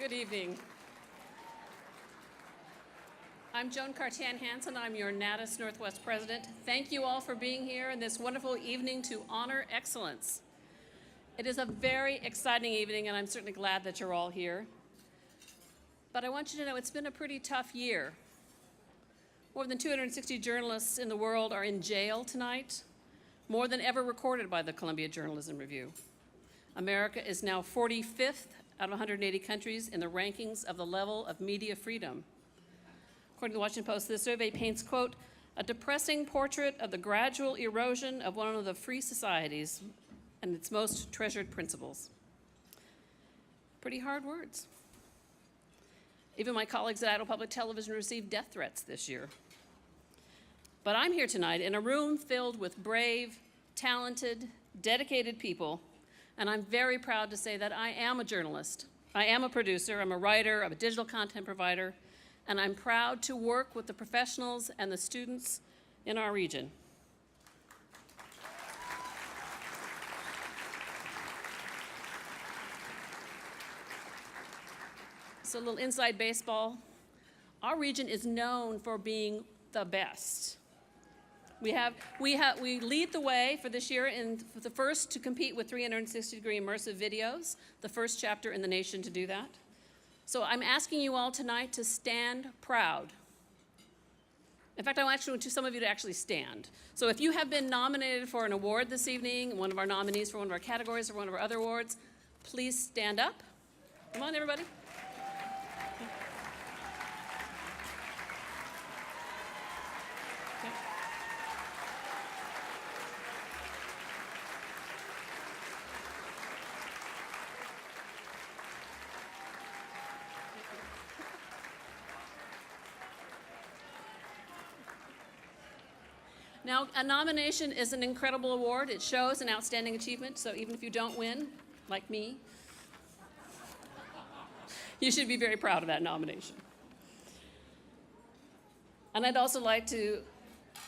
Good evening. I'm Joan Cartan-Hansen. I'm your NATAS Northwest President. Thank you all for being here in this wonderful evening to honor excellence. It is a very exciting evening, and I'm certainly glad that you're all here. But I want you to know it's been a pretty tough year. More than 260 journalists in the world are in jail tonight, more than ever recorded by the Columbia Journalism Review. America is now 45th out of 180 countries in the rankings of the level of media freedom. According to the Washington Post, this survey paints, quote, a depressing portrait of the gradual erosion of one of the free societies and its most treasured principles. Pretty hard words. Even my colleagues at Idaho Public Television received death threats this year. But I'm here tonight in a room filled with brave, talented, dedicated people, and I'm very proud to say that I am a journalist. I am a producer, I'm a writer, I'm a digital content provider, and I'm proud to work with the professionals and the students in our region. So a little inside baseball. Our region is known for being the best. We lead the way for this year in the first to compete with 360-degree immersive videos, the first chapter in the nation to do that. So I'm asking you all tonight to stand proud. In fact, I want some of you to actually stand. So if you have been nominated for an award this evening, one of our nominees for one of our categories or one of our other awards, please stand up. Come on, everybody. Now, a nomination is an incredible award. It shows an outstanding achievement, so even if you don't win, like me, you should be very proud of that nomination. And I'd also like to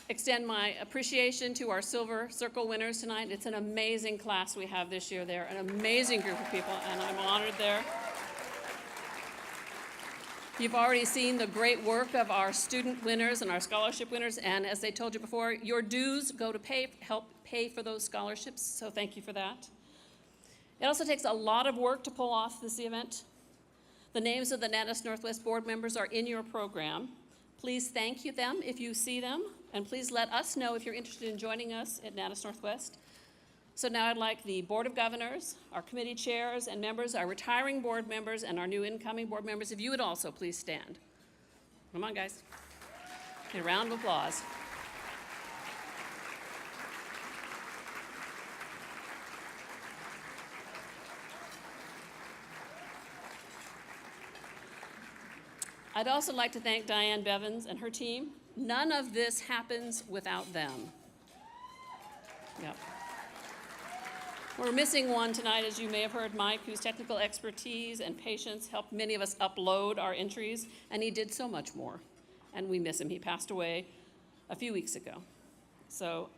extend my appreciation to our Silver Circle winners tonight. It's an amazing class we have this year. They're an amazing group of people, and I'm honored there. You've already seen the great work of our student winners and our scholarship winners, and as I told you before, your dues go to help pay for those scholarships, so thank you for that. It also takes a lot of work to pull off this event. The names of the NATAS Northwest board members are in your program. Please thank them if you see them, and please let us know if you're interested in joining us at NATAS Northwest. So now I'd like the Board of Governors, our committee chairs and members, our retiring board members, and our new incoming board members, if you would also please stand. Come on, guys. A round of applause. I'd also like to thank Diane Bevins and her team. None of this happens without them. Yep. We're missing one tonight, as you may have heard, Mike, whose technical expertise and patience helped many of us upload our entries, and he did so much more, and we miss him. He passed away a few weeks ago. So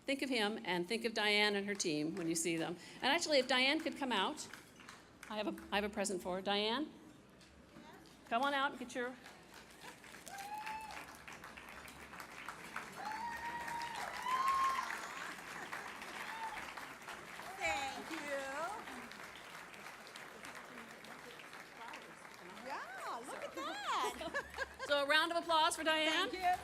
think of him and think of Diane and her team when you see them. And actually, if Diane could come out, I have a present for her. Diane, come on out and get your... So a round of applause for Diane. Thank you, thank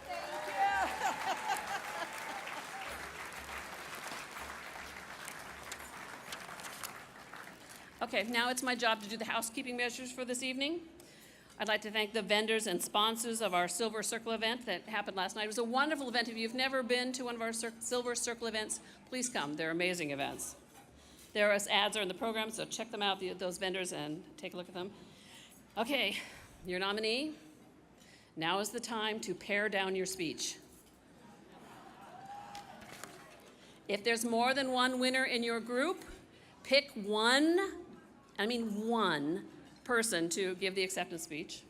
you. Okay, now it's my job to do the housekeeping measures for this evening. I'd like to thank the vendors and sponsors of our Silver Circle event that happened last night. It was a wonderful event. If you've never been to one of our Silver Circle events, please come. They're amazing events. Their ads are in the program, so check them out, those vendors, and take a look at them. Okay, your nominee. Now is the time to pare down your speech. If there's more than one winner in your group, pick one person to give the acceptance speech.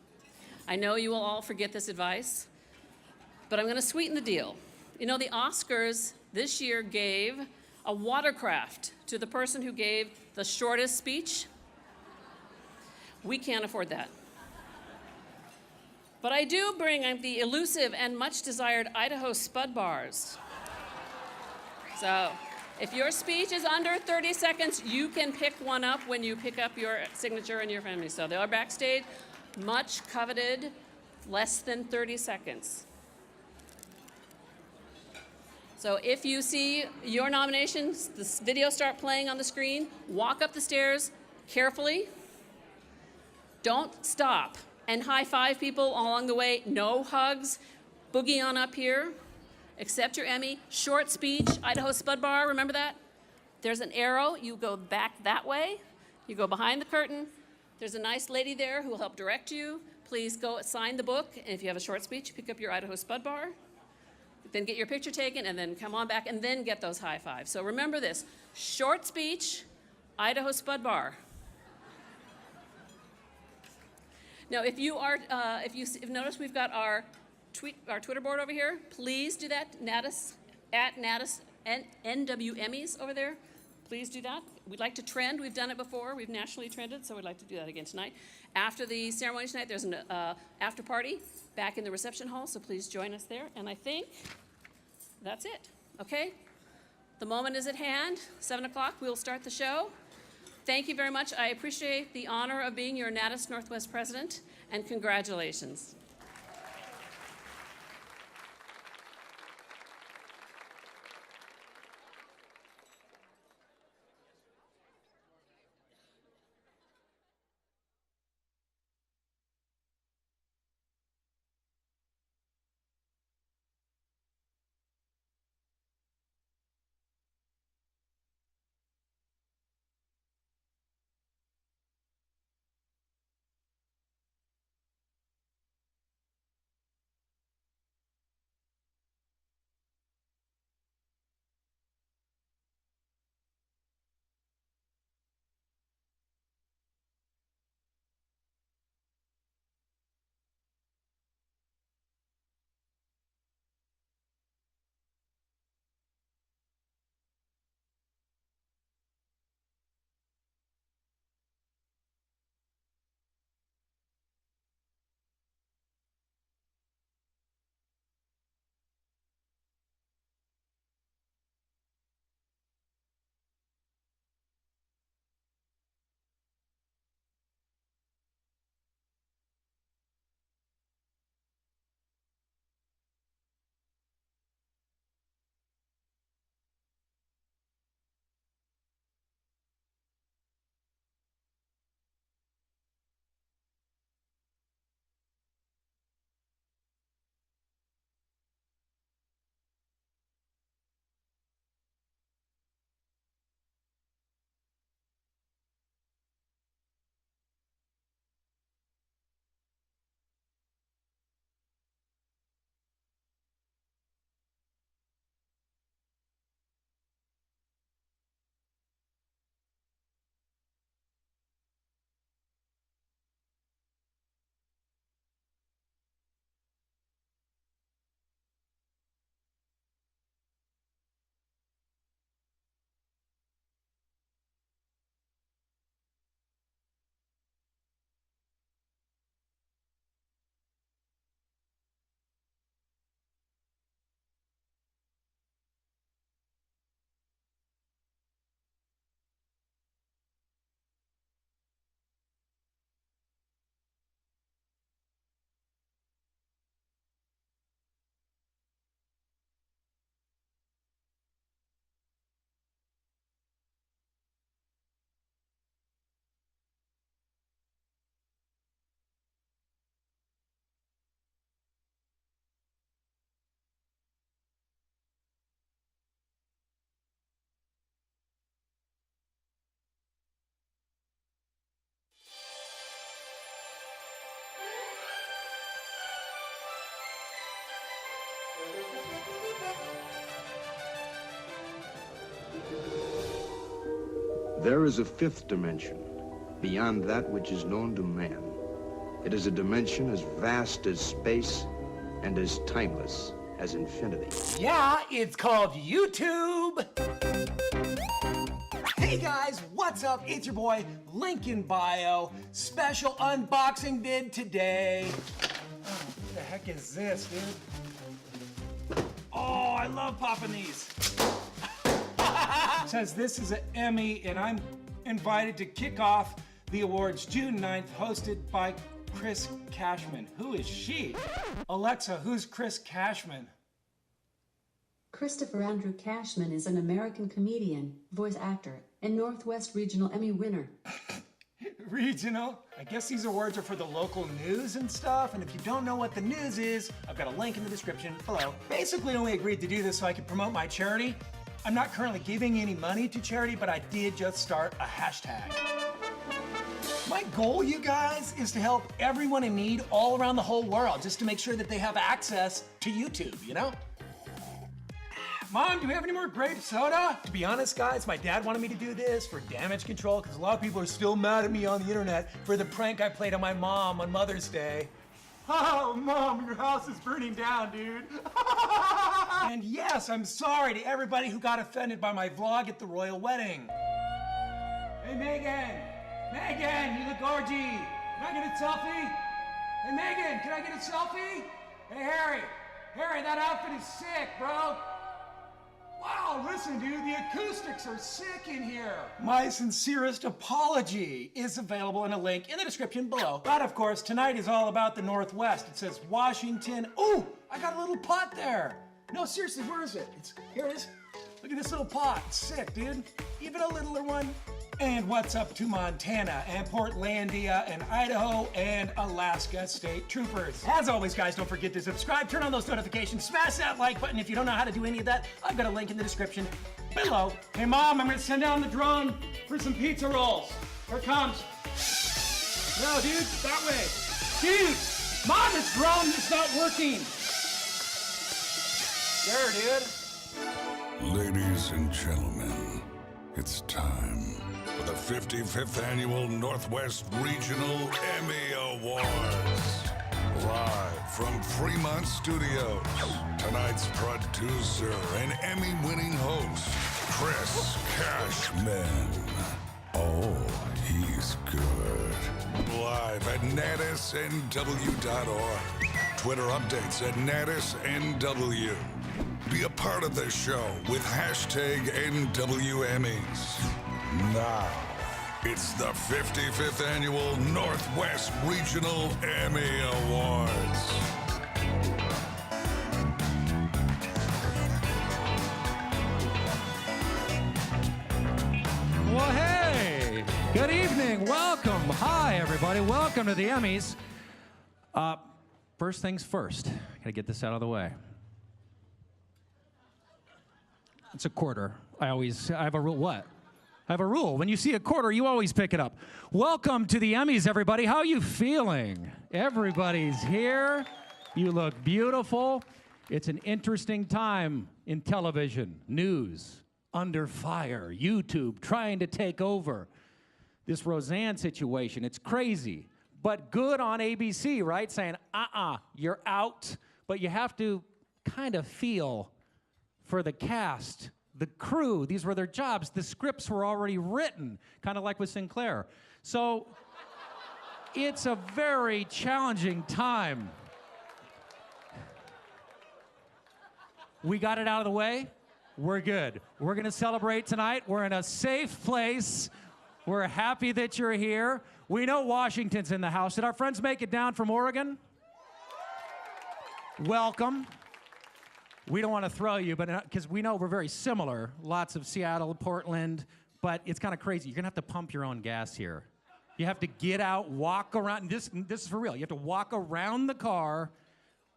I know you will all forget this advice, but I'm going to sweeten the deal. You know, the Oscars this year gave a watercraft to the person who gave the shortest speech. We can't afford that. But I do bring the elusive and much desired Idaho Spud Bars. So if your speech is under 30 seconds, you can pick one up when you pick up your signature and your family. So they are backstage, much coveted, less than 30 seconds. So if you see your nominations, this video start playing on the screen, walk up the stairs carefully. Don't stop and high five people along the way. No hugs. Boogie on up here. Accept your Emmy. Short speech, Idaho Spud Bar, remember that? There's an arrow. You go back that way. You go behind the curtain. There's a nice lady there who will help direct you. Please go sign the book. And if you have a short speech, pick up your Idaho Spud Bar. Then get your picture taken, and then come on back, and then get those high fives. So remember this: short speech, Idaho Spud Bar. Now, if you've noticed, we've got our Twitter board over here. Please do that. NATAS NW Emmys over there. Please do that. We'd like to trend. We've done it before. We've nationally trended, so we'd like to do that again tonight. After the ceremony tonight, there's an after party back in the reception hall, so please join us there. And I think that's it, okay? The moment is at hand. 7 o'clock, we'll start the show. Thank you very much. I appreciate the honor of being your NATAS Northwest president, and congratulations. There is a fifth dimension, beyond that which is known to man. It is a dimension as vast as space and as timeless as infinity. Yeah, it's called YouTube. Hey guys, what's What's up? It's your boy, Lincoln Bio. Special unboxing vid today. Oh, what the heck is this, dude? Oh, I love popping these. It says this is an Emmy, and I'm invited to kick off the awards June 9th, hosted by Chris Cashman. Who is she? Alexa, who's Chris Cashman? Christopher Andrew Cashman is an American comedian, voice actor, and Northwest Regional Emmy winner. Regional? I guess these awards are for the local news and stuff, and if you don't know what the news is, I've got a link in the description below. Basically only agreed to do this so I could promote my charity. I'm not currently giving any money to charity, but I did just start a hashtag. My goal, you guys, is to help everyone in need all around the whole world, just to make sure that they have access to YouTube, you know? Mom, do we have any more grape soda? To be honest, guys, my dad wanted me to do this for damage control because a lot of people are still mad at me on the internet for the prank I played on my mom on Mother's Day. Oh, Mom, your house is burning down, dude. And yes, I'm sorry to everybody who got offended by my vlog at the royal wedding. Hey, Megan. Megan, you look gorgy. Can I get a selfie? Hey, Megan, can I get a selfie? Hey, Harry. Harry, that outfit is sick, bro. Wow, listen, dude, the acoustics are sick in here. My sincerest apology is available in a link in the description below. But of course, tonight is all about the Northwest. It says Washington. Oh, I got a little pot there. No, seriously, where is it? Here it is. Look at this little pot. It's sick, dude. Even a littler one. And what's up to Montana and Portlandia and Idaho and Alaska State Troopers. As always, guys, don't forget to subscribe, turn on those notifications, smash that like button. If you don't know how to do any of that, I've got a link in the description below. Hey, Mom, I'm gonna send down the drone for some pizza rolls. Here it comes. No, dude, that way. Dude, Mom, this drone is not working. There, dude. Ladies and gentlemen, it's time for the 55th Annual Northwest Regional Emmy Awards. Live from Fremont Studios, tonight's producer and Emmy-winning host, Chris Cashman. Oh, he's good. Live at natasnw.org. Twitter updates at natasnw. Be a part of this show with hashtag NWEmmys. Now, it's the 55th Annual Northwest Regional Emmy Awards. Well, hey, good evening. Welcome. Hi, everybody. Welcome to the Emmys. First things first. Gotta get this out of the way. It's a quarter. I have a rule. What? I have a rule. When you see a quarter, you always pick it up. Welcome to the Emmys, everybody. How are you feeling? Everybody's here. You look beautiful. It's an interesting time in television, news, under fire, YouTube trying to take over. This Roseanne situation, it's crazy. But good on ABC, right? Saying, you're out. But you have to kind of feel for the cast, the crew. These were their jobs. The scripts were already written, kind of like with Sinclair. So it's a very challenging time. We got it out of the way. We're good. We're going to celebrate tonight. We're in a safe place. We're happy that you're here. We know Washington's in the house. Did our friends make it down from Oregon? Welcome. We don't want to throw you, but because we know we're very similar. Lots of Seattle, Portland, but it's kind of crazy. You're going to have to pump your own gas here. You have to get out, walk around. This is for real. You have to walk around the car,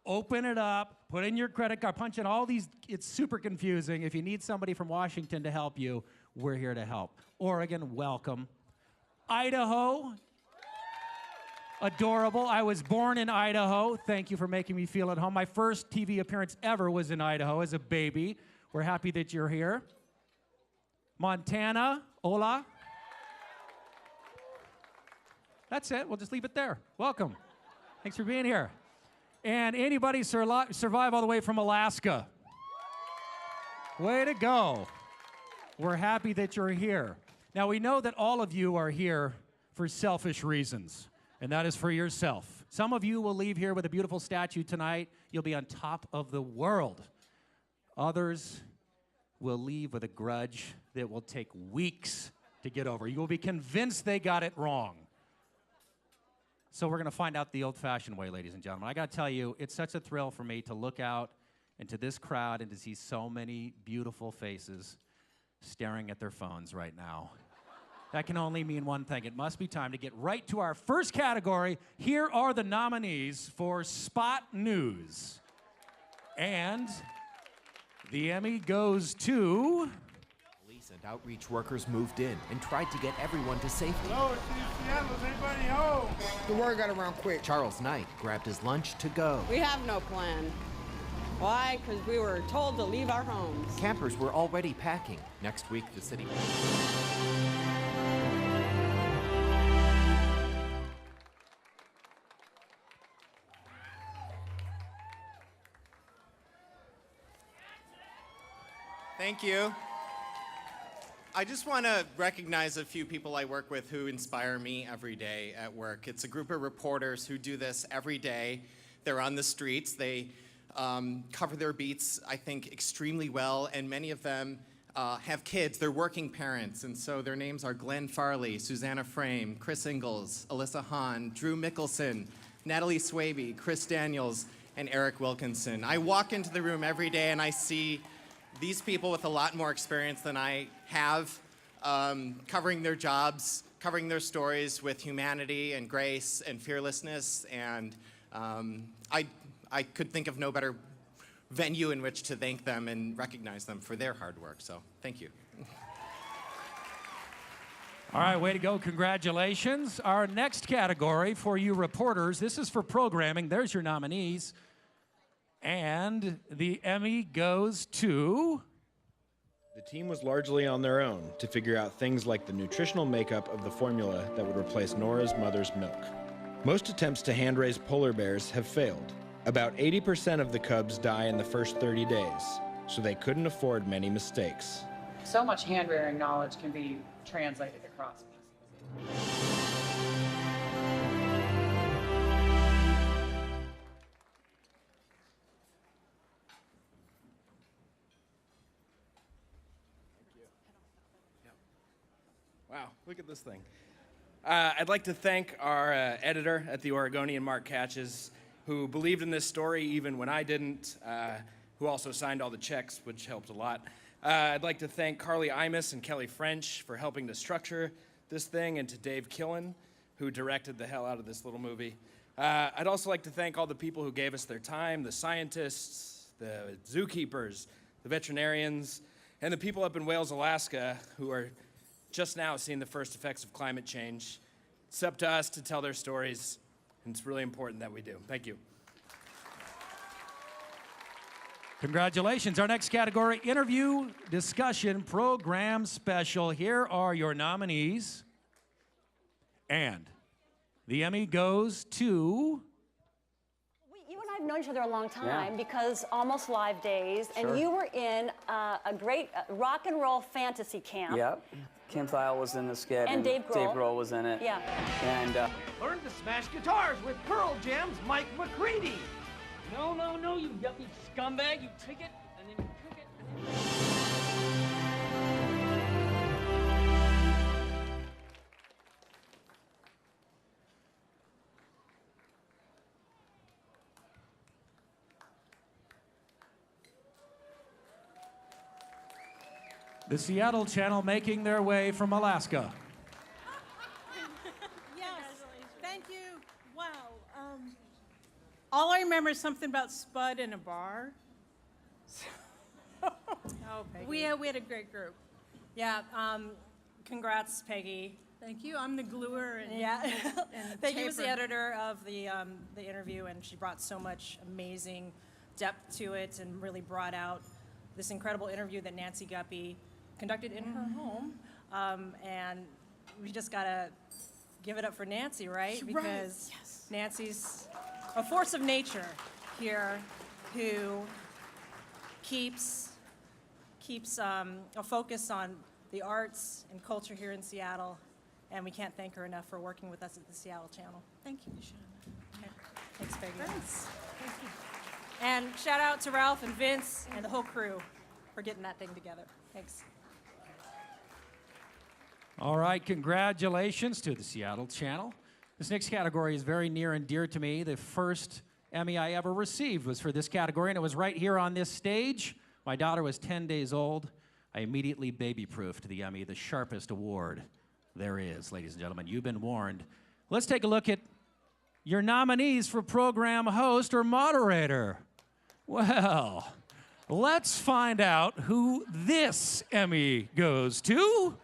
open it up, put in your credit card, punch in all these. It's super confusing. If you need somebody from Washington to help you, we're here to help. Oregon, welcome. Idaho, adorable. I was born in Idaho. Thank you for making me feel at home. My first TV appearance ever was in Idaho as a baby. We're happy that you're here. Montana, hola. That's it. We'll just leave it there. Welcome. Thanks for being here. And anybody survive all the way from Alaska? Way to go. We're happy that you're here. Now, we know that all of you are here for selfish reasons, and that is for yourself. Some of you will leave here with a beautiful statue tonight. You'll be on top of the world. Others will leave with a grudge that will take weeks to get over. You will be convinced they got it wrong. So we're going to find out the old-fashioned way, ladies and gentlemen. I got to tell you, it's such a thrill for me to look out into this crowd and to see so many beautiful faces staring at their phones right now. That can only mean one thing. It must be time to get right to our first category. Here are the nominees for Spot News. And the Emmy goes to... Police and outreach workers moved in and tried to get everyone to safety. Hello, it's Seattle. Is anybody home? The word got around quick. Charles Knight grabbed his lunch to go. We have no plan. Why? Because we were told to leave our homes. Campers were already packing. Next week, the city... Thank you. I just want to recognize a few people I work with who inspire me every day at work. It's a group of reporters who do this every day. They're on the streets. They cover their beats, I think, extremely well, and many of them have kids. They're working parents, and so their names are Glenn Farley, Susanna Frame, Chris Ingalls, Alyssa Hahn, Drew Mickelson, Natalie Swaby, Chris Daniels, and Eric Wilkinson. I walk into the room every day and I see these people with a lot more experience than I have, covering their jobs, covering their stories with humanity and grace and fearlessness, and I could think of no better venue in which to thank them and recognize them for their hard work, so thank you. All right, way to go. Congratulations. Our next category for you reporters, this is for programming. There's your nominees. And the Emmy goes to... The team was largely on their own to figure out things like the nutritional makeup of the formula that would replace Nora's mother's milk. Most attempts to hand-raise polar bears have failed. About 80% of the cubs die in the first 30 days, so they couldn't afford many mistakes. So much hand-rearing knowledge can be translated across species. Wow, look at this thing. I'd like to thank our editor at The Oregonian, Mark Catches, who believed in this story even when I didn't, who also signed all the checks, which helped a lot. I'd like to thank Carly Imus and Kelly French for helping to structure this thing, and to Dave Killen, who directed the hell out of this little movie. I'd also like to thank all the people who gave us their time, the scientists, the zookeepers, the veterinarians, and the people up in Wales, Alaska, who are just now seeing the first effects of climate change. It's up to us to tell their stories, and it's really important that we do. Thank you. Congratulations. Our next category, interview, discussion, program special. Here are your nominees. And the Emmy goes to... You and I have known each other a long time because Almost Live Days, and you were in a great rock and roll fantasy camp. Yep. Kim Thile was in the skit. And Dave Grohl. Dave Grohl was in it. Yeah. And Learn to smash guitars with Pearl Jam's Mike McCready. No, no, no, you yuppie scumbag. You took it, and then you took it, and then... The Seattle Channel making their way from Alaska. Yes, thank you. Wow. All I remember is something about Spud in a bar. We had a great group. Yeah, congrats, Peggy. Thank you. I'm the gluer and And Peggy was the taper. editor of the interview, and she brought so much amazing depth to it and really brought out this incredible interview that Nancy Guppy conducted in her home. And we just gotta give it up for Nancy, right? Right. Because Nancy's a force of nature here who keeps a focus on the arts and culture here in Seattle, and we can't thank her enough for working with us at the Seattle Channel. Thank you, okay. Thanks, Peggy. Thanks. Thank you. And shout out to Ralph and Vince and the whole crew for getting that thing together. Thanks. All right, congratulations to the Seattle Channel. This next category is very near and dear to me. The first Emmy I ever received was for this category, and it was right here on this stage. My daughter was 10 days old. I immediately baby-proofed the Emmy, the sharpest award there is, ladies and gentlemen. You've been warned. Let's take a look at your nominees for program host or moderator. Well, let's find out who this Emmy goes to.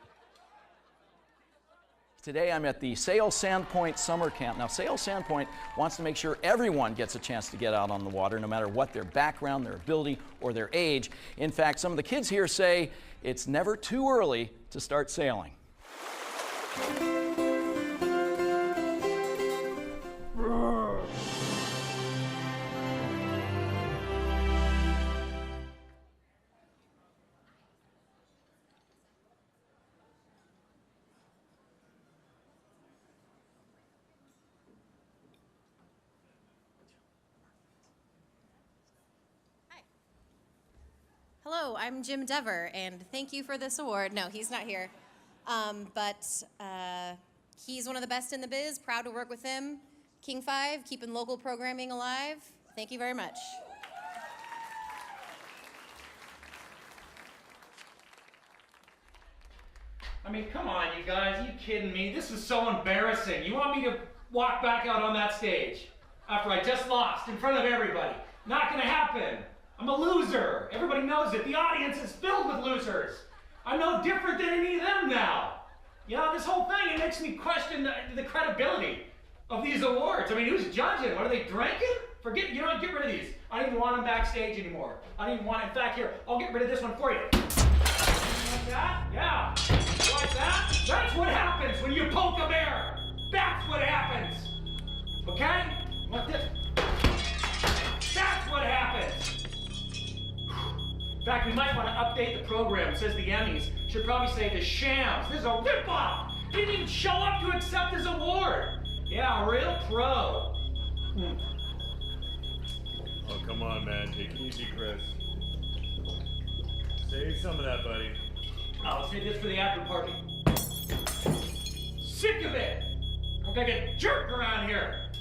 Today I'm at the Sail Sandpoint Summer Camp. Now, Sail Sandpoint wants to make sure everyone gets a chance to get out on the water, no matter what their background, their ability, or their age. In fact, some of the kids here say it's never too early to start sailing. Hello, I'm Jim Dever, and thank you for this award. No, he's not here. But he's one of the best in the biz. Proud to work with him. King 5, keeping local programming alive. Thank you very much. I mean, come on, you guys. Are you kidding me? This is so embarrassing. You want me to walk back out on that stage after I just lost in front of everybody? Not gonna happen. I'm a loser. Everybody knows it. The audience is filled with losers. I'm no different than any of them now. You know, this whole thing, it makes me question the credibility of these awards. I mean, who's judging? What are they drinking? Forget, you know what, get rid of these. I don't even want them backstage anymore. I don't even want, in fact, here, I'll get rid of this one for you. Like that? Yeah. Like that? That's what happens when you poke a bear. That's what happens. Okay? What this? That's what happens. In fact, we might want to update the program. It says the Emmys. Should probably say the Shams. This is a ripoff. He didn't even show up to accept his award. Yeah, a real pro. Oh, come on, man. Take it easy, Chris. Save some of that, buddy. I'll save this for the after party. Sick of it. I'm gonna get jerked around here.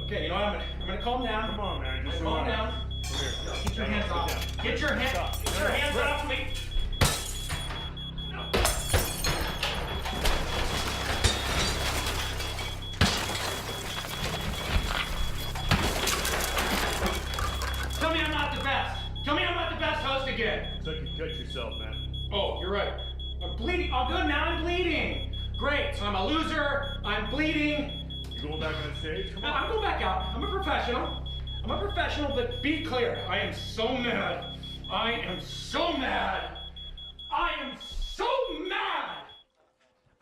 Okay, you know what? I'm gonna calm down. Come on, man. Just calm down. Come here. Get your hands off. Get your hands off me. No. Tell me I'm not the best. Tell me I'm not the best host again. So you cut yourself, man. Oh, you're right. I'm bleeding. Oh, good. Now I'm bleeding. Great. So I'm a loser. I'm bleeding. You going back on stage? Come on. I'm going back out. I'm a professional. But be clear. I am so mad. I am so mad. I am so mad.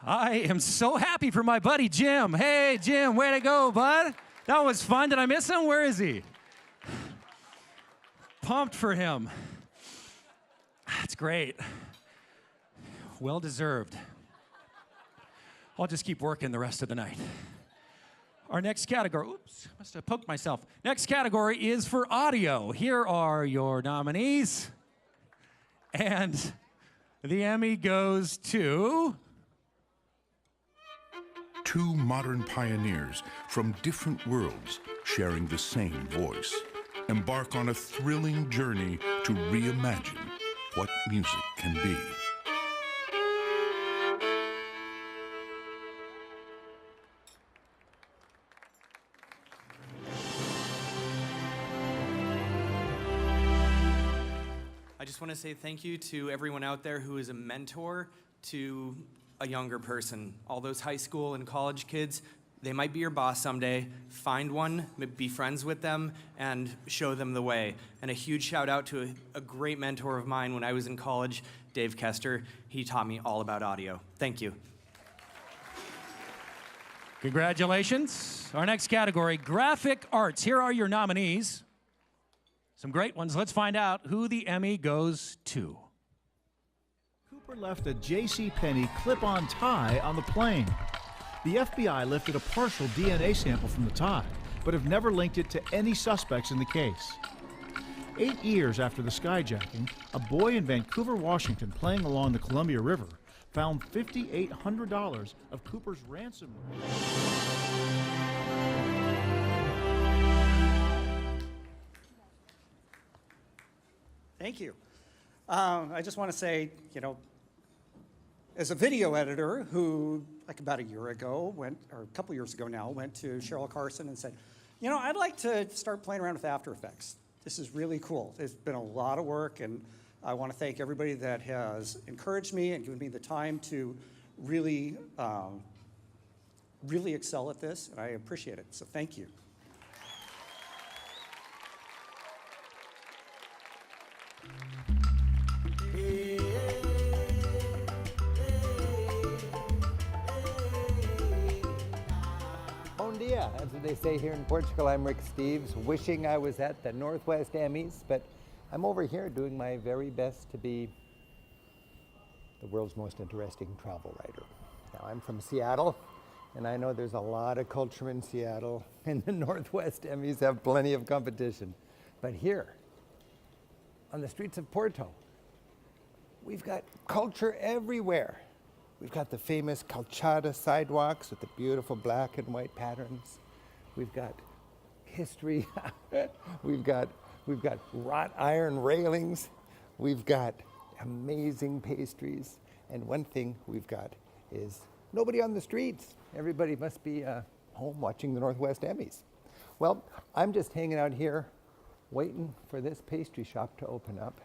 I am so happy for my buddy Jim. Hey, Jim, way to go, bud. That was fun. Did I miss him? Where is he? Pumped for him. That's great. Well deserved. I'll just keep working the rest of the night. Our next category, oops, must have poked myself. Next category is for audio. Here are your nominees. And the Emmy goes to... Two modern pioneers from different worlds sharing the same voice embark on a thrilling journey to reimagine what music can be. I just want to say thank you to everyone out there who is a mentor to a younger person. All those high school and college kids, they might be your boss someday. Find one, be friends with them, and show them the way. And a huge shout out to a great mentor of mine when I was in college, Dave Kester. He taught me all about audio. Thank you. Congratulations. Our next category, graphic arts. Here are your nominees. Some great ones. Let's find out who the Emmy goes to. Cooper left a JCPenney clip-on tie on the plane. The FBI lifted a partial DNA sample from the tie, but have never linked it to any suspects in the case. 8 years after the skyjacking, a boy in Vancouver, Washington, playing along the Columbia River, found $5,800 of Cooper's ransom money. Thank you. I just want to say, as a video editor who, like about a year ago, or a couple years ago now, went to Cheryl Carson and said, I'd like to start playing around with After Effects. This is really cool. It's been a lot of work, and I want to thank everybody that has encouraged me and given me the time to really, really excel at this, and I appreciate it. So thank you. Bom dia, as they say here in Portugal. I'm Rick Steves, wishing I was at the Northwest Emmys, but I'm over here doing my very best to be the world's most interesting travel writer. Now, I'm from Seattle, and I know there's a lot of culture in Seattle, and the Northwest Emmys have plenty of competition. But here, on the streets of Porto, we've got culture everywhere. We've got the famous calçada sidewalks with the beautiful black and white patterns. We've got history. we've got wrought iron railings. We've got amazing pastries. And one thing we've got is nobody on the streets. Everybody must be home watching the Northwest Emmys. Well, I'm just hanging out here waiting for this pastry shop to open up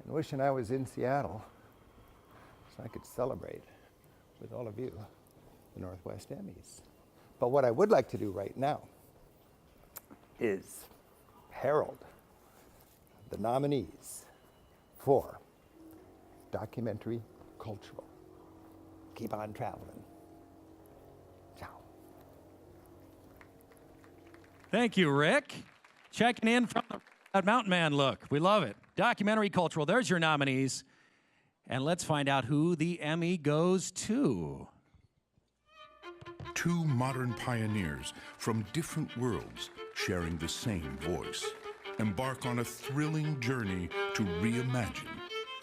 and wishing I was in Seattle so I could celebrate with all of you the Northwest Emmys. But what I would like to do right now is herald the nominees for Documentary Cultural. Keep on traveling. Ciao. Thank you, Rick. Checking in from the Mountain Man look. We love it. Documentary Cultural. There's your nominees. And let's find out who the Emmy goes to. Two modern pioneers from different worlds sharing the same voice embark on a thrilling journey to reimagine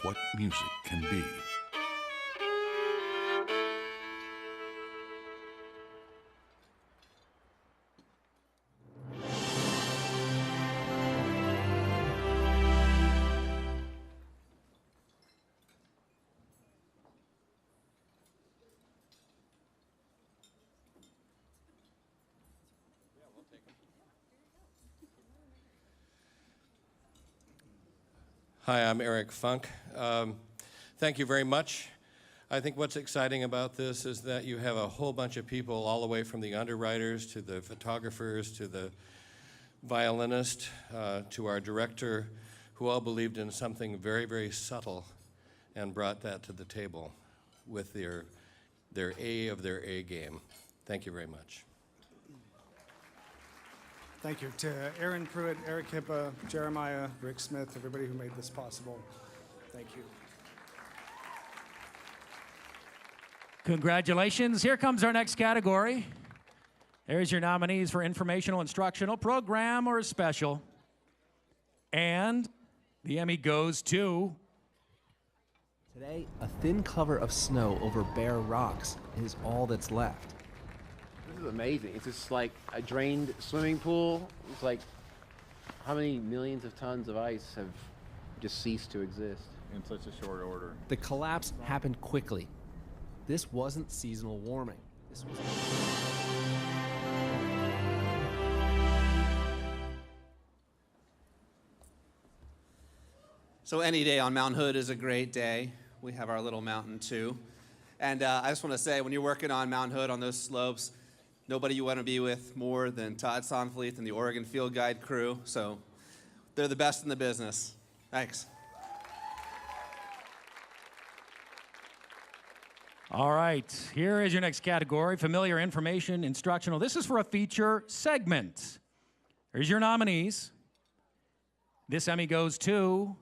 what music can be. Hi, I'm Eric Funk. Thank you very much. I think what's exciting about this is that you have a whole bunch of people all the way from the underwriters to the photographers to the violinist to our director who all believed in something very, very subtle and brought that to the table with their A of their A game. Thank you very much. Thank you to Aaron Pruitt, Eric Hippa, Jeremiah, Rick Smith, everybody who made this possible. Thank you. Congratulations. Here comes our next category. There's your nominees for informational, instructional, program, or special. And the Emmy goes to... Today, a thin cover of snow over bare rocks is all that's left. This is amazing. It's just like a drained swimming pool. It's like how many millions of tons of ice have just ceased to exist in such a short order. The collapse happened quickly. This wasn't seasonal warming. This was... So any day on Mount Hood is a great day. We have our little mountain too. And I just want to say, when you're working on Mount Hood on those slopes, nobody you want to be with more than Todd Sonfleet and the Oregon Field Guide crew. So they're the best in the business. Thanks. All right, here is your next category, familiar information, instructional. This is for a feature segment. Here's your nominees. This Emmy goes to...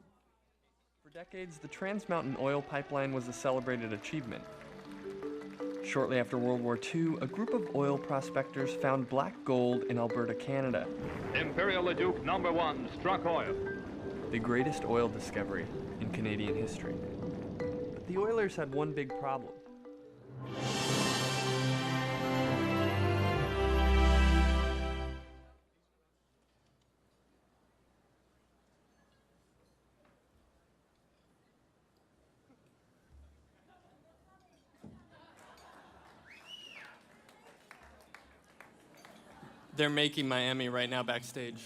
For decades, the Trans Mountain Oil Pipeline was a celebrated achievement. Shortly after World War II, a group of oil prospectors found black gold in Alberta, Canada. Imperial Leduc number 1 struck oil. The greatest oil discovery in Canadian history. But the oilers had one big problem. They're making my Emmy right now backstage.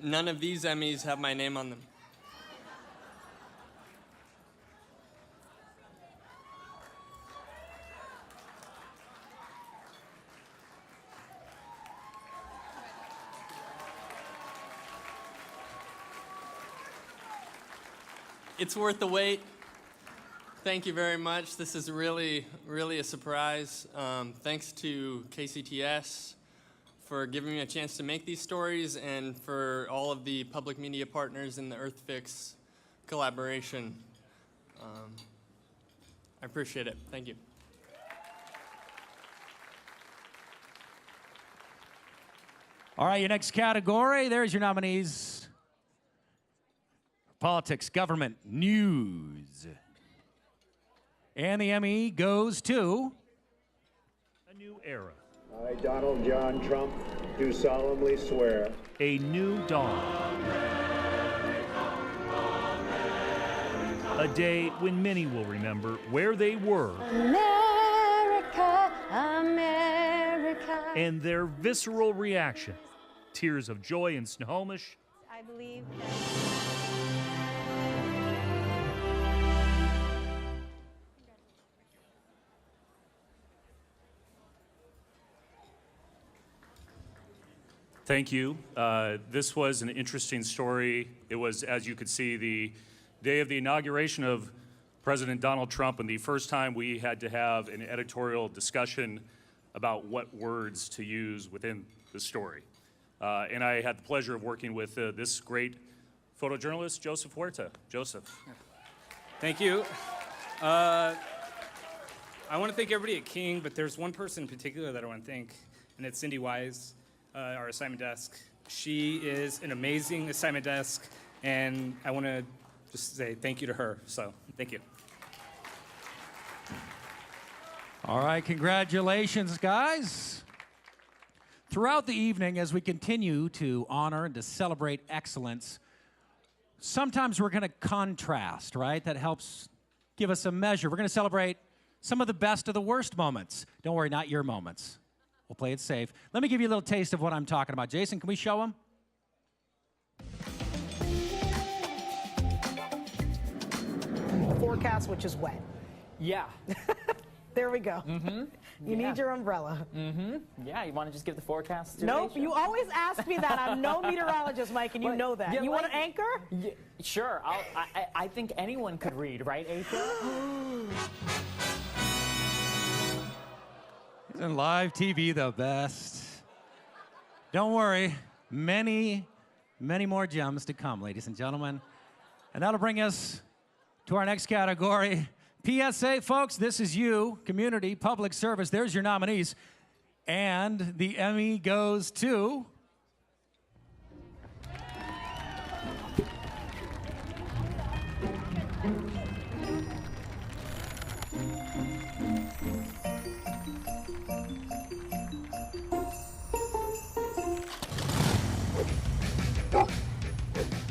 None of these Emmys have my name on them. It's worth the wait. Thank you very much. This is really, really a surprise. Thanks to KCTS for giving me a chance to make these stories and for all of the public media partners in the EarthFix collaboration. I appreciate it. Thank you. All right, your next category, there's your nominees. Politics, government, news. And the Emmy goes to... A new era. I, Donald John Trump, do solemnly swear. A new dawn. A day when many will remember where they were. America, America. And their visceral reaction. Tears of joy in Snohomish. I believe Thank you. This was an interesting story. It was, as you could see, the day of the inauguration of President Donald Trump, and the first time we had to have an editorial discussion about what words to use within the story. And I had the pleasure of working with this great photojournalist, Joseph Huerta. Joseph. Thank you. I want to thank everybody at King, but there's one person in particular that I want to thank, and it's Cindy Wise, our assignment desk. She is an amazing assignment desk, and I want to just say thank you to her. So, thank you. All right, congratulations, guys. Throughout the evening, as we continue to honor and to celebrate excellence, sometimes we're going to contrast, right? That helps give us a measure. We're going to celebrate some of the best of the worst moments. Don't worry, not your moments. We'll play it safe. Let me give you a little taste of what I'm talking about. Jason, can we show them? Forecast, which is wet. Yeah. There we go. Mm-hmm. You need your umbrella. Mm-hmm. Yeah, you want to just give the forecast? Nope, you always ask me that. I'm no meteorologist, Mike, and you know that. Yeah, you want an anchor? Yeah, sure. I think anyone could read, right, Aisha? Isn't live TV the best? Don't worry, many, many more gems to come, ladies and gentlemen. And that'll bring us to our next category. PSA, folks, this is you, community, public service. There's your nominees. And the Emmy goes to...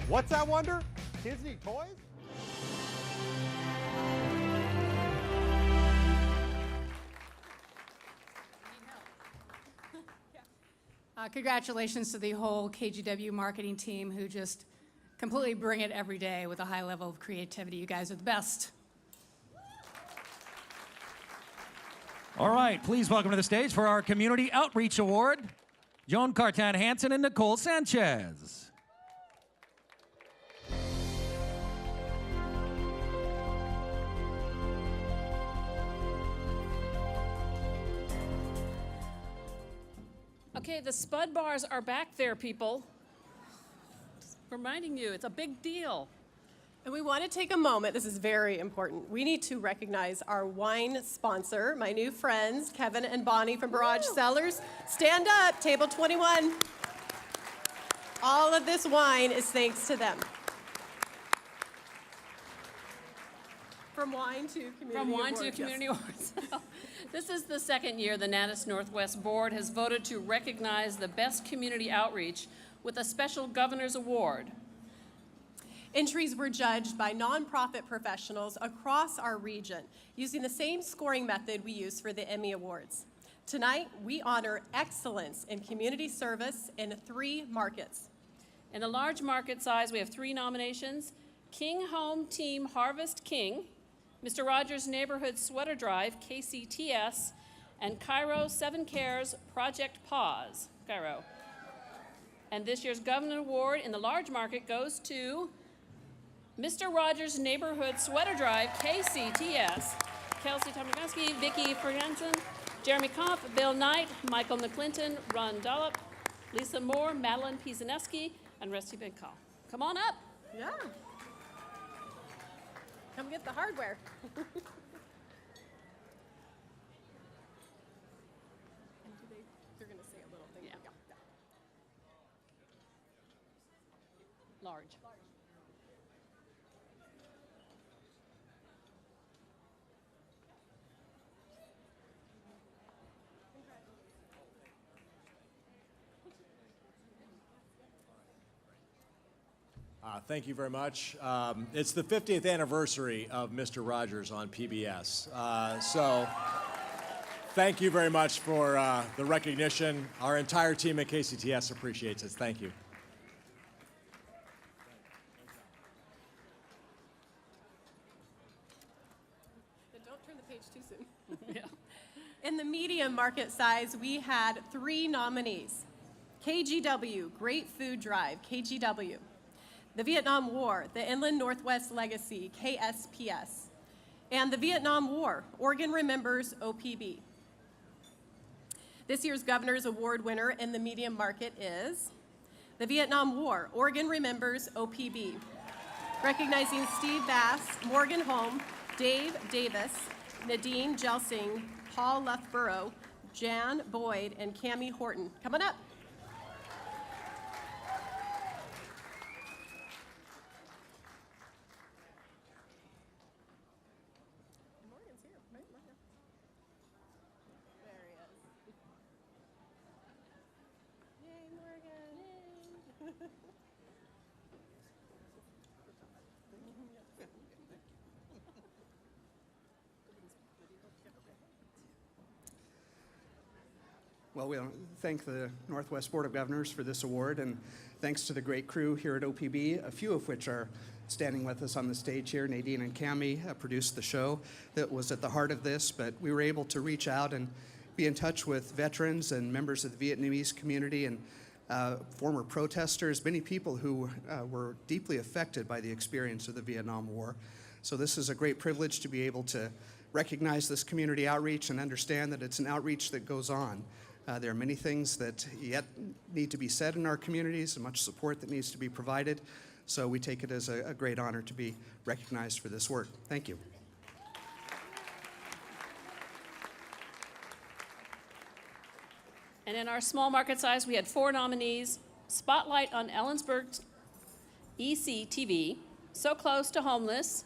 What's that wonder? Disney toys? Congratulations to the whole KGW marketing team who just completely bring it every day with a high level of creativity. You guys are the best. All right, please welcome to the stage for our Community Outreach Award, Joan Cartan-Hansen and Nicole Sanchez. Okay, the Spud bars are back there, people. Just reminding you, it's a big deal. And we want to take a moment, this is very important. We need to recognize our wine sponsor, my new friends, Kevin and Bonnie from Barrage Cellars. Stand up, table 21. All of this wine is thanks to them. From wine to community From wine awards, to yes. community awards. This is the second year the NATAS Northwest Board has voted to recognize the best community outreach with a special Governor's Award. Entries were judged by nonprofit professionals across our region using the same scoring method we use for the Emmy Awards. Tonight, we honor excellence in community service in 3 markets. In the large market size, we have 3 nominations: King Home Team Harvest King, Mr. Rogers Neighborhood Sweater Drive, KCTS, and Cairo 7 Cares Project Pause, Cairo. And this year's Governor Award in the large market goes to Mr. Rogers Neighborhood Sweater Drive, KCTS, Kelsey Tomaszewski, Vicki Ferguson, Jeremy Kopf, Bill Knight, Michael McClinton, Ron Dollop, Lisa Moore, Madeline Pisaneski, and Rusty Binkall. Come on up. Yeah. Come get the hardware. They're going to say a little thing. Yeah. Large. Thank you very much. It's the 50th anniversary of Mr. Rogers on PBS. So thank you very much for the recognition. Our entire team at KCTS appreciates it. Thank you. Don't turn the page too soon. Yeah. In the medium market size, we had 3 nominees. KGW, Great Food Drive, KGW. The Vietnam War, the Inland Northwest Legacy, KSPS. And the Vietnam War, Oregon Remembers, OPB. This year's Governor's Award winner in the medium market is the Vietnam War, Oregon Remembers, OPB. Recognizing Steve Bass, Morgan Holm, Dave Davis, Nadine Jelsing, Paul Loughborough, Jan Boyd, and Cammie Horton. Come on up. Morgan's here, right? Morgan. There he is. Yay, Morgan. Yay. Well, we thank the Northwest Board of Governors for this award, and thanks to the great crew here at OPB, a few of which are standing with us on the stage here. Nadine and Cammie produced the show that was at the heart of this, but we were able to reach out and be in touch with veterans and members of the Vietnamese community and former protesters, many people who were deeply affected by the experience of the Vietnam War. So this is a great privilege to be able to recognize this community outreach and understand that it's an outreach that goes on. There are many things that yet need to be said in our communities and much support that needs to be provided. So we take it as a great honor to be recognized for this work. Thank you. And in our small market size, we had 4 nominees: Spotlight on Ellensburg ECTV, So Close to Homeless,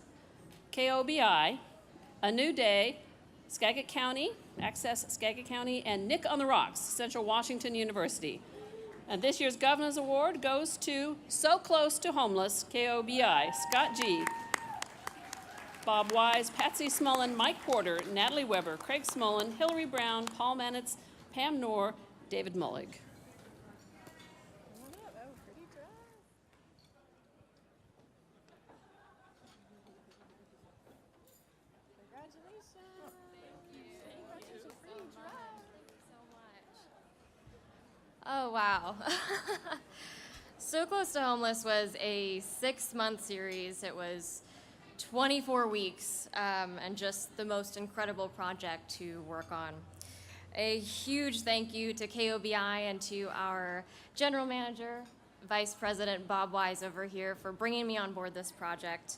KOBI, A New Day, Skagit County, Access Skagit County, and Nick on the Rocks, Central Washington University. And this year's Governor's Award goes to So Close to Homeless, KOBI, Scott G., Bob Wise, Patsy Smullen, Mike Porter, Natalie Weber, Craig Smullen, Hillary Brown, Paul Manitz, Pam Knorr, David Mullig. Oh, wow. So Close to Homeless was a 6-month series. It was 24 weeks and just the most incredible project to work on. A huge thank you to KOBI and to our general manager, Vice President Bob Wise over here for bringing me on board this project.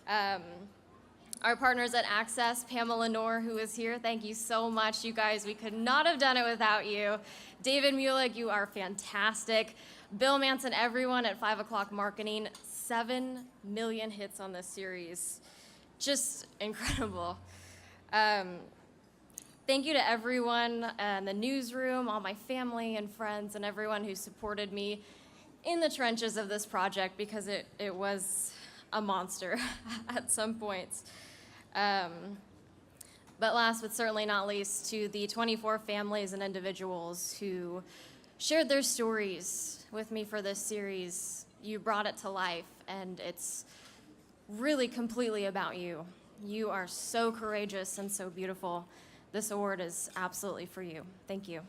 Our partners at Access, Pamela Knorr, who is here, thank you so much, you guys. We could not have done it without you. David Mueller, you are fantastic. Bill Manson, everyone at 5 O'Clock Marketing, 7 million hits on this series. Just incredible. Thank you to everyone in the newsroom, all my family and friends, and everyone who supported me in the trenches of this project, because it was a monster at some points. But last but certainly not least, to the 24 families and individuals who shared their stories with me for this series. You brought it to life, and it's really completely about you. You are so courageous and so beautiful. This award is absolutely for you. Thank you.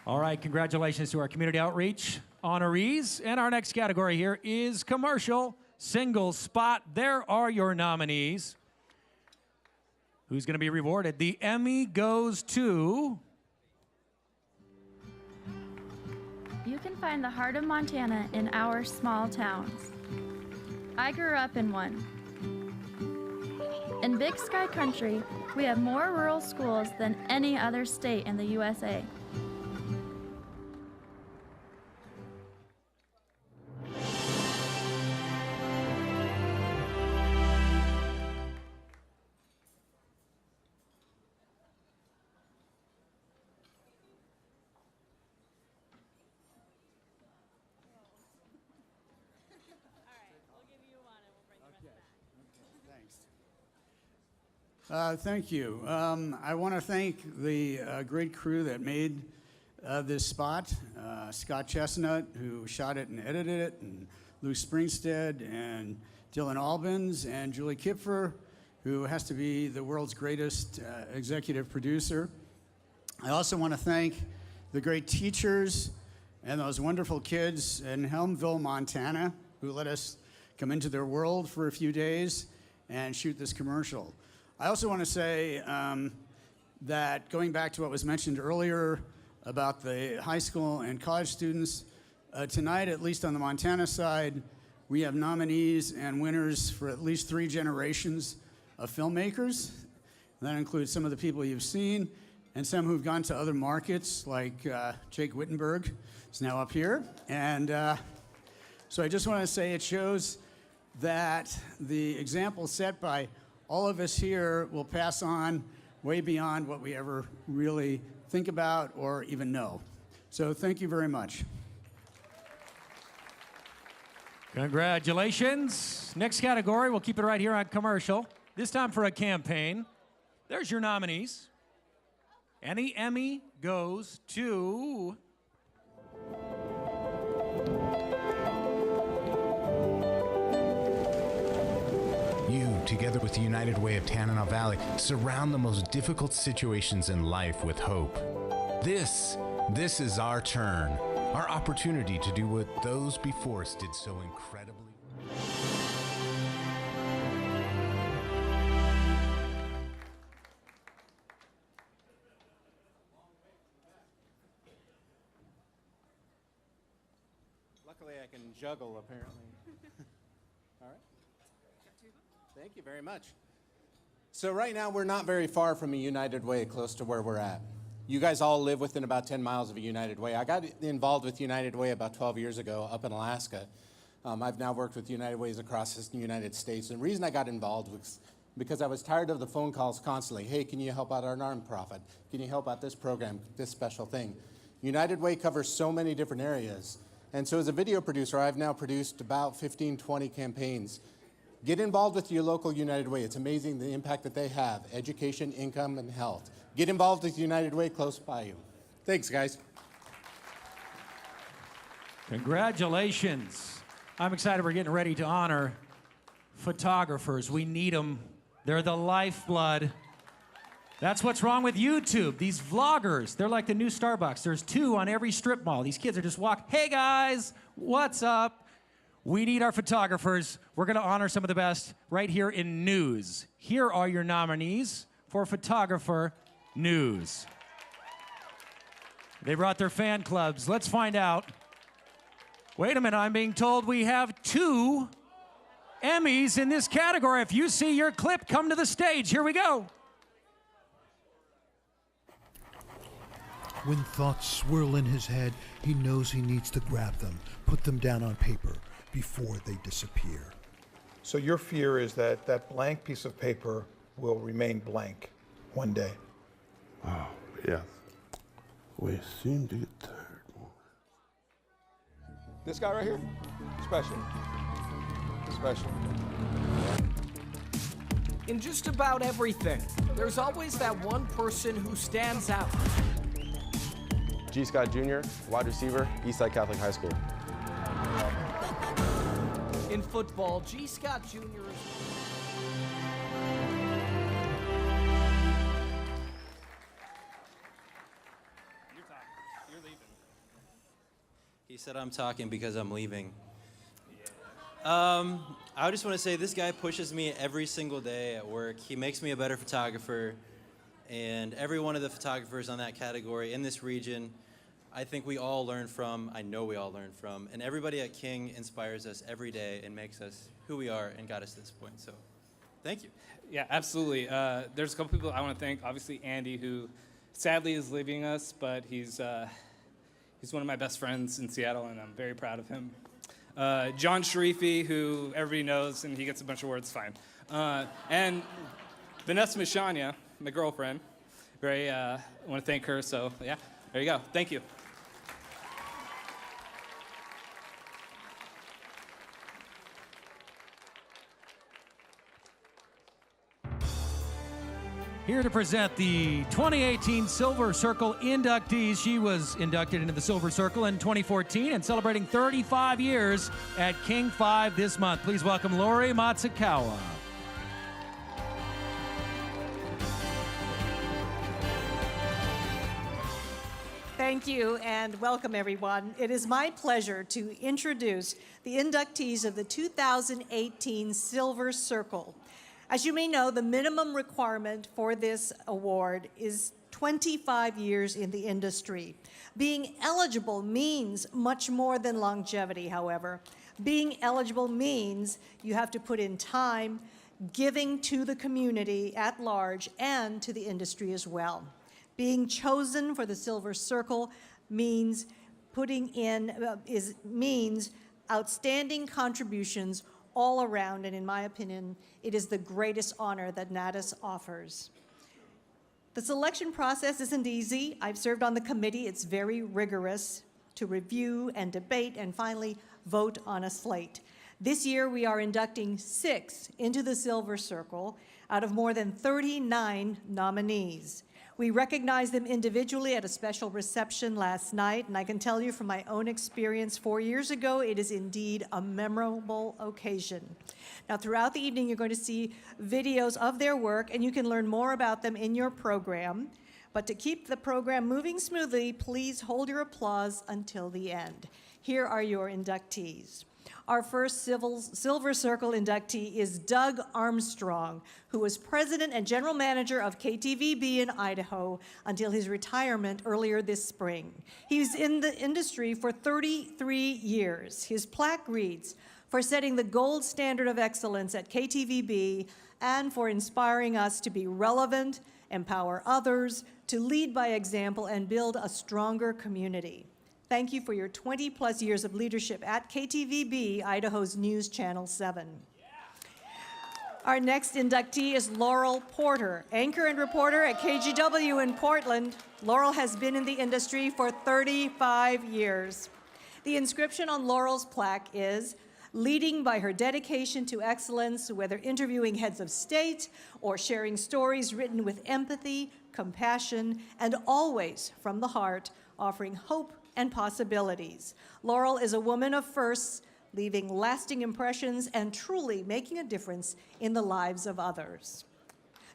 All right, congratulations to our community outreach honorees. And our next category here is commercial single spot. There are your nominees. Who's going to be rewarded? The Emmy goes to... You can find the heart of Montana in our small towns. I grew up in one. In Big Sky Country, we have more rural schools than any other state in the USA. Thank you. I want to thank the great crew that made this spot. Scott Chestnut, who shot it and edited it, and Lou Springstead, and Dylan Albans, and Julie Kipfer, who has to be the world's greatest executive producer. I also want to thank the great teachers and those wonderful kids in Helmville, Montana, who let us come into their world for a few days and shoot this commercial. I also want to say that going back to what was mentioned earlier about the high school and college students, tonight, at least on the Montana side, we have nominees and winners for at least 3 generations of filmmakers. And that includes some of the people you've seen and some who've gone to other markets, like Jake Wittenberg is now up here. And so I just want to say it shows that the example set by all of us here will pass on way beyond what we ever really think about or even know. So thank you very much. Congratulations. Next category, we'll keep it right here on commercial. This time for a campaign. There's your nominees. And the Emmy goes to... You, together with the United Way of Tanana Valley, surround the most difficult situations in life with hope. This is our turn, our opportunity to do what those before us did so incredibly. Luckily, I can juggle, apparently. All right. Thank you very much. So right now, we're not very far from a United Way, close to where we're at. You guys all live within about 10 miles of a United Way. I got involved with United Way about 12 years ago up in Alaska. I've now worked with United Ways across the United States. And the reason I got involved was because I was tired of the phone calls constantly. Hey, can you help out our nonprofit? Can you help out this program, this special thing? United Way covers so many different areas. And so as a video producer, I've now produced about 15, 20 campaigns. Get involved with your local United Way. It's amazing the impact that they have, education, income, and health. Get involved with United Way close by you. Thanks, guys. Congratulations. I'm excited we're getting ready to honor photographers. We need them. They're the lifeblood. That's what's wrong with YouTube. These vloggers, they're like the new Starbucks. There's 2 on every strip mall. These kids are just walking, hey guys, what's up? We need our photographers. We're going to honor some of the best right here in news. Here are your nominees for Photographer News. They brought their fan clubs. Let's find out. Wait a minute, I'm being told we have 2 Emmys in this category. If you see your clip, come to the stage. Here we go. When thoughts swirl in his head, he knows he needs to grab them, put them down on paper before they disappear. So your fear is that that blank piece of paper will remain blank one day? Oh, yes. We seem to get tired. This guy right here, special. Special. In just about everything, there's always that one person who stands out. G. Scott Jr., wide receiver, Eastside Catholic High School. In football, G. Scott Jr. is... He said I'm talking because I'm leaving. I just want to say this guy pushes me every single day at work. He makes me a better photographer, and every one of the photographers on that category in this region, I think we all learn from, I know we all learn from, and everybody at King inspires us every day and makes us who we are and got us to this point, so thank you. Yeah, absolutely. There's a couple people I want to thank. Obviously, Andy, who sadly is leaving us, but he's one of my best friends in Seattle, and I'm very proud of him. John Sharifi, who everybody knows, and he gets a bunch of awards, fine. And Vanessa Mishania, my girlfriend. I want to thank her, so yeah, there you go. Thank you. Here to present the 2018 Silver Circle inductees. She was inducted into the Silver Circle in 2014 and celebrating 35 years at King 5 this month. Please welcome Lori Matsukawa. Thank you and welcome everyone. It is my pleasure to introduce the inductees of the 2018 Silver Circle. As you may know, the minimum requirement for this award is 25 years in the industry. Being eligible means much more than longevity, however. Being eligible means you have to put in time, giving to the community at large and to the industry as well. Being chosen for the Silver Circle means means outstanding contributions all around, and in my opinion, it is the greatest honor that NATAS offers. The selection process isn't easy. I've served on the committee. It's very rigorous to review and debate and finally vote on a slate. This year, we are inducting 6 into the Silver Circle out of more than 39 nominees. We recognized them individually at a special reception last night, and I can tell you from my own experience 4 years ago, it is indeed a memorable occasion. Now, throughout the evening, you're going to see videos of their work, and you can learn more about them in your program. But to keep the program moving smoothly, please hold your applause until the end. Here are your inductees. Our first Silver Circle inductee is Doug Armstrong, who was president and general manager of KTVB in Idaho until his retirement earlier this spring. He's in the industry for 33 years. His plaque reads, "For setting the gold standard of excellence at KTVB and for inspiring us to be relevant, empower others, to lead by example, and build a stronger community." Thank you for your 20-plus years of leadership at KTVB, Idaho's News Channel 7. Our next inductee is Laurel Porter, anchor and reporter at KGW in Portland. Laurel has been in the industry for 35 years. The inscription on Laurel's plaque is, "Leading by her dedication to excellence, whether interviewing heads of state or sharing stories written with empathy, compassion, and always from the heart, offering hope and possibilities." Laurel is a woman of firsts, leaving lasting impressions and truly making a difference in the lives of others.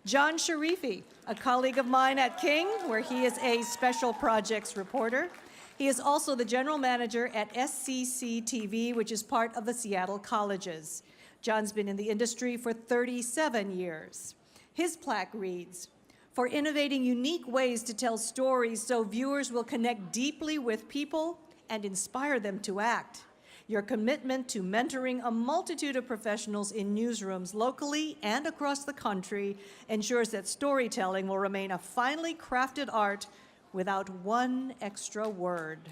John Sharifi, a colleague of mine at King, where he is a special projects reporter. He is also the general manager at SCC TV, which is part of the Seattle Colleges. John's been in the industry for 37 years. His plaque reads, "For innovating unique ways to tell stories so viewers will connect deeply with people and inspire them to act. Your commitment to mentoring a multitude of professionals in newsrooms locally and across the country ensures that storytelling will remain a finely crafted art without one extra word."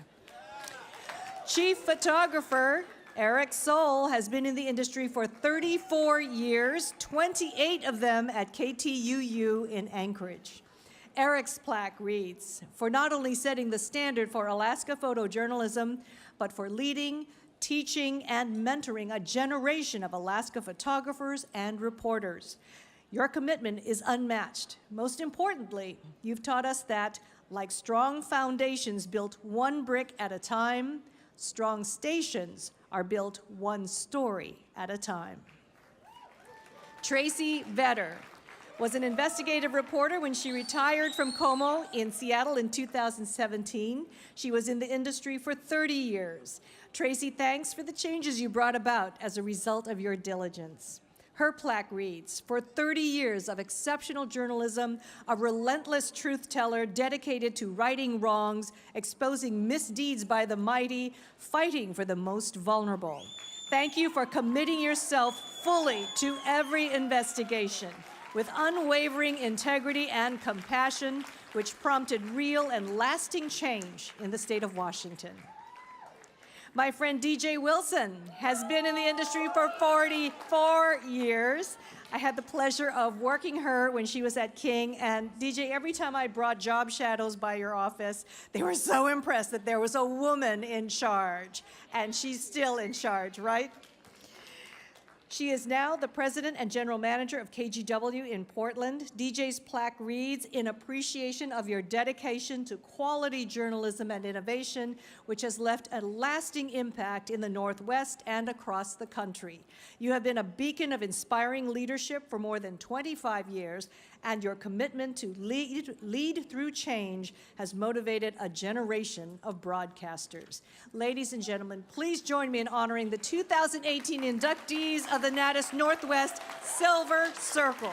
Chief photographer Eric Soul has been in the industry for 34 years, 28 of them at KTUU in Anchorage. Eric's plaque reads, "For not only setting the standard for Alaska photojournalism, but for leading, teaching, and mentoring a generation of Alaska photographers and reporters. Your commitment is unmatched. Most importantly, you've taught us that, like strong foundations built one brick at a time, strong stations are built one story at a time." Tracy Vetter was an investigative reporter when she retired from KOMO in Seattle in 2017. She was in the industry for 30 years. Tracy, thanks for the changes you brought about as a result of your diligence. Her plaque reads, "For 30 years of exceptional journalism, a relentless truth teller dedicated to righting wrongs, exposing misdeeds by the mighty, fighting for the most vulnerable. Thank you for committing yourself fully to every investigation with unwavering integrity and compassion, which prompted real and lasting change in the state of Washington." My friend DJ Wilson has been in the industry for 44 years. I had the pleasure of working her when she was at King, and DJ, every time I brought job shadows by your office, they were so impressed that there was a woman in charge, and she's still in charge, right? She is now the president and general manager of KGW in Portland. DJ's plaque reads, "In appreciation of your dedication to quality journalism and innovation, which has left a lasting impact in the Northwest and across the country. You have been a beacon of inspiring leadership for more than 25 years, and your commitment to lead through change has motivated a generation of broadcasters." Ladies and gentlemen, please join me in honoring the 2018 inductees of the NATAS Northwest Silver Circle.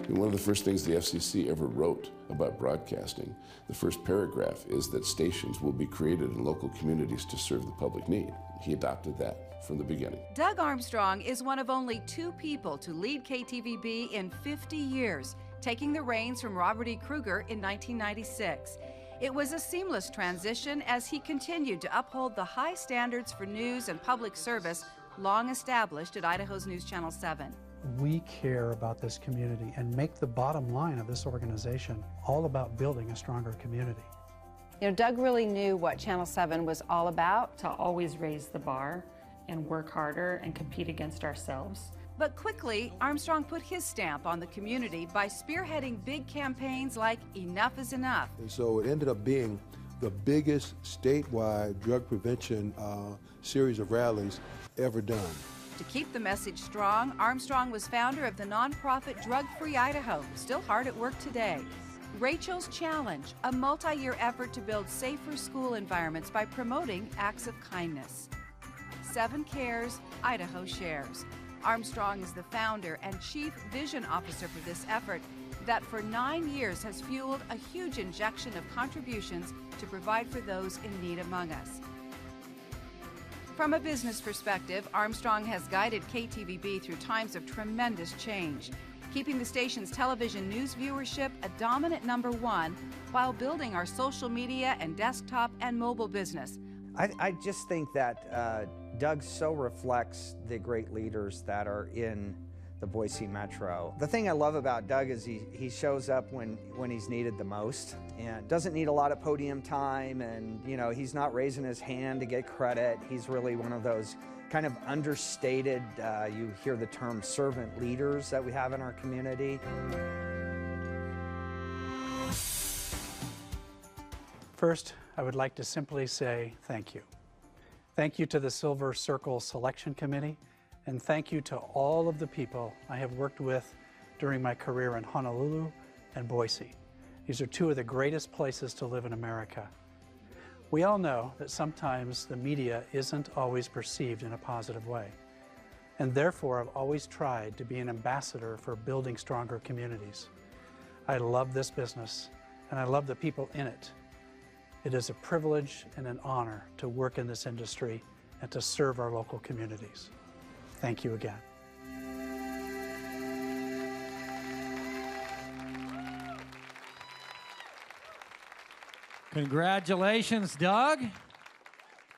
One of the first things the FCC ever wrote about broadcasting, the first paragraph is that stations will be created in local communities to serve the public need. He adopted that from the beginning. Doug Armstrong is one of only 2 people to lead KTVB in 50 years, taking the reins from Robert E. Kruger in 1996. It was a seamless transition as he continued to uphold the high standards for news and public service long established at Idaho's News Channel 7. We care about this community and make the bottom line of this organization all about building a stronger community. You know, Doug really knew what Channel 7 was all about. To always raise the bar and work harder and compete against ourselves. But quickly, Armstrong put his stamp on the community by spearheading big campaigns like Enough is Enough. And so it ended up being the biggest statewide drug prevention series of rallies ever done. To keep the message strong, Armstrong was founder of the nonprofit Drug Free Idaho, still hard at work today. Rachel's Challenge, a multi-year effort to build safer school environments by promoting acts of kindness. 7 Cares, Idaho Shares. Armstrong is the founder and chief vision officer for this effort that for 9 years has fueled a huge injection of contributions to provide for those in need among us. From a business perspective, Armstrong has guided KTVB through times of tremendous change. keeping the station's television news viewership a dominant #1 while building our social media and desktop and mobile business. I just think that Doug so reflects the great leaders that are in the Boise Metro. The thing I love about Doug is he shows up when he's needed the most and doesn't need a lot of podium time, and he's not raising his hand to get credit. He's really one of those kind of understated, you hear the term servant leaders that we have in our community. First, I would like to simply say thank you. Thank you to the Silver Circle Selection Committee, and thank you to all of the people I have worked with during my career in Honolulu and Boise. These are two of the greatest places to live in America. We all know that sometimes the media isn't always perceived in a positive way, and therefore I've always tried to be an ambassador for building stronger communities. I love this business, and I love the people in it. It is a privilege and an honor to work in this industry and to serve our local communities. Thank you again. Congratulations, Doug.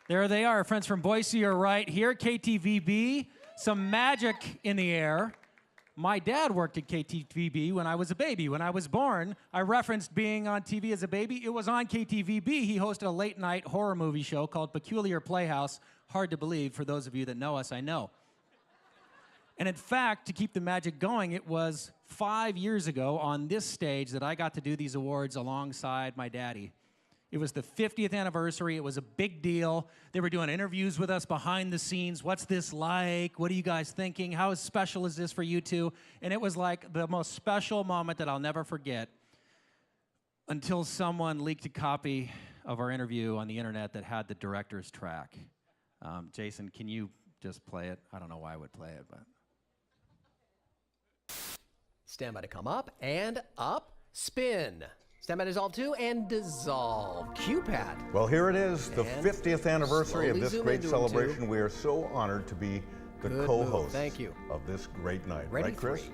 There they are. Our friends from Boise are right here. KTVB, some magic in the air. My dad worked at KTVB when I was a baby. When I was born, I referenced being on TV as a baby. It was on KTVB. He hosted a late-night horror movie show called Peculiar Playhouse. Hard to believe. For those of you that know us, I know. And in fact, to keep the magic going, it was 5 years ago on this stage that I got to do these awards alongside my daddy. It was the 50th anniversary. It was a big deal. They were doing interviews with us behind the scenes. What's this like? What are you guys thinking? How special is this for you two? And it was like the most special moment that I'll never forget until someone leaked a copy of our interview on the internet that had the director's track. Jason, can you just play it? I don't know why I would play it, but. Stand by to come up and up, spin. Stand by to dissolve 2 and dissolve. Q-pad. Well, here it is, the And 50th anniversary of slowly this zoom great into it, celebration. too. We are so honored to be the Good co-hosts move. Thank you. of this great night. Ready, right, Chris? 3.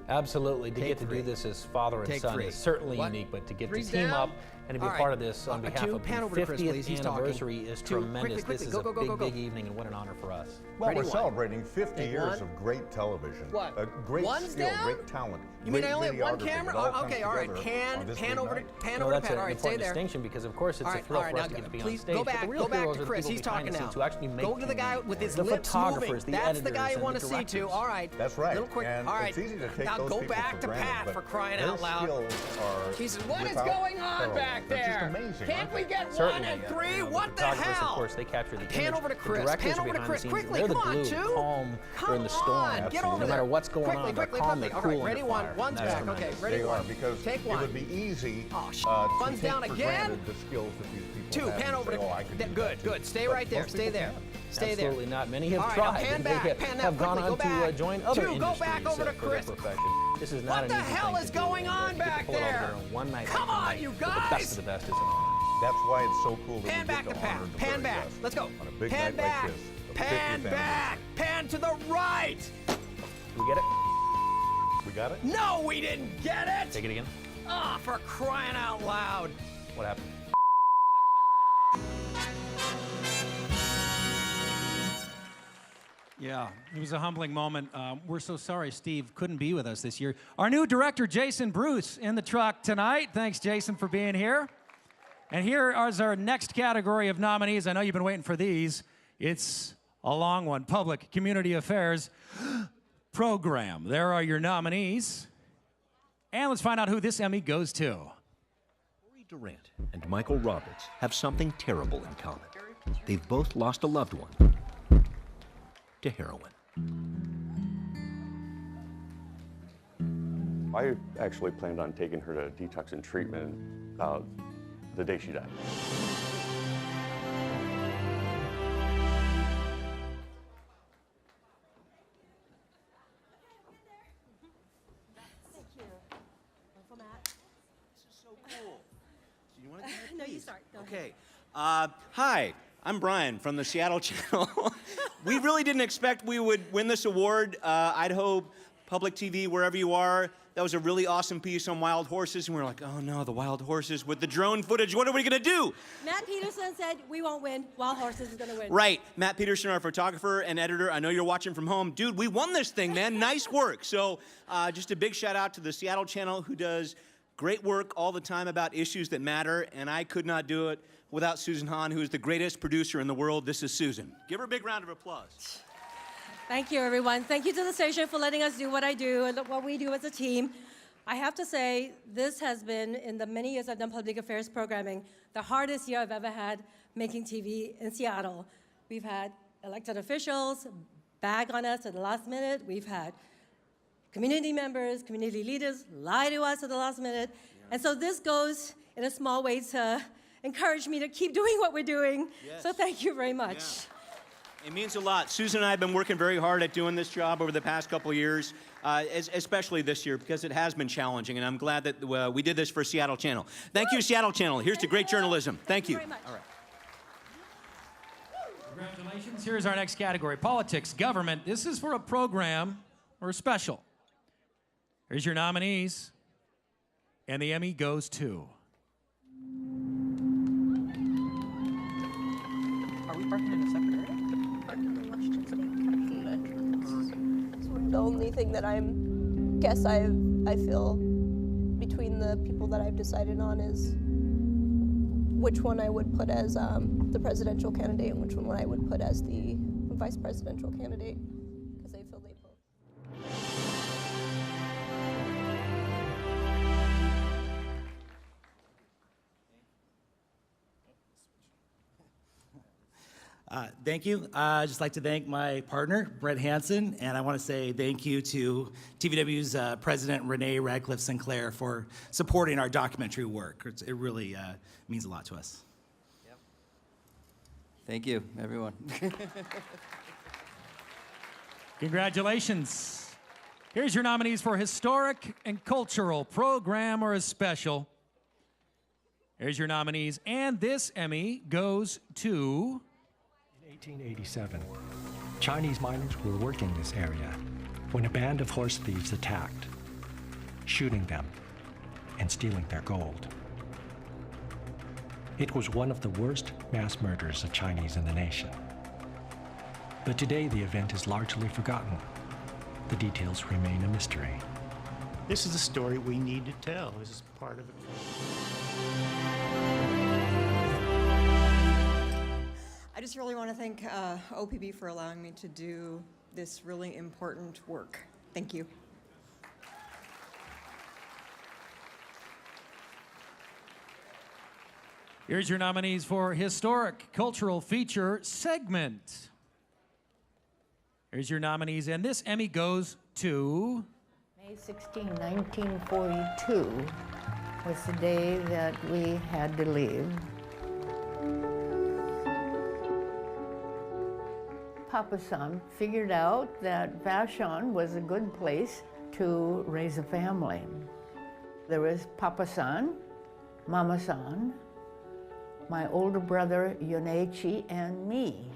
Absolutely. To Take get to 3. do this as father and Take son 3. is certainly What? unique, but to get to 3's team down. up and to be All a part right. of this on behalf 2, of pan the over to Chris, 50th please. He's talking. anniversary is 2, tremendous. quickly, This is go, a go, go, big, go, go. big evening, and what an honor for us. Well, Ready, we're 1. celebrating 50 Take years 1. of great television. What? Great 1's skill, down? great talent. You mean great I only have one videography. camera? It all Oh, comes okay, all right. together on this Pan great over night. to No, Pat. that's All an right, stay important there. distinction because, of course, it's All a right, thrill all for right, us to now, get to be on please stage. go but back, the real go back heroes to are the Chris. people He's behind talking the now. scenes who actually make Go to the guy TV. with his The lips photographers, moving. the That's the editors, guy you and the want to see too. directors. All right. That's right. Little quick. And all right. it's easy to take now those go people back for to granted, Pat but for crying their out loud. skills are Jesus, what is without going on parallel. back They're just there? amazing, Can't aren't we they? get Certainly, 1 and 3? the What the photographers, hell? Of course, they capture the Pan image. over to The Chris. directors Pan are over to behind Chris. the scenes. Quickly, They're the come on, glue, 2. calm during the Come storm. on, get over No there. matter what's going Quickly, on, they're quickly, calm, quickly. they're All cool, right, and ready, they're 1. fire. 1's That's back. Okay, tremendous. ready, They 1. are, because Take it 1. would be easy Oh, to Fun's take down for again? granted the skills that these people 2, have pan and over say, to. oh, I can do Good, that good. too. Stay But right there. most Stay people there. can't. Stay there. Absolutely not. Many have All right, tried. now pan and back, they pan now, have gone quickly, on go to back. join other 2, go industries back over to for their Chris. profession. This is not What an the easy hell thing is to do, going and, on to get to back pull it off there? in one night Come like on, tonight you with the guys. best of the best is an honor. That's why it's so cool that Pan we back get to to Pat. honor the Pan very back. best Let's go. on a big Pan night back. like this, the Pan 50th back. Pan to the right. We get it? We got it? No, we didn't get it. Take it again. Ah, for crying out loud. What happened? Yeah, it was a humbling moment. We're so sorry Steve couldn't be with us this year. Our new director, Jason Bruce, in the truck tonight. Thanks, Jason, for being here. And here is our next category of nominees. I know you've been waiting for these. It's a long one. Public Community Affairs Program. There are your nominees. And let's find out who this Emmy goes to. Lori Durant and Michael Roberts have something terrible in common. They've both lost a loved one to heroin. I actually planned on taking her to detox and treatment the day she died. No, you start. Go Okay. Hi, I'm Brian from the Seattle Channel. We really didn't expect we would win this award. I'd hope public TV, wherever you are. That was a really awesome piece on wild horses, and we were like, oh no, the wild horses with the drone footage, what are we gonna do? Matt Peterson said, we won't win, Wild Horses is gonna win. Right, Matt Peterson, our photographer and editor, I know you're watching from home. Dude, we won this thing, man, nice work. So just a big shout out to the Seattle channel who does great work all the time about issues that matter, and I could not do it without Susan Hahn, who is the greatest producer in the world. This is Susan. Give her a big round of applause. Thank you, everyone. Thank you to the station for letting us do what I do and what we do as a team. I have to say, this has been, in the many years I've done public affairs programming, the hardest year I've ever had making TV in Seattle. We've had elected officials bag on us at the last minute. We've had community members, community leaders lie to us at the last minute. And so this goes, in a small way, to encourage me to keep doing what we're doing. Yes. So thank you very much. Yeah. It means a lot. Susan and I have been working very hard at doing this job over the past couple of years, especially this year, because it has been challenging, and I'm glad that we did this for Seattle Channel. Thank you, Seattle Channel. Here's to great journalism. Thank you. Very much. All right. Congratulations. Here's our next category, politics, government. This is for a program or a special. Here's your nominees, and the Emmy goes to... Are we parking in a separate area? The only thing that I feel between the people that I've decided on is which one I would put as the presidential candidate and which one I would put as the vice presidential candidate, because I feel they both. Thank you. I'd just like to thank my partner, Brett Hansen, and I want to say thank you to TVW's President, Renee Radcliffe Sinclair, for supporting our documentary work. It really means a lot to us. Yep. Thank you, everyone. Congratulations. Here's your nominees for historic and cultural, program or a special. Here's your nominees, and this Emmy goes to... 1887, Chinese miners were working this area when a band of horse thieves attacked, shooting them and stealing their gold. It was one of the worst mass murders of Chinese in the nation. But today the event is largely forgotten. The details remain a mystery. This is a story we need to tell. This is part of it. I just really want to thank OPB for allowing me to do this really important work. Thank you. Here's your nominees for historic cultural feature segment. Here's your nominees, and this Emmy goes to... May 16, 1942 was the day that we had to leave. Papa San figured out that Vashon was a good place to raise a family. There was Papa San, Mama San, my older brother Yonechi, and me.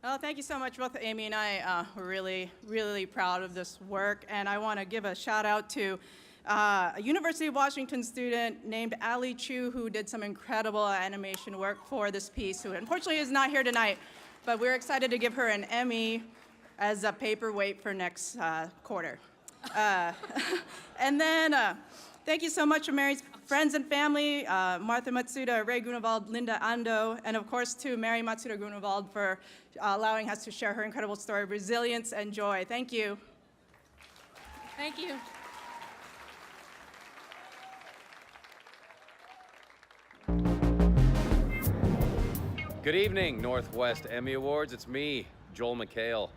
Well, thank you so much. Both Amy and I were really, really proud of this work. And I want to give a shout out to a University of Washington student named Ali Chu, who did some incredible animation work for this piece, who unfortunately is not here tonight. But we're excited to give her an Emmy as a paperweight for next quarter. And then thank you so much to Mary's friends and family, Martha Matsuda, Ray Grunewald, Linda Ando, and of course to Mary Matsuda Grunewald for allowing us to share her incredible story of resilience and joy. Thank you. Thank you. Good evening, Northwest Emmy Awards. It's me, Joel McHale.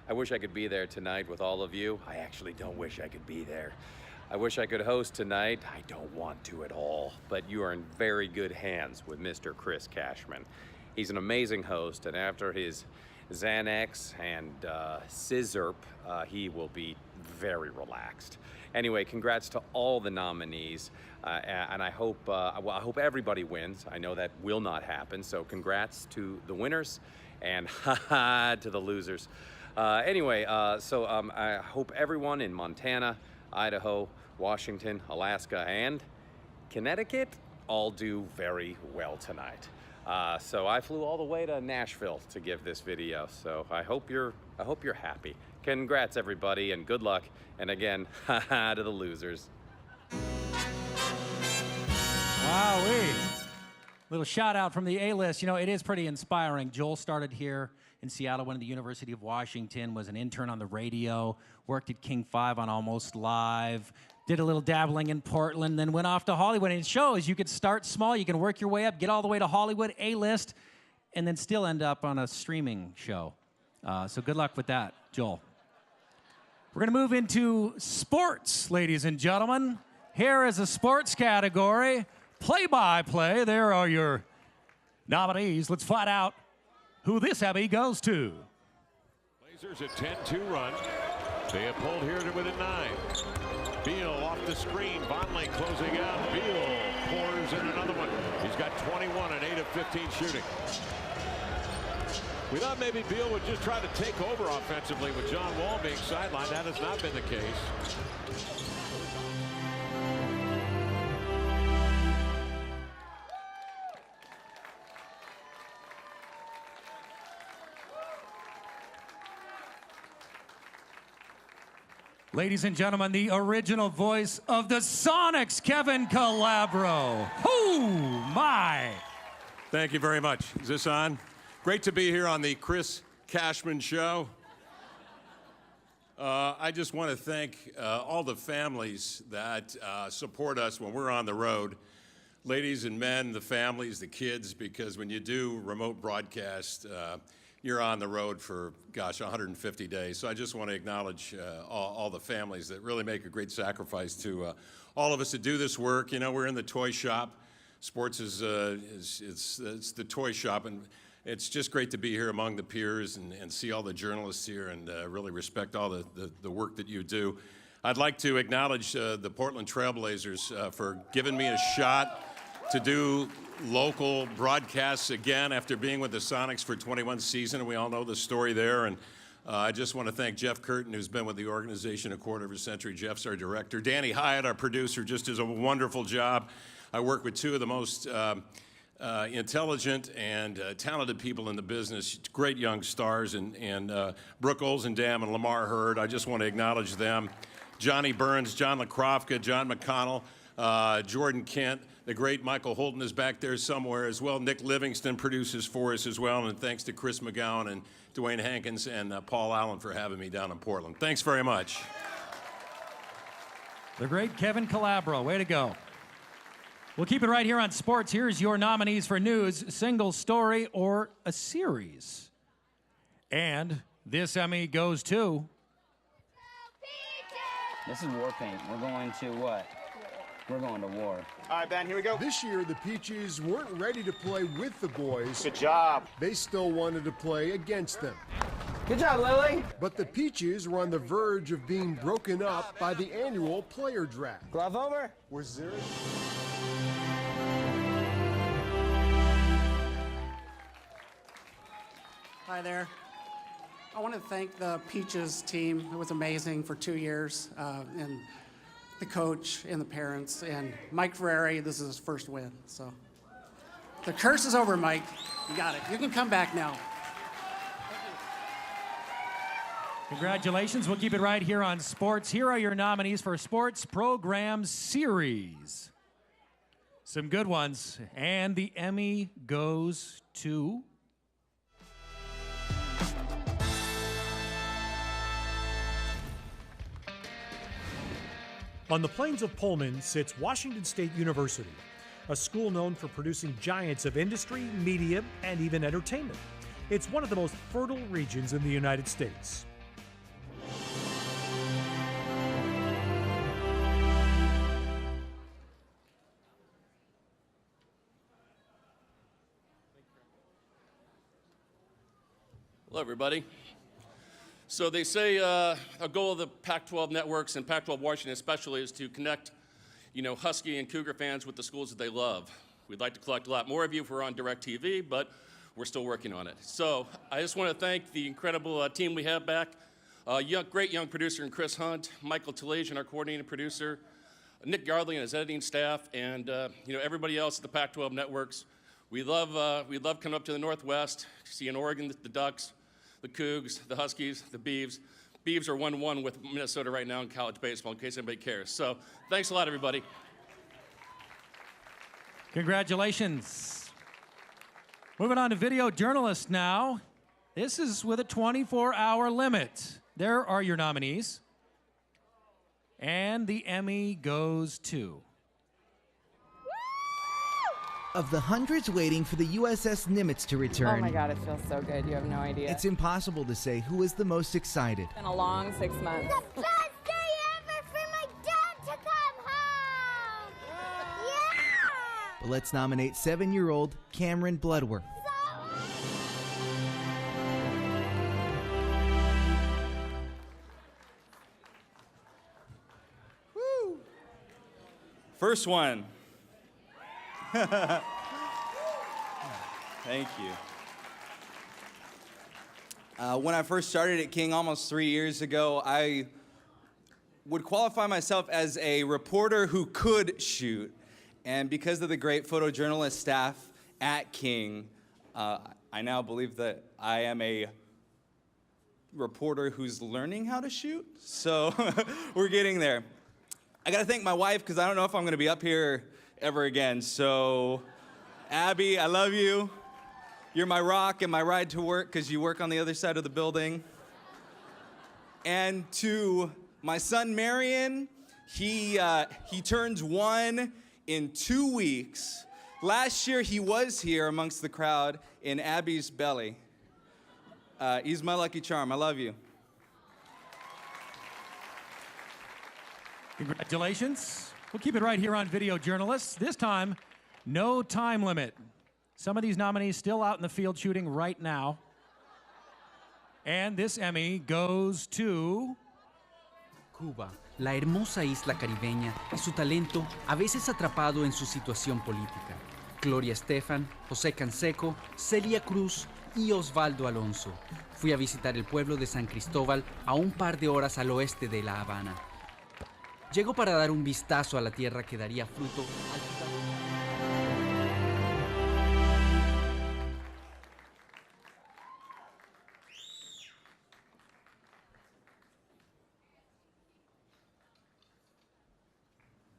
I wish I could be there tonight with all of you. I actually don't wish I could be there. I wish I could host tonight. I don't want to at all, but you are in very good hands with Mr. Chris Cashman. He's an amazing host, and after his Xanax and Scissorp, he will be very relaxed. Anyway, congrats to all the nominees, and I hope well, I hope everybody wins. I know that will not happen, so congrats to the winners, and haha to the losers. Anyway, I hope everyone in Montana, Idaho, Washington, Alaska, and Connecticut all do very well tonight. So I flew all the way to Nashville to give this video. So I hope you're happy. Congrats everybody and good luck. And again, haha to the losers. Wowee. Little shout out from the A-list. You know, it is pretty inspiring. Joel started here in Seattle, went to the University of Washington, was an intern on the radio, worked at King 5 on Almost Live, did a little dabbling in Portland, then went off to Hollywood. And it shows you could start small, you can work your way up, get all the way to Hollywood, A-list, and then still end up on a streaming show. So good luck with that, Joel. We're going to move into sports, ladies and gentlemen. Here is a sports category. Play-by-play. There are your nominees. Let's find out who this Emmy goes to. Blazers a 10-2 run. They have pulled here to within 9. Beal off the screen. Vonleh closing out. Beal pours in another one. He's got 21 and 8 of 15 shooting. We thought maybe Beal would just try to take over offensively with John Wall being sidelined. That has not been the case. Ladies and gentlemen, the original voice of the Sonics, Kevin Calabro. Oh, my. Thank you very much. Is this on? Great to be here on the Chris Cashman Show. I just want to thank all the families that support us when we're on the road. Ladies and men, the families, the kids, because when you do remote broadcast, you're on the road for, gosh, 150 days. So I just want to acknowledge all the families that really make a great sacrifice to all of us that do this work. You know, we're in the toy shop. Sports is it's the toy shop, and it's just great to be here among the peers and see all the journalists here and really respect all the work that you do. I'd like to acknowledge the Portland Trailblazers for giving me a shot to do local broadcasts again after being with the Sonics for 21 seasons, and we all know the story there. And I just want to thank Jeff Curtin, who's been with the organization a quarter of a century. Jeff's our director. Danny Hyatt, our producer, just does a wonderful job. I work with two of the most intelligent and talented people in the business, great young stars, and Brooke Olzendam and Lamar Hurd. I just want to acknowledge them. Johnny Burns, John LaCrofka, John McConnell, Jordan Kent, the great Michael Holton is back there somewhere as well. Nick Livingston produces for us as well, and thanks to Chris McGowan and Dwayne Hankins and Paul Allen for having me down in Portland. Thanks very much. The great Kevin Calabro, way to go. We'll keep it right here on sports. Here's your nominees for news, single story, or a series. And this Emmy goes to... This is war paint. We're going to what? We're going to war. All right, Ben, here we go. This year, the Peaches weren't ready to play with the boys. Good job. They still wanted to play against them. Good job, Lily. But the Peaches were on the verge of being broken up by the annual player draft. Glove over. We're 0. Hi there. I want to thank the Peaches team. It was amazing for 2 years, and the coach and the parents. And Mike Ferrari, this is his first win. So the curse is over, Mike. You got it. You can come back now. Congratulations. We'll keep it right here on sports. Here are your nominees for Sports Program Series. Some good ones. And the Emmy goes to... On the plains of Pullman sits Washington State University, a school known for producing giants of industry, media, and even entertainment. It's one of the most fertile regions in the United States. Hello, everybody. So they say a goal of the Pac-12 networks and Pac-12 Washington especially is to connect, Husky and Cougar fans with the schools that they love. We'd like to collect a lot more of you if we're on DirecTV, but we're still working on it. So I just want to thank the incredible team we have back. Great young producer in Chris Hunt, Michael Talasian, our coordinating producer, Nick Yardley and his editing staff, and everybody else at the Pac-12 networks. We love coming up to the Northwest, seeing Oregon, the Ducks, the Cougs, the Huskies, the Beavs. Beavs are 1-1 with Minnesota right now in college baseball, in case anybody cares. So thanks a lot, everybody. Congratulations. Moving on to video journalist now. This is with a 24-hour limit. There are your nominees. And the Emmy goes to... Of the hundreds waiting for the USS Nimitz to return... Oh my God, it feels so good. You have no idea. It's impossible to say who is the most excited. It's been a long 6 months. The best day ever for my dad to come home! Yeah! But let's nominate 7-year-old Cameron Bloodworth. Woo! First one. Thank you. When I first started at King almost 3 years ago, I would qualify myself as a reporter who could shoot. And because of the great photojournalist staff at King, I now believe that I am a reporter who's learning how to shoot. So we're getting there. I gotta thank my wife because I don't know if I'm gonna be up here ever again. So, Abby, I love you. You're my rock and my ride to work because you work on the other side of the building. And to my son, Marion, he turns 1 in 2 weeks. Last year, he was here amongst the crowd in Abby's belly. He's my lucky charm. I love you. Congratulations. We'll keep it right here on Video Journalists. This time, no time limit. Some of these nominees still out in the field shooting right now. And this Emmy goes to... Cuba, la hermosa isla caribeña y su talento a veces atrapado en su situación política. Gloria Estefan, José Canseco, Celia Cruz y Osvaldo Alonso. Fui a visitar el pueblo de San Cristóbal a un par de horas al oeste de La Habana. Llego para dar un vistazo a la tierra que daría fruto al...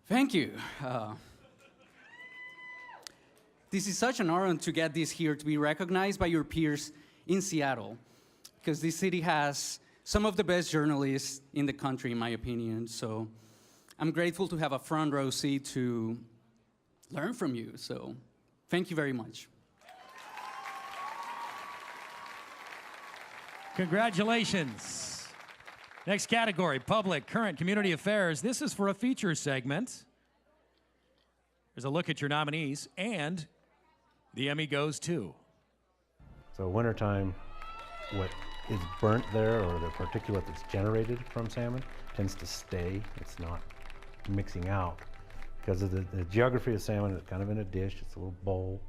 Thank you. This is such an honor to get this here to be recognized by your peers in Seattle, because this city has some of the best journalists in the country, in my opinion. So I'm grateful to have a front row seat to learn from you. So thank you very much. Congratulations. Next category, public, current, community affairs. This is for a feature segment. There's a look at your nominees, and the Emmy goes to... So wintertime, what is burnt there, or the particulate that's generated from salmon, tends to stay. It's not mixing out. Because of the geography of salmon, it's kind of in a dish, it's a little bowl,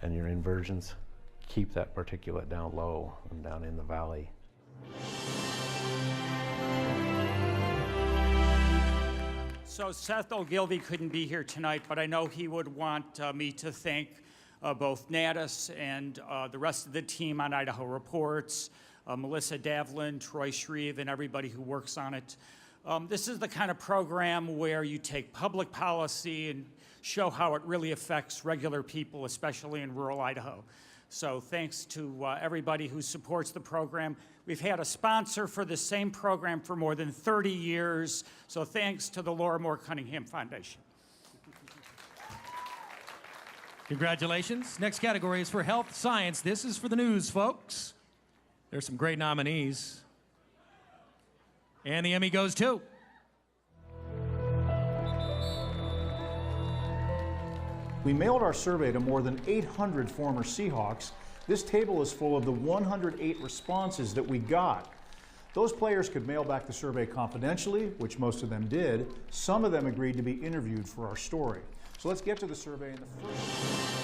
and your inversions keep that particulate down low and down in the valley. So Seth Ogilvie couldn't be here tonight, but I know he would want me to thank both Natas and the rest of the team on Idaho Reports, Melissa Davlin, Troy Shreve, and everybody who works on it. This is the kind of program where you take public policy and show how it really affects regular people, especially in rural Idaho. So thanks to everybody who supports the program. We've had a sponsor for the same program for more than 30 years, so thanks to the Laura Moore Cunningham Foundation. Congratulations. Next category is for health science. This is for the news, folks. There's some great nominees. And the Emmy goes to... We mailed our survey to more than 800 former Seahawks. This table is full of the 108 responses that we got. Those players could mail back the survey confidentially, which most of them did. Some of them agreed to be interviewed for our story. So let's get to the survey in the first.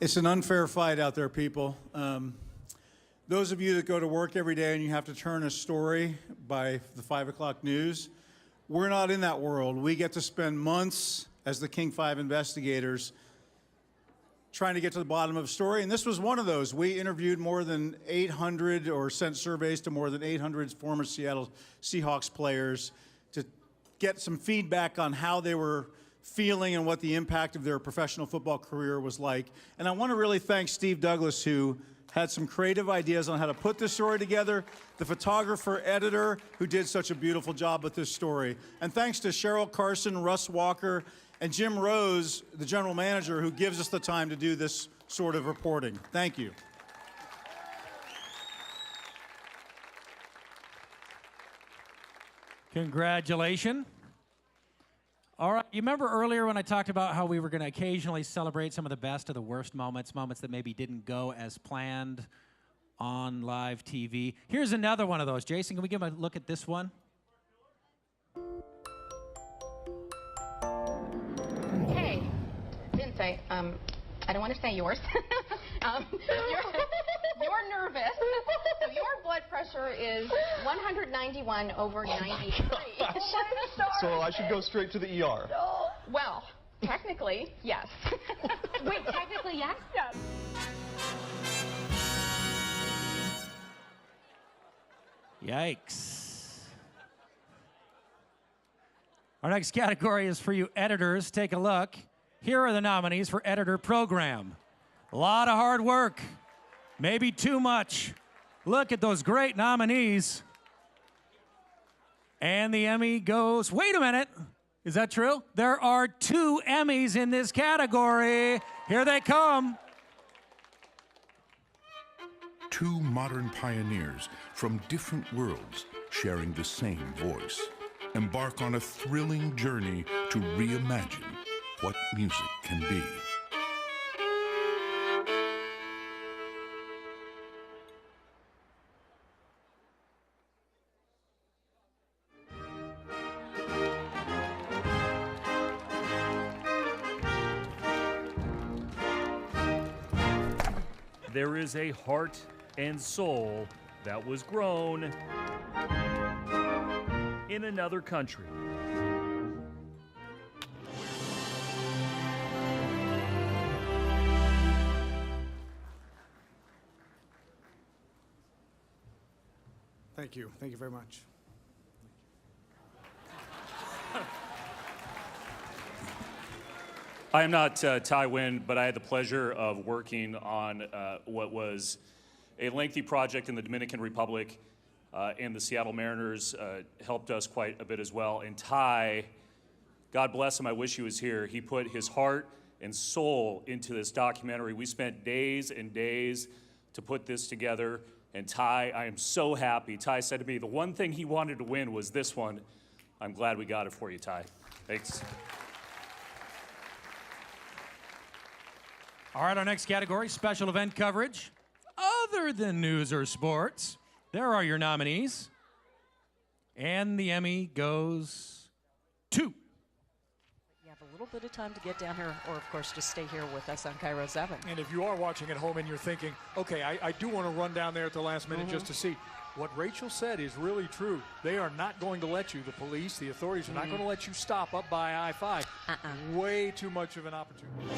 It's an unfair fight out there, people. Those of you that go to work every day and you have to turn a story by the 5 o'clock news, we're not in that world. We get to spend months as the King 5 investigators trying to get to the bottom of a story, and this was one of those. We interviewed more than 800 or sent surveys to more than 800 former Seattle Seahawks players to get some feedback on how they were feeling and what the impact of their professional football career was like. And I want to really thank Steve Douglas, who had some creative ideas on how to put this story together, the photographer, editor, who did such a beautiful job with this story. And thanks to Cheryl Carson, Russ Walker, and Jim Rose, the general manager, who gives us the time to do this sort of reporting. Thank you. Congratulations. All right, you remember earlier when I talked about how we were going to occasionally celebrate some of the best or the worst moments, moments that maybe didn't go as planned on live TV? Here's another one of those. Jason, can we give a look at this one? Hey, didn't say, I don't want to say yours. You're nervous, so your blood pressure is 191 over 93. So I should go straight to the ER. Well, technically, yes. Wait, technically, yes? Yes. Yikes. Our next category is for you editors. Take a look. Here are the nominees for Editor Program. A lot of hard work. Maybe too much. Look at those great nominees. And the Emmy goes, wait a minute. Is that true? There are 2 Emmys in this category. Here they come. 2 modern pioneers from different worlds sharing the same voice embark on a thrilling journey to reimagine what music can be. There is a heart and soul that was grown in another country. Thank you. Thank you very much. I am not Ty Wynn, but I had the pleasure of working on what was a lengthy project in the Dominican Republic, and the Seattle Mariners helped us quite a bit as well. And Ty, God bless him, I wish he was here. He put his heart and soul into this documentary. We spent days and days to put this together. And Ty, I am so happy. Ty said to me, the one thing he wanted to win was this one. I'm glad we got it for you, Ty. Thanks. All right, our next category, special event coverage. Other than news or sports, there are your nominees. And the Emmy goes to... You have a little bit of time to get down here, or of course, just stay here with us on Cairo 7. And if you are watching at home and you're thinking, okay, I do want to run down there at the last minute just to see, what Rachel said is really true. They are not going to let you, the police, the authorities are not going to let you stop up by I-5. Way too much of an opportunity.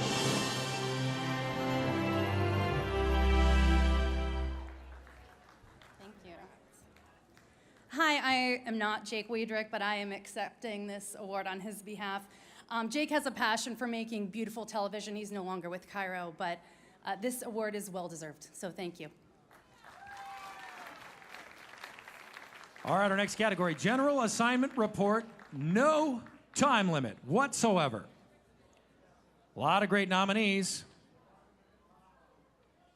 Hi, I am not Jake Wiedrich, but I am accepting this award on his behalf. Jake has a passion for making beautiful television. He's no longer with Cairo, but this award is well-deserved, so thank you. All right, our next category, general assignment report, no time limit whatsoever. A lot of great nominees.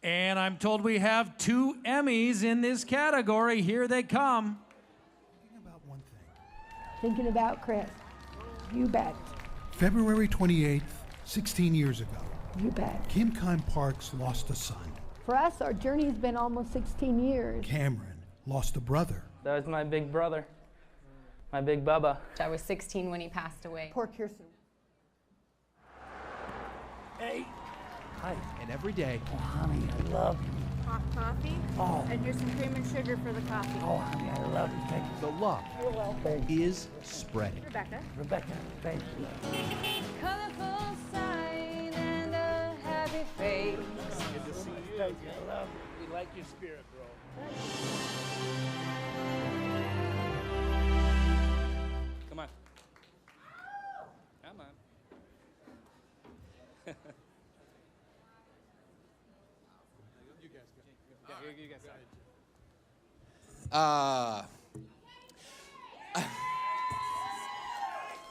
And I'm told we have 2 Emmys in this category. Here they come. Thinking about Chris. You bet. February 28th, 16 years ago, You bet. Kim Parks lost a son. For us, our journey's been almost 16 years. Cameron lost a brother. That was my big brother, my big Bubba. I was 16 when he passed away. Poor Kirsten. Hey. Hi. And every day. Oh, honey, I love you. Hot coffee? Oh. And here's some cream and sugar for the coffee. Oh, honey, I love you. Thank you. The love You're welcome. is spreading. Rebecca. Rebecca, thank you. Colorful sign and a happy face. Good to see you. Thank you. I love you. We like your spirit, bro. Come on. Come on. You guys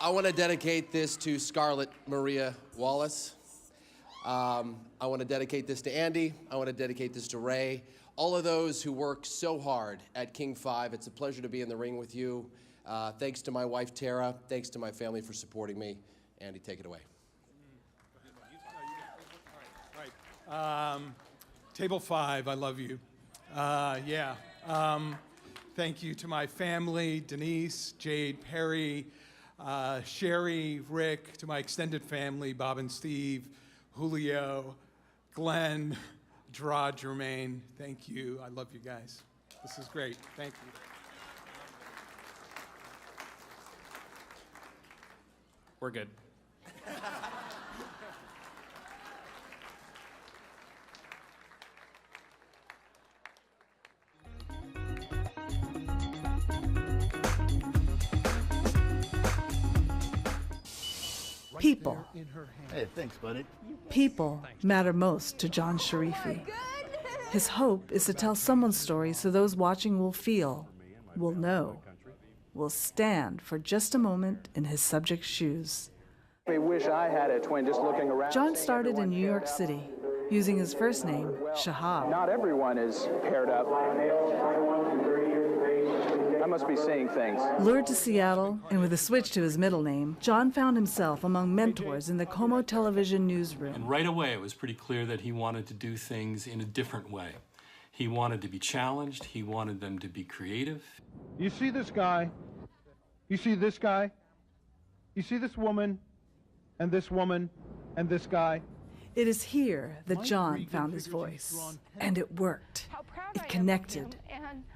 I want to dedicate this to Scarlett Maria Wallace. I want to dedicate this to Andy. I want to dedicate this to Ray. All of those who work so hard at King 5. It's a pleasure to be in the ring with you. Thanks to my wife, Tara. Thanks to my family for supporting me. Andy, take it away. Table 5, I love you. Thank you to my family, Denise, Jade, Perry, Sherry, Rick, to my extended family, Bob and Steve, Julio, Glenn, Gerard, Jermaine. Thank you. I love you guys. This is great. Thank you. We're good. People. Hey, thanks, buddy. People matter most to John Sharifi. His hope is to tell someone's story so those watching will feel, will know, will stand for just a moment in his subject's shoes. I wish I had a twin just looking around. John started in New York City, using his first name, Shahab. Not everyone is paired up. I must be seeing things. Lured to Seattle, and with a switch to his middle name, John found himself among mentors in the Como television newsroom. And right away, it was pretty clear that he wanted to do things in a different way. He wanted to be challenged. He wanted them to be creative. You see this guy? You see this guy? You see this woman? And this woman? And this guy? It is here that John found his voice, and it worked. It connected.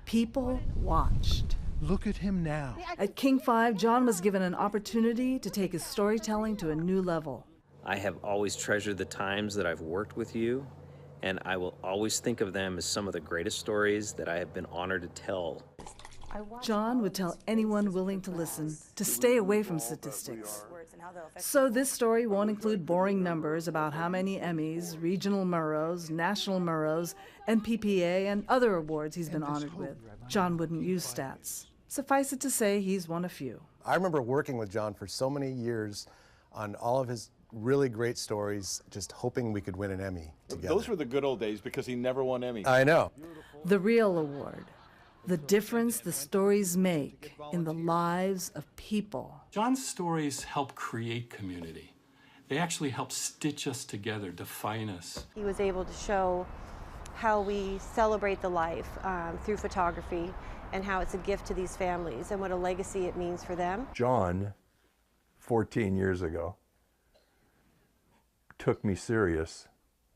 People watched. Look at him now. At King 5, John was given an opportunity to take his storytelling to a new level. I have always treasured the times that I've worked with you, and I will always think of them as some of the greatest stories that I have been honored to tell. John would tell anyone willing to listen to stay away from statistics. So this story won't include boring numbers about how many Emmys, regional Murrows, national Murrows, NPPA, and other awards he's been honored with. John wouldn't use stats. Suffice it to say, he's won a few. I remember working with John for so many years on all of his really great stories, just hoping we could win an Emmy together. Those were the good old days because he never won Emmy. I know. The Real Award. The difference the stories make in the lives of people. John's stories help create community. They actually help stitch us together, define us. He was able to show how we celebrate the life through photography and how it's a gift to these families and what a legacy it means for them. John, 14 years ago, took me serious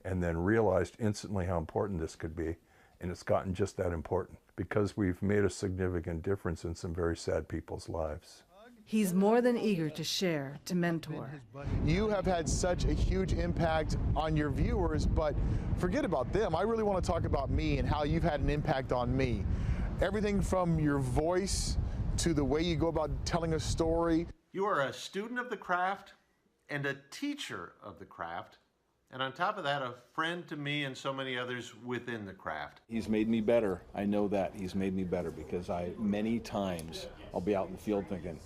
and then realized instantly how important this could be, and it's gotten just that important because we've made a significant difference in some very sad people's lives. He's more than eager to share, to mentor. You have had such a huge impact on your viewers, but forget about them. I really want to talk about me and how you've had an impact on me. Everything from your voice to the way you go about telling a story. You are a student of the craft and a teacher of the craft. And on top of that, a friend to me and so many others within the craft. He's made me better. I know that. He's made me better because many times I'll be out in the field thinking,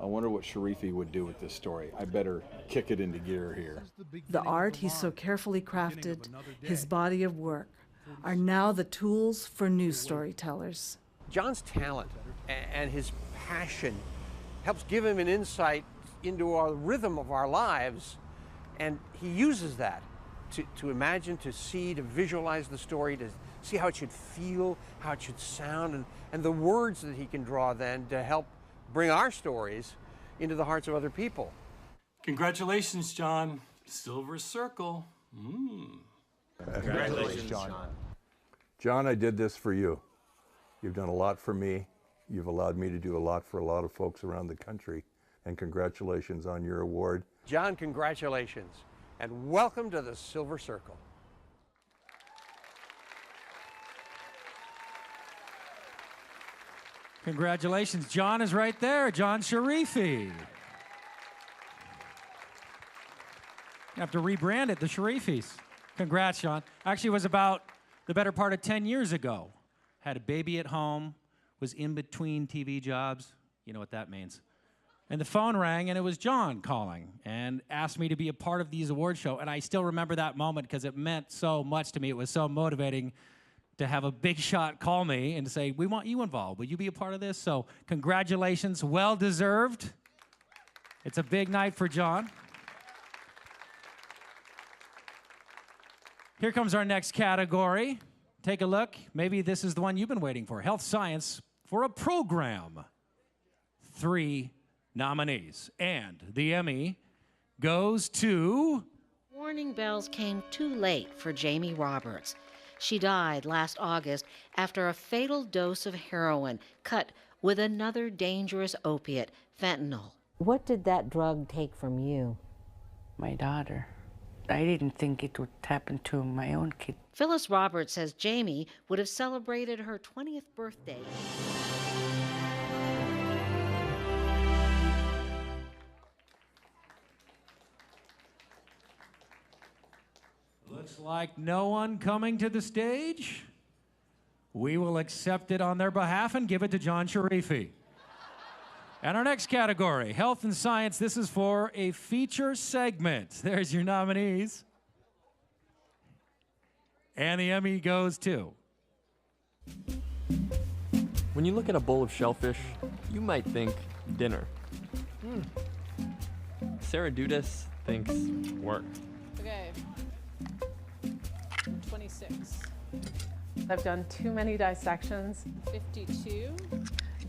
I wonder what Sharifi would do with this story. I better kick it into gear here. The art he's so carefully crafted, his body of work, are now the tools for new storytellers. John's talent and his passion helps give him an insight into our rhythm of our lives, and he uses that to imagine, to see, to visualize the story, to see how it should feel, how it should sound, and the words that he can draw then to help bring our stories into the hearts of other people. Congratulations, John. Silver Circle. Congratulations, John. John, I did this for you. You've done a lot for me. You've allowed me to do a lot for a lot of folks around the country. And congratulations on your award. John, congratulations, and welcome to the Silver Circle. Congratulations. John is right there. John Sharifi. You have to rebrand it, the Sharifis. Congrats, John. Actually, it was about the better part of 10 years ago. Had a baby at home, was in between TV jobs. You know what that means. And the phone rang, and it was John calling and asked me to be a part of these award show. And I still remember that moment because it meant so much to me. It was so motivating to have a big shot call me and say, we want you involved. Will you be a part of this? So congratulations, well deserved. It's a big night for John. Here comes our next category. Take a look. Maybe this is the one you've been waiting for. Health Science for a Program. 3 nominees. And the Emmy goes to... Warning bells came too late for Jamie Roberts. She died last August after a fatal dose of heroin cut with another dangerous opiate, fentanyl. What did that drug take from you? My daughter. I didn't think it would happen to my own kid. Phyllis Roberts says Jamie would have celebrated her 20th birthday. Looks like no one coming to the stage. We will accept it on their behalf and give it to John Sharifi. And our next category, Health and Science. This is for a feature segment. There's your nominees. And the Emmy goes to... When you look at a bowl of shellfish, you might think dinner. Sarah Dudas thinks work. Okay. 26. I've done too many dissections. 52.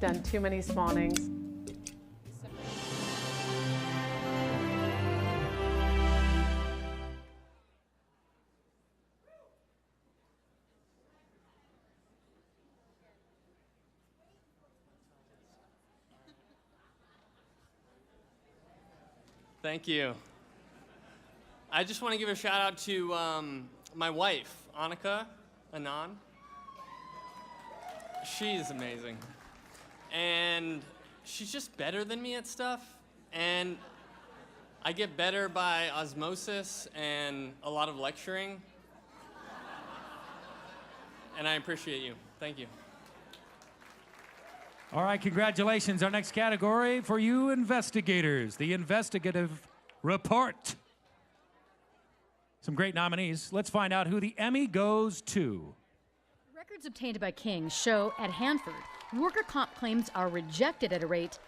Done too many spawnings. Thank you. I just want to give a shout out to my wife, Annika Anand. She's amazing. And she's just better than me at stuff. And I get better by osmosis and a lot of lecturing. And I appreciate you. Thank you. All right, congratulations. Our next category for you investigators, the investigative report. Some great nominees. Let's find out who the Emmy goes to. Records obtained by King show at Hanford, worker comp claims are rejected at a rate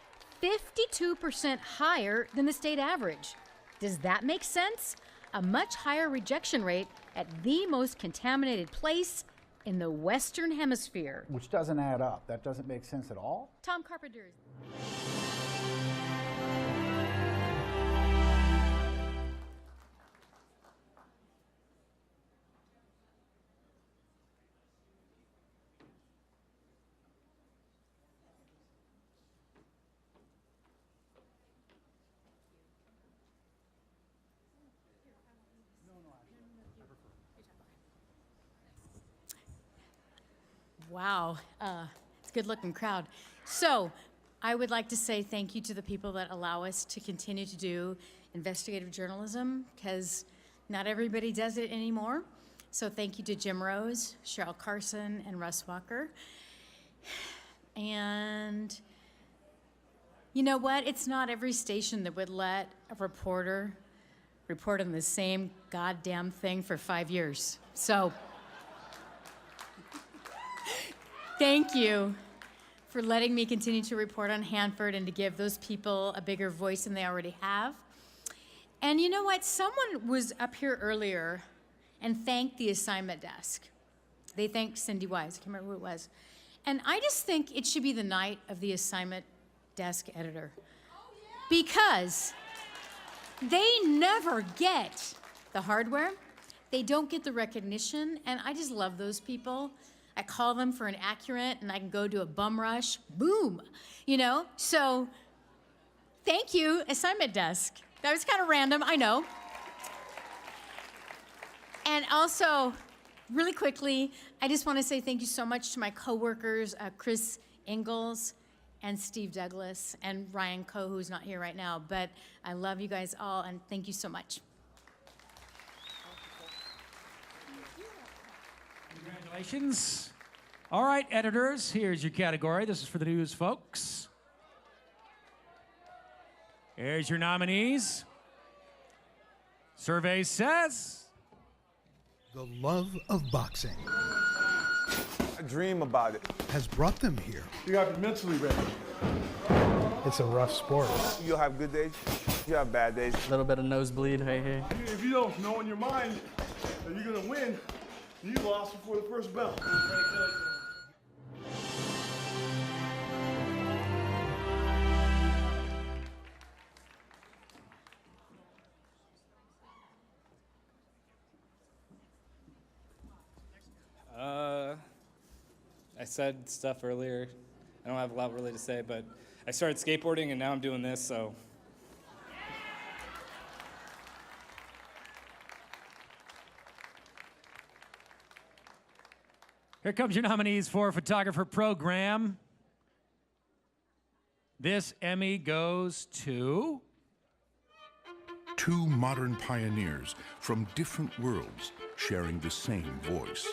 52% higher than the state average. Does that make sense? A much higher rejection rate at the most contaminated place in the Western Hemisphere. Which doesn't add up. That doesn't make sense at all. Tom Carpenter. Wow, it's a good looking crowd. So I would like to say thank you to the people that allow us to continue to do investigative journalism, because not everybody does it anymore. So thank you to Jim Rose, Cheryl Carson, and Russ Walker. And You know what? It's not every station that would let a reporter report on the same goddamn thing for 5 years. So, thank you for letting me continue to report on Hanford and to give those people a bigger voice than they already have. And you know what? Someone was up here earlier and thanked the assignment desk. They thanked Cindy Wise. I can't remember who it was. And I just think it should be the night of the assignment desk editor. Because they never get the hardware. They don't get the recognition. And I just love those people. I call them for an accurate, and I can go do a bum rush. Boom. You know? So thank you, assignment desk. That was kind of random, I know. And also, really quickly, I just want to say thank you so much to my coworkers, Chris Ingalls and Steve Douglas and Ryan Coe, who's not here right now. But I love you guys all, and thank you so much. Congratulations. All right, editors, here's your category. This is for the news folks. Here's your nominees. Survey says... The love of boxing I dream about it. has brought them here. You have to be mentally ready. It's a rough sport. You'll have good days, you have bad days. A little bit of nosebleed right here. If you don't know in your mind that you're gonna win, you lost before the first bell. I said stuff earlier. I don't have a lot really to say, but I started skateboarding and now I'm doing this, so. Here comes your nominees for Photographer Program. This Emmy goes to... Two modern pioneers from different worlds sharing the same voice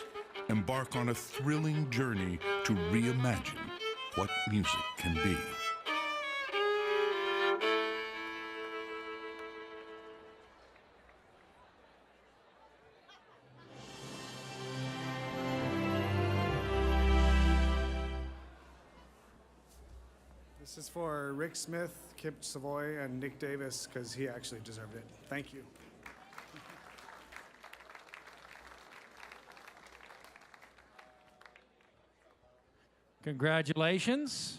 embark on a thrilling journey to reimagine what music can be. This is for Rick Smith, Kip Savoy, and Nick Davis, because he actually deserved it. Thank you. Congratulations.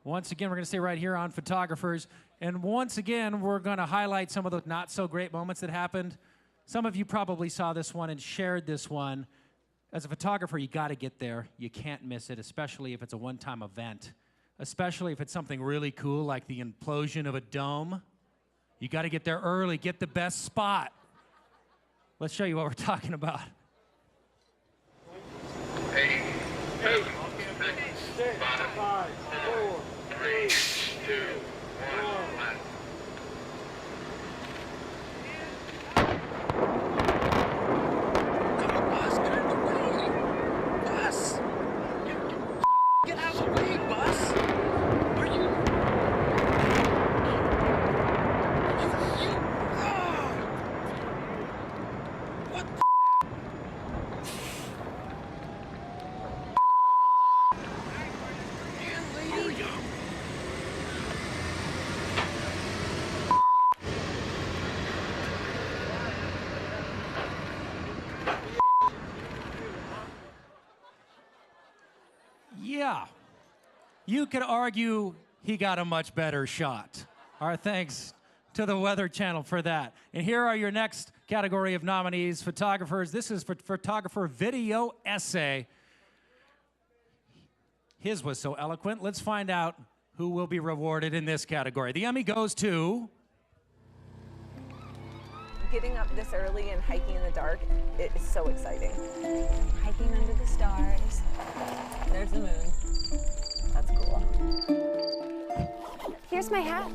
Once again, we're going to stay right here on photographers. And once again, we're going to highlight some of the not so great moments that happened. Some of you probably saw this one and shared this one. As a photographer, you got to get there. You can't miss it, especially if it's a one-time event. Especially if it's something really cool like the implosion of a dome. You got to get there early, get the best spot. Let's show you what we're talking about. 8, 7, 6, 5, 4, 3, 2, 1. Come on, boss, get out of the way. Boss, get out of the way, boss. Are you? What the? Yeah, you could argue he got a much better shot. Our thanks to the Weather Channel for that. And here are your next category of nominees, photographers. This is for photographer video essay. His was so eloquent. Let's find out who will be rewarded in this category. The Emmy goes to... Getting up this early and hiking in the dark, it is so exciting. Hiking under the stars. There's the moon. That's cool. Here's my hat.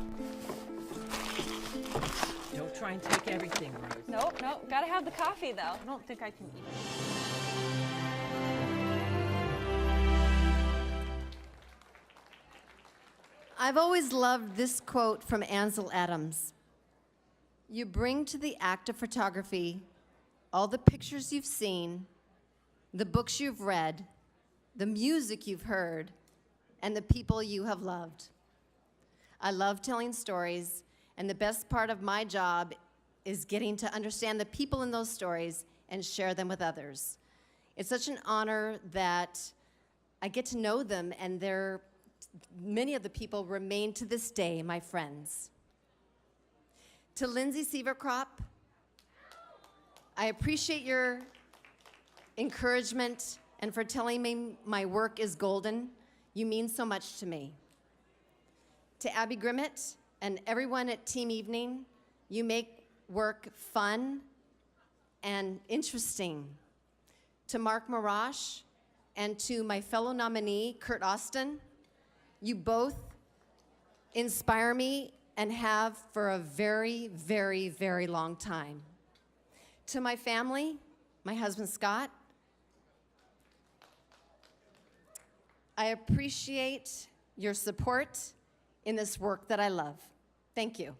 Don't try and take everything, Rose. Nope, gotta have the coffee though. I don't think I can eat it. I've always loved this quote from Ansel Adams. You bring to the act of photography all the pictures you've seen, the books you've read, the music you've heard, and the people you have loved. I love telling stories, and the best part of my job is getting to understand the people in those stories and share them with others. It's such an honor that I get to know them, and many of the people remain to this day my friends. To Lindsay Seavercrop, I appreciate your encouragement and for telling me my work is golden. You mean so much to me. To Abby Grimmett and everyone at Team Evening, you make work fun and interesting. To Mark Marash and to my fellow nominee, Kurt Austin, you both inspire me and have for a very, very, very long time. To my family, my husband Scott, I appreciate your support in this work that I love. Thank you.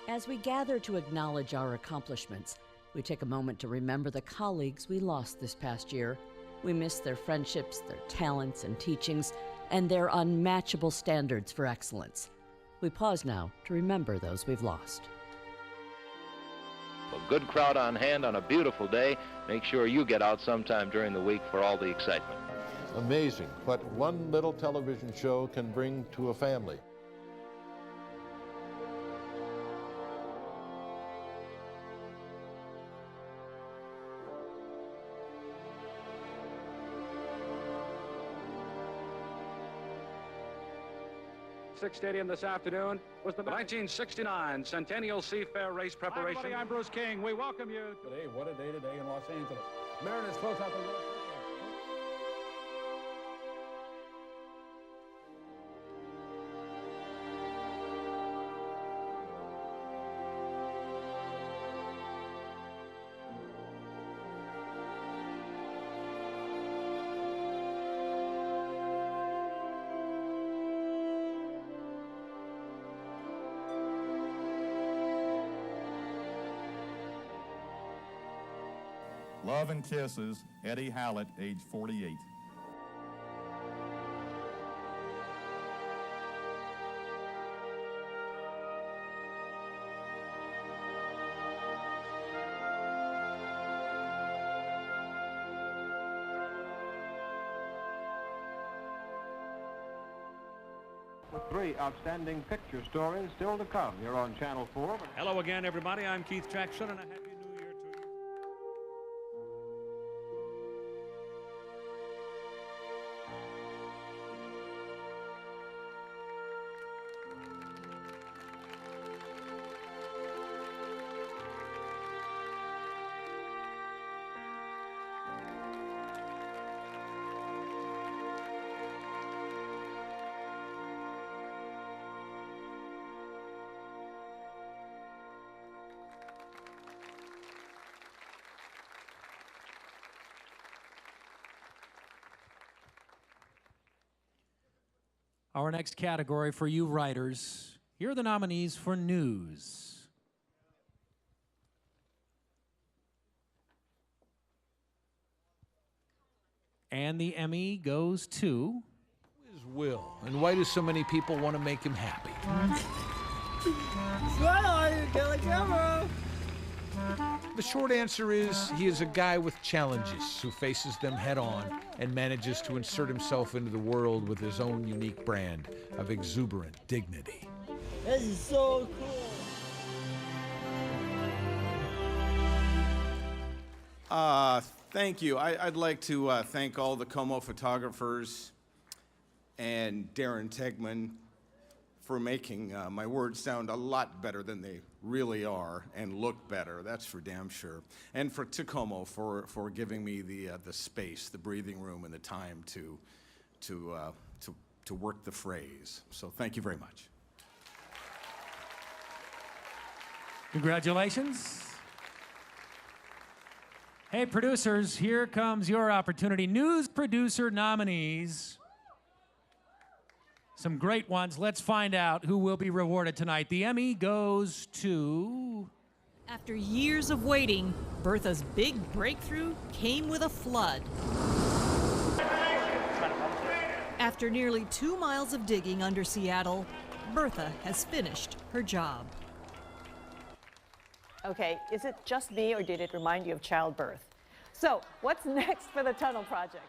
As we gather to acknowledge our accomplishments, we take a moment to remember the colleagues we lost this past year. We miss their friendships, their talents and teachings, and their unmatchable standards for excellence. We pause now to remember those we've lost. A good crowd on hand on a beautiful day. Make sure you get out sometime during the week for all the excitement. Amazing what one little television show can bring to a family. Stadium this afternoon was the 1969 Centennial Seafair Race preparation. Hi, everybody, I'm Bruce King. We welcome you. Today, what a day today in Los Angeles. Mariners close out the road. Love and Kisses, Eddie Hallett, age 48. With 3 outstanding picture stories still to come here on Channel 4. Hello again, everybody. I'm Keith Jackson, and a happy New Year to you. Our next category for you writers, here are the nominees for news. And the Emmy goes to... Who is Will, and why do so many people want to make him happy? The short answer is he is a guy with challenges who faces them head on and manages to insert himself into the world with his own unique brand of exuberant dignity. This is so cool. Thank you. I'd like to thank all the Como photographers and Darren Tegman for making my words sound a lot better than they really are and look better. That's for damn sure. And to Como for giving me the space, the breathing room, and the time to to work the phrase. So thank you very much. Congratulations. Hey, producers, here comes your opportunity. News producer nominees. Some great ones. Let's find out who will be rewarded tonight. The Emmy goes to... After years of waiting, Bertha's big breakthrough came with a flood. After nearly 2 miles of digging under Seattle, Bertha has finished her job. Okay, is it just me or did it remind you of childbirth? So, what's next for the tunnel project?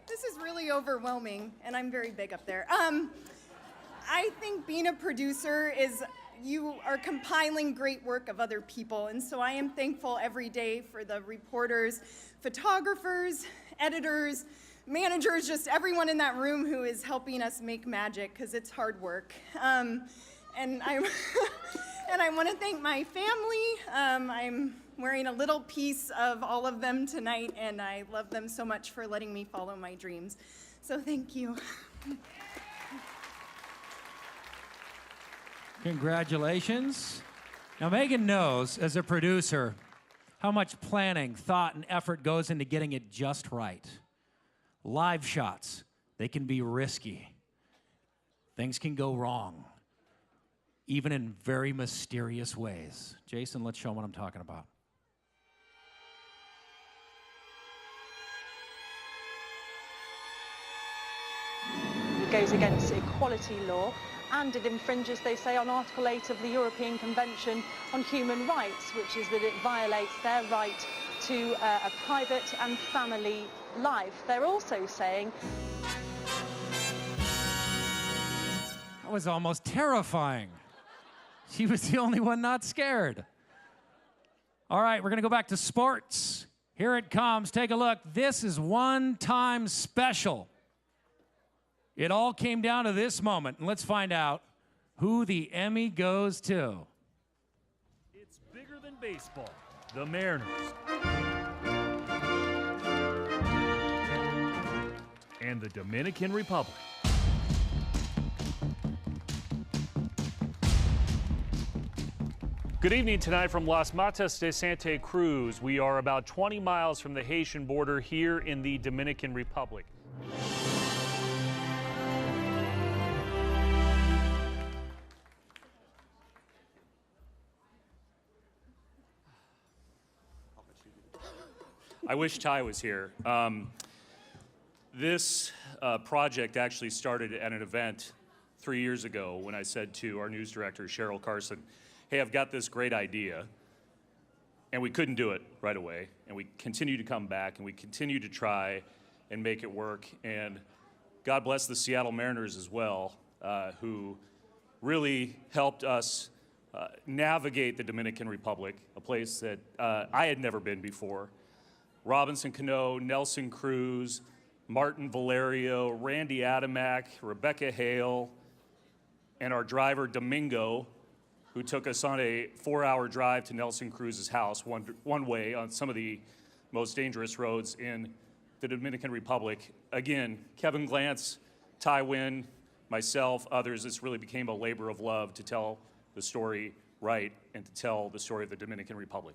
This is really overwhelming, and I'm very big up there. I think being a producer is you are compiling great work of other people, and so I am thankful every day for the reporters, photographers, editors, managers, just everyone in that room who is helping us make magic, because it's hard work. And I want to thank my family. I'm wearing a little piece of all of them tonight, and I love them so much for letting me follow my dreams. So thank you. Congratulations. Now, Megan knows, as a producer, how much planning, thought, and effort goes into getting it just right. Live shots, they can be risky. Things can go wrong, even in very mysterious ways. Jason, let's show them what I'm talking about. It goes against equality law, and it infringes, they say, on Article 8 of the European Convention on Human Rights, which is that it violates their right to a private and family life. They're also saying... That was almost terrifying. She was the only one not scared. All right, we're going to go back to sports. Here it comes. Take a look. This is one-time special. It all came down to this moment, and let's find out who the Emmy goes to. It's bigger than baseball. The Mariners. And the Dominican Republic. Good evening tonight from Las Matas de Santa Cruz. We are about 20 miles from the Haitian border here in the Dominican Republic. I wish Ty was here. This project actually started at an event 3 years ago when I said to our news director, Cheryl Carson, hey, I've got this great idea. And we couldn't do it right away. And we continue to come back and we continue to try and make it work. And God bless the Seattle Mariners as well, who really helped us navigate the Dominican Republic, a place that I had never been before. Robinson Cano, Nelson Cruz, Martin Valerio, Randy Adamak, Rebecca Hale, and our driver Domingo, who took us on a 4-hour drive to Nelson Cruz's house one way on some of the most dangerous roads in the Dominican Republic. Again, Kevin Glantz, Ty Wynn, myself, others, this really became a labor of love to tell the story right and to tell the story of the Dominican Republic.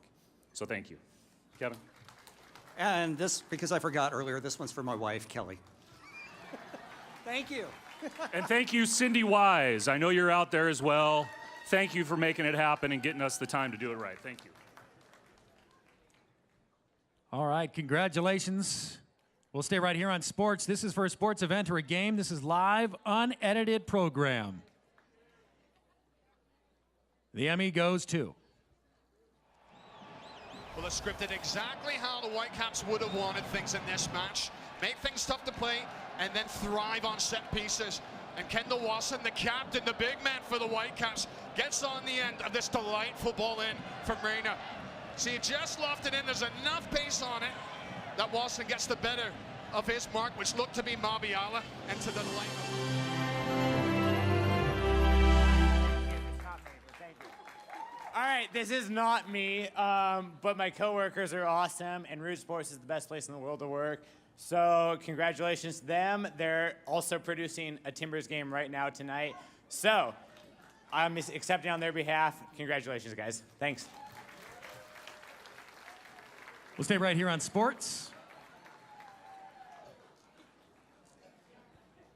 So thank you. Kevin? And this, because I forgot earlier, this one's for my wife, Kelly. Thank you. And thank you, Cindy Wise. I know you're out there as well. Thank you for making it happen and getting us the time to do it right. Thank you. All right, congratulations. We'll stay right here on sports. This is for a sports event or a game. This is live, unedited program. The Emmy goes to... Well, they scripted exactly how the Whitecaps would have wanted things in this match. Make things tough to play and then thrive on set pieces. And Kendall Wasson, the captain, the big man for the Whitecaps, gets on the end of this delightful ball in from Reyna. See, he just lofted in. There's enough pace on it that Wasson gets the better of his mark, which looked to be Mabiala, and to the All right, this is not me, but my coworkers are awesome, and Root Sports is the best place in the world to work. So congratulations to them. They're also producing a Timbers game right now tonight. So I'm accepting on their behalf. Congratulations, guys. Thanks. We'll stay right here on sports.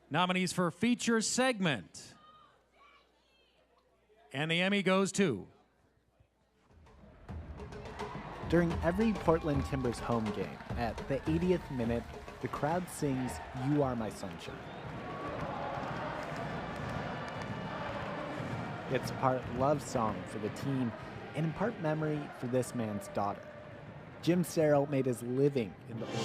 Nominees for feature segment. And the Emmy goes to... During every Portland Timbers home game, at the 80th minute, the crowd sings "You Are My Sunshine." It's part love song for the team and in part memory for this man's daughter. Jim Serrell made his living in the old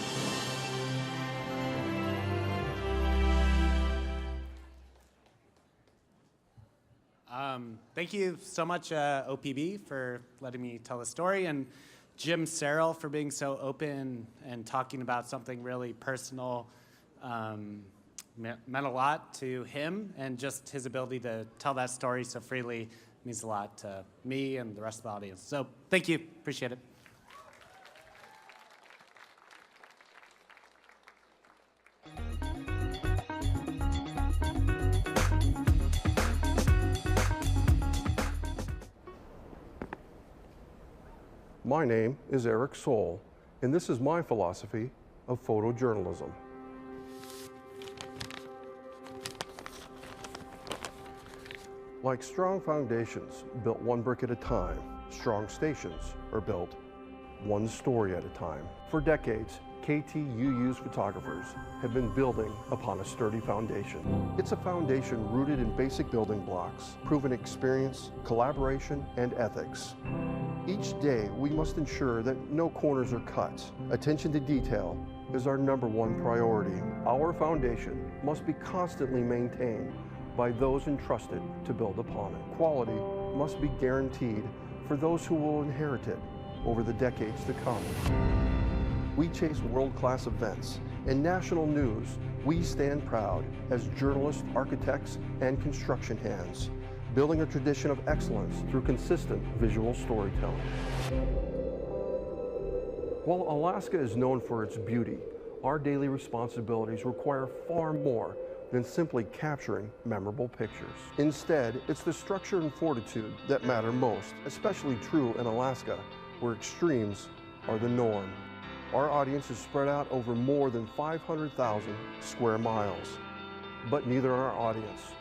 Thank you so much, OPB, for letting me tell the story, and Jim Serrell for being so open and talking about something really personal. Meant a lot to him, and just his ability to tell that story so freely means a lot to me and the rest of the audience. So thank you, appreciate it. My name is Eric Sohl, and this is my philosophy of photojournalism. Like strong foundations built one brick at a time, strong stations are built one story at a time. For decades, KTUU's photographers have been building upon a sturdy foundation. It's a foundation rooted in basic building blocks, proven experience, collaboration, and ethics. Each day, we must ensure that no corners are cut. Attention to detail is our #1 priority. Our foundation must be constantly maintained by those entrusted to build upon it. Quality must be guaranteed for those who will inherit it over the decades to come. We chase world-class events. In national news, we stand proud as journalists, architects, and construction hands, building a tradition of excellence through consistent visual storytelling. While Alaska is known for its beauty, our daily responsibilities require far more than simply capturing memorable pictures. Instead, it's the structure and fortitude that matter most, especially true in Alaska, where extremes are the norm. Our audience is spread out over more than 500,000 square miles, but neither our audience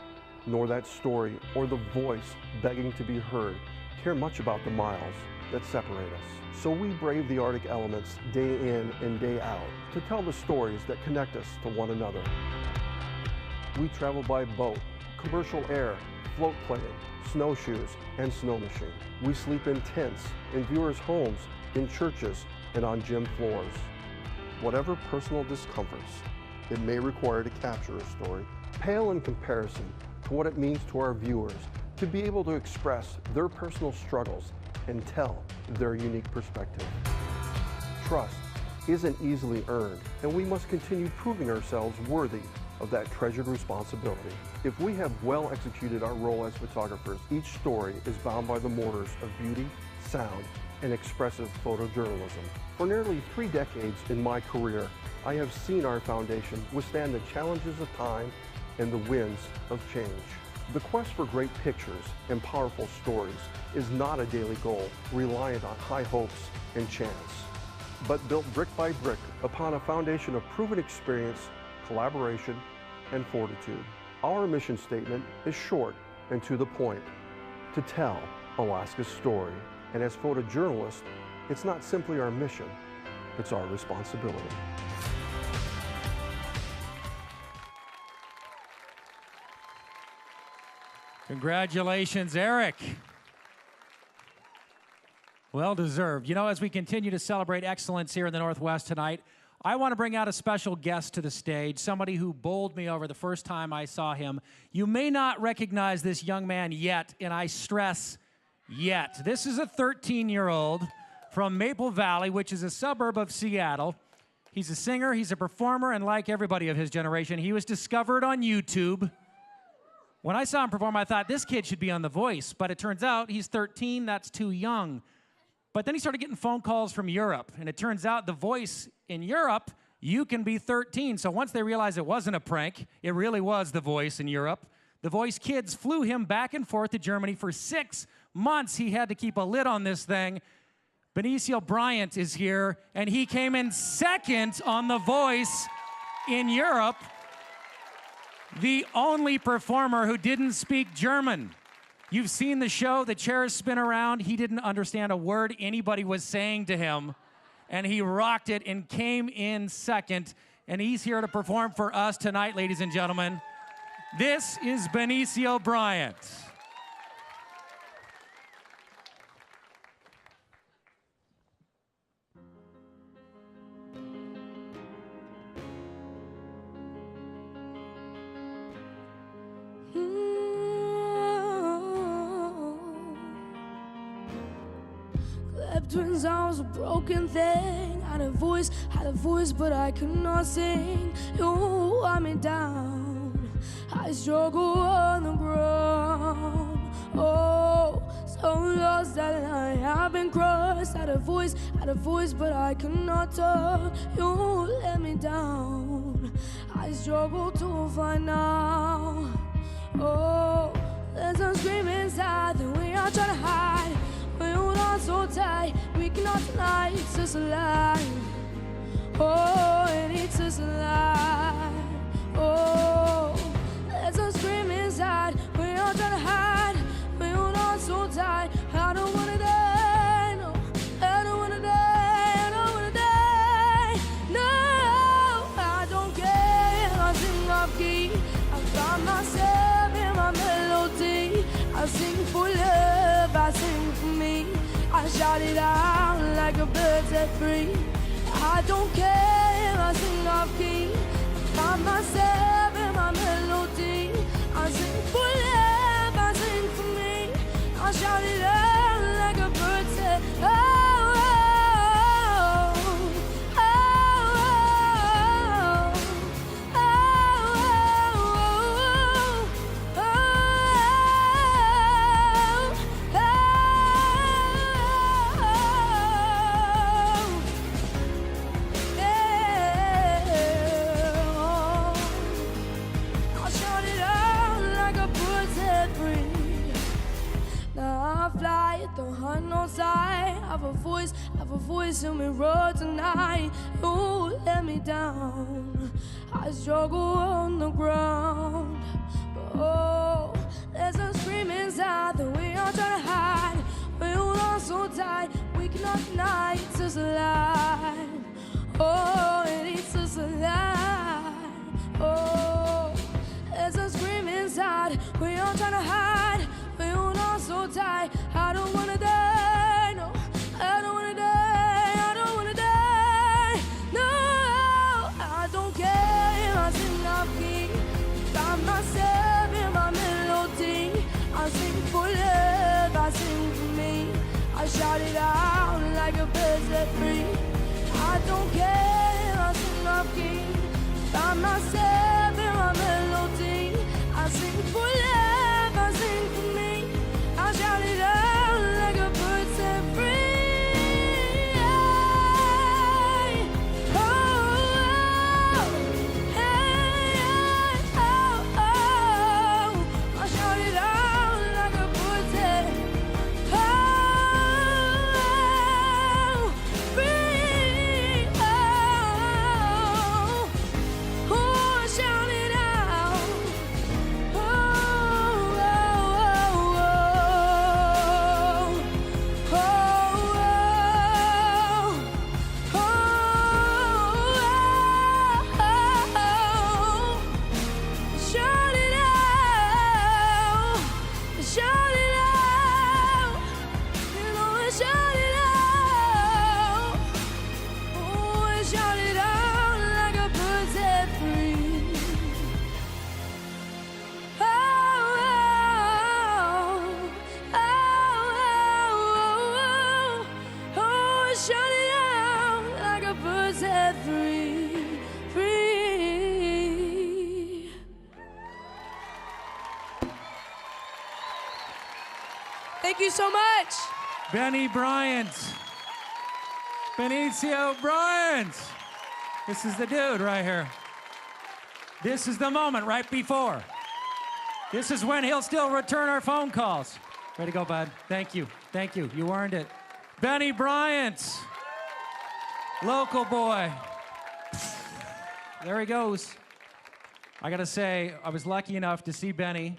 nor that story or the voice begging to be heard care much about the miles that separate us. So we brave the Arctic elements day in and day out to tell the stories that connect us to one another. We travel by boat, commercial air, float plane, snowshoes, and snow machine. We sleep in tents, in viewers' homes, in churches, and on gym floors. Whatever personal discomforts it may require to capture a story, pale in comparison to what it means to our viewers to be able to express their personal struggles and tell their unique perspective. Trust isn't easily earned, and we must continue proving ourselves worthy of that treasured responsibility. If we have well executed our role as photographers, each story is bound by the mortars of beauty, sound, and expressive photojournalism. For nearly 3 decades in my career, I have seen our foundation withstand the challenges of time and the winds of change. The quest for great pictures and powerful stories is not a daily goal reliant on high hopes and chance, but built brick by brick upon a foundation of proven experience, collaboration, and fortitude. Our mission statement is short and to the point: to tell Alaska's story. And as photojournalists, it's not simply our mission, it's our responsibility. Congratulations, Eric. Well deserved. You know, as we continue to celebrate excellence here in the Northwest tonight, I want to bring out a special guest to the stage, somebody who bowled me over the first time I saw him. You may not recognize this young man yet, and I stress yet. This is a 13-year-old from Maple Valley, which is a suburb of Seattle. He's a singer, he's a performer, and like everybody of his generation, he was discovered on YouTube. When I saw him perform, I thought, this kid should be on The Voice. But it turns out he's 13. That's too young. But then he started getting phone calls from Europe. And it turns out The Voice in Europe, you can be 13. So once they realized it wasn't a prank, it really was The Voice in Europe. The Voice kids flew him back and forth to Germany for 6 months. He had to keep a lid on this thing. Benicio Bryant is here, and he came in second on The Voice in Europe. The only performer who didn't speak German. You've seen the show, the chairs spin around. He didn't understand a word anybody was saying to him, and he rocked it and came in second, and he's here to perform for us tonight, ladies and gentlemen. This is Benicio Bryant. Twins, I was a broken thing. Had a voice, but I could not sing. You let me down. I struggle on the ground. Oh, so lost that I have been crushed. Had a voice, but I could not talk. You let me down. I struggle to find now. Oh, there's a scream inside that we are trying to hide. We hold on so tight, we cannot deny it's just a lie. Oh, and it's just a lie. Oh, there's a scream inside, we are trying to hide. We hold on so tight, I don't wanna die, no. I don't wanna die, I don't wanna die. No, I don't care, I sing off key. I find myself in my melody. I sing for love, I sing for me. I shout it out like a bird set free. I don't care, I sing off key. I find myself in my melody. I sing for love, I sing for me. I shout it out like a bird set. Don't hunt no side. Have a voice in me road tonight. You let me down. I struggle on the ground. But oh, there's a scream inside that we are trying to hide. We hold on so tight, we cannot deny it's just a lie. Oh, and it's just a lie. Oh, there's a scream inside, we are trying to hide. We hold on so tight, I don't wanna die, no. I don't wanna die, I don't wanna die. No, I don't care, I sing off key. Find myself in my melody. I sing for love, I sing for me. I shout it out like a bird set free. I don't care, I sing off key. Find myself in my melody. I sing for love, I sing for me. I shout it out like a bird set free. I shout it out like a bird set free. I shout Thank you so much. Benny Bryant. Benicio Bryant. This is the dude right here. This is the moment right before. This is when he'll still return our phone calls. Way to go, bud. Thank you. Thank you. You earned it. Benny Bryant. Local boy. There he goes. I gotta say, I was lucky enough to see Benny.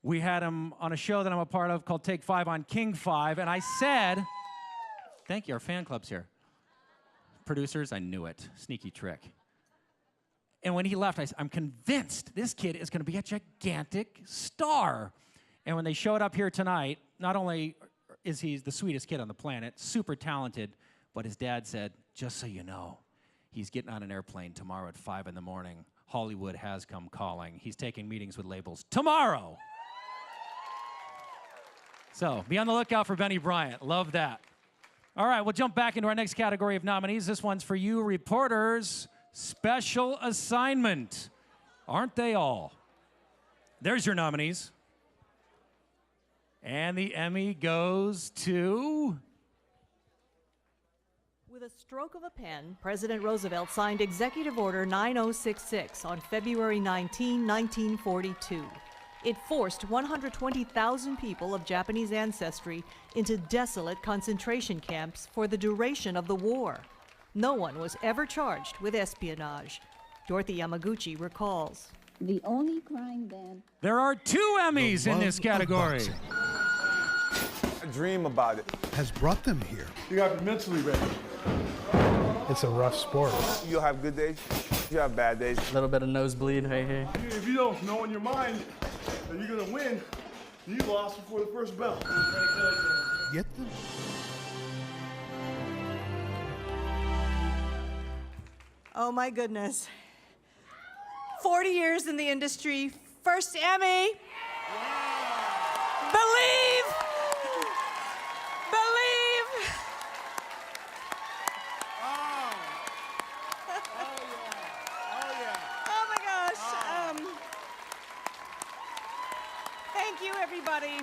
We had him on a show that I'm a part of called Take 5 on King 5, and I said, thank you, our fan club's here. Producers, I knew it. Sneaky trick. And when he left, I said, I'm convinced this kid is gonna be a gigantic star. And when they showed up here tonight, not only is he the sweetest kid on the planet, super talented, but his dad said, just so you know, he's getting on an airplane tomorrow at 5 in the morning. Hollywood has come calling. He's taking meetings with labels tomorrow. So be on the lookout for Benny Bryant. Love that. All right, we'll jump back into our next category of nominees. This one's for you, reporters. Special assignment. Aren't they all? There's your nominees. And the Emmy goes to... With a stroke of a pen, President Roosevelt signed Executive Order 9066 on February 19, 1942. It forced 120,000 people of Japanese ancestry into desolate concentration camps for the duration of the war. No one was ever charged with espionage. Dorothy Yamaguchi recalls. The only crime then... There are 2 Emmys in this category. A dream about it has brought them here. You got to be mentally ready. It's a rough sport. You'll have good days, you have bad days. A little bit of nosebleed right here. If you don't know in your mind that you're going to win, you lost before the first bell. Get them. Oh my goodness. 40 years in the industry, first Emmy. Believe! Believe! Oh my gosh. Thank you, everybody.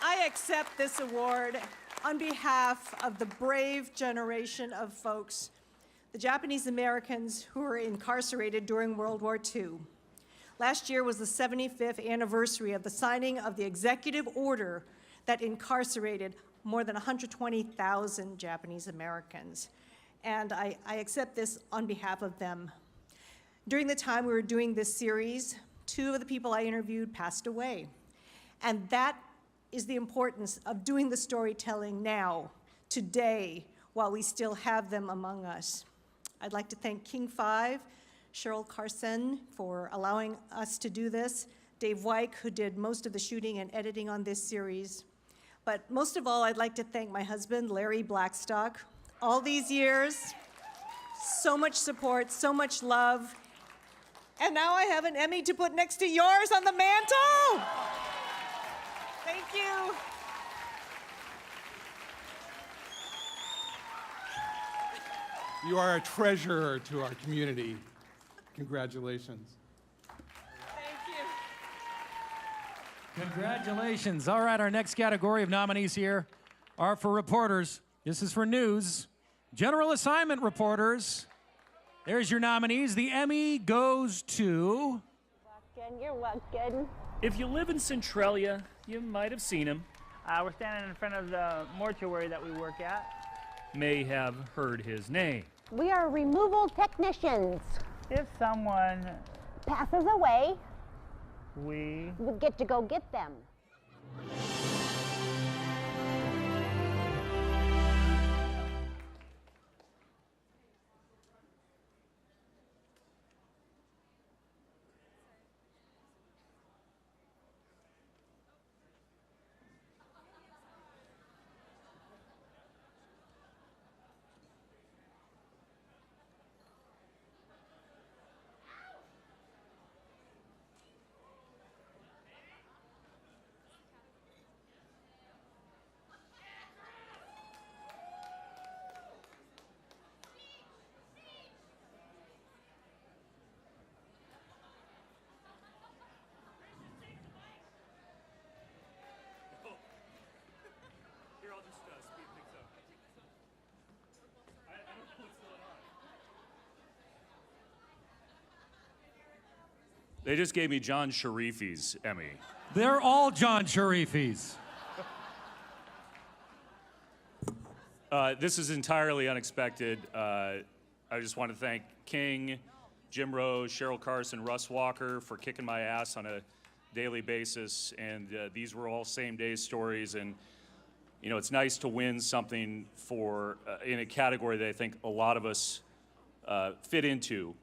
I accept this award on behalf of the brave generation of folks, the Japanese Americans who were incarcerated during World War II. Last year was the 75th anniversary of the signing of the executive order that incarcerated more than 120,000 Japanese Americans. And I accept this on behalf of them. During the time we were doing this series, 2 of the people I interviewed passed away. And that is the importance of doing the storytelling now, today, while we still have them among us. I'd like to thank King 5, Cheryl Carson, for allowing us to do this, Dave Wyke, who did most of the shooting and editing on this series. But most of all, I'd like to thank my husband, Larry Blackstock. All these years, so much support, so much love. And now I have an Emmy to put next to yours on the mantle. Thank you. You are a treasure to our community. Congratulations. Congratulations. All right, our next category of nominees here are for reporters. This is for news. General assignment reporters. There's your nominees. The Emmy goes to... You're welcome. If you live in Centralia, you might have seen him. We're standing in front of the mortuary that we work at. May have heard his name. We are removal technicians. If someone passes away, we get to go get them. They just gave me John Sharifi's Emmy. They're all John Sharifis. This is entirely unexpected. I just want to thank King, Jim Rose, Cheryl Carson, Russ Walker for kicking my ass on a daily basis. And these were all same-day stories. And, you know, it's nice to win something for in a category that I think a lot of us fit into.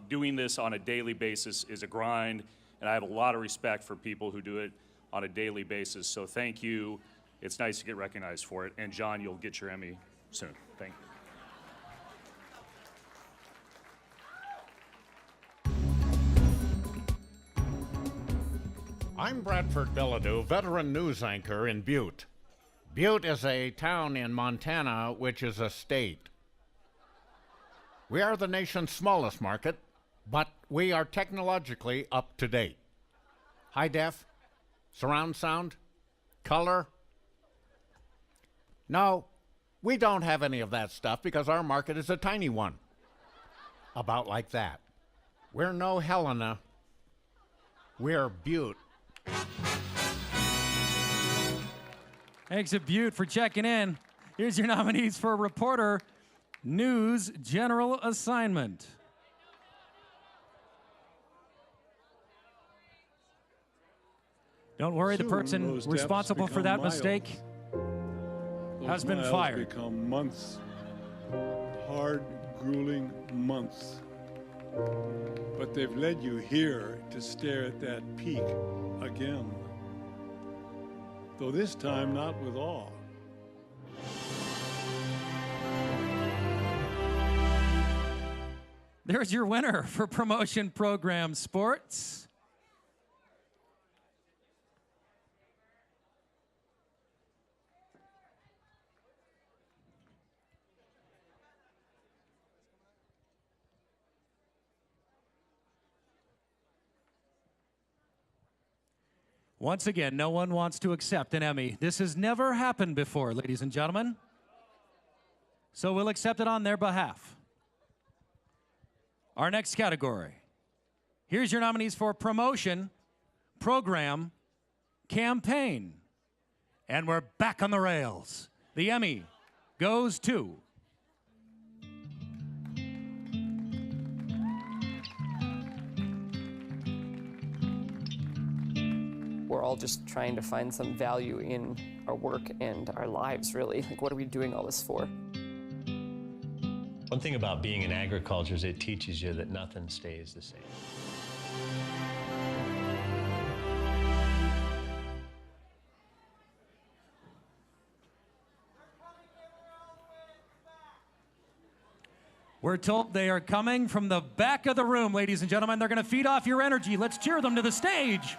Doing this on a daily basis is a grind, and I have a lot of respect for people who do it on a daily basis. So thank you. It's nice to get recognized for it. And John, you'll get your Emmy soon. Thank you. I'm Bradford Bilodeau, veteran news anchor in Butte. Butte is a town in Montana, which is a state. We are the nation's smallest market, but we are technologically up to date. High def, surround sound, color. No, we don't have any of that stuff because our market is a tiny one. About like that. We're no Helena. We're Butte. Thanks to Butte for checking in. Here's your nominees for Reporter News General Assignment. Don't worry, the person responsible for that mistake has been fired. Become months, hard, grueling months. But they've led you here to stare at that peak again. Though this time not with awe. There's your winner for Promotion Program Sports. Once again, no one wants to accept an Emmy. This has never happened before, ladies and gentlemen. So we'll accept it on their behalf. Our next category. Here's your nominees for Promotion, Program, Campaign. And we're back on the rails. The Emmy goes to... We're all just trying to find some value in our work and our lives, really. Like, what are we doing all this for? One thing about being in agriculture is it teaches you that nothing stays the same. We're told they are coming from the back of the room, ladies and gentlemen. They're going to feed off your energy. Let's cheer them to the stage.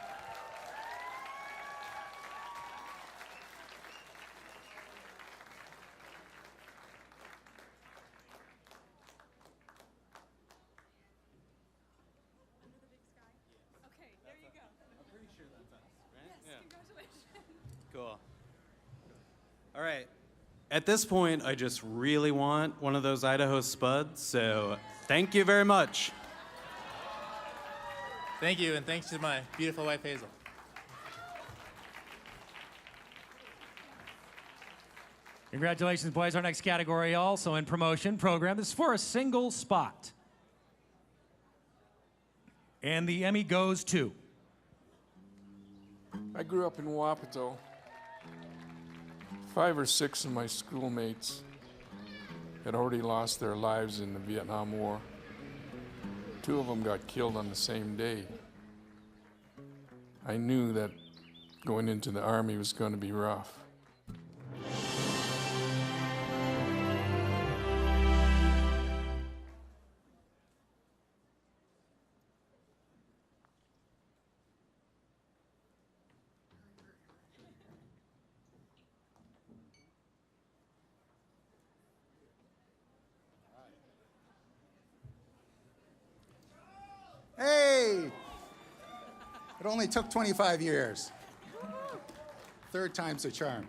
Cool. All right. At this point, I just really want one of those Idaho Spuds, so thank you very much. Thank you, and thanks to my beautiful wife, Hazel. Congratulations, boys. Our next category, also in Promotion Program, this is for a single spot. And the Emmy goes to... I grew up in Wapato. 5 or 6 of my schoolmates had already lost their lives in the Vietnam War. 2 of them got killed on the same day. I knew that going into the Army was going to be rough. Hey! It only took 25 years. Third time's a charm.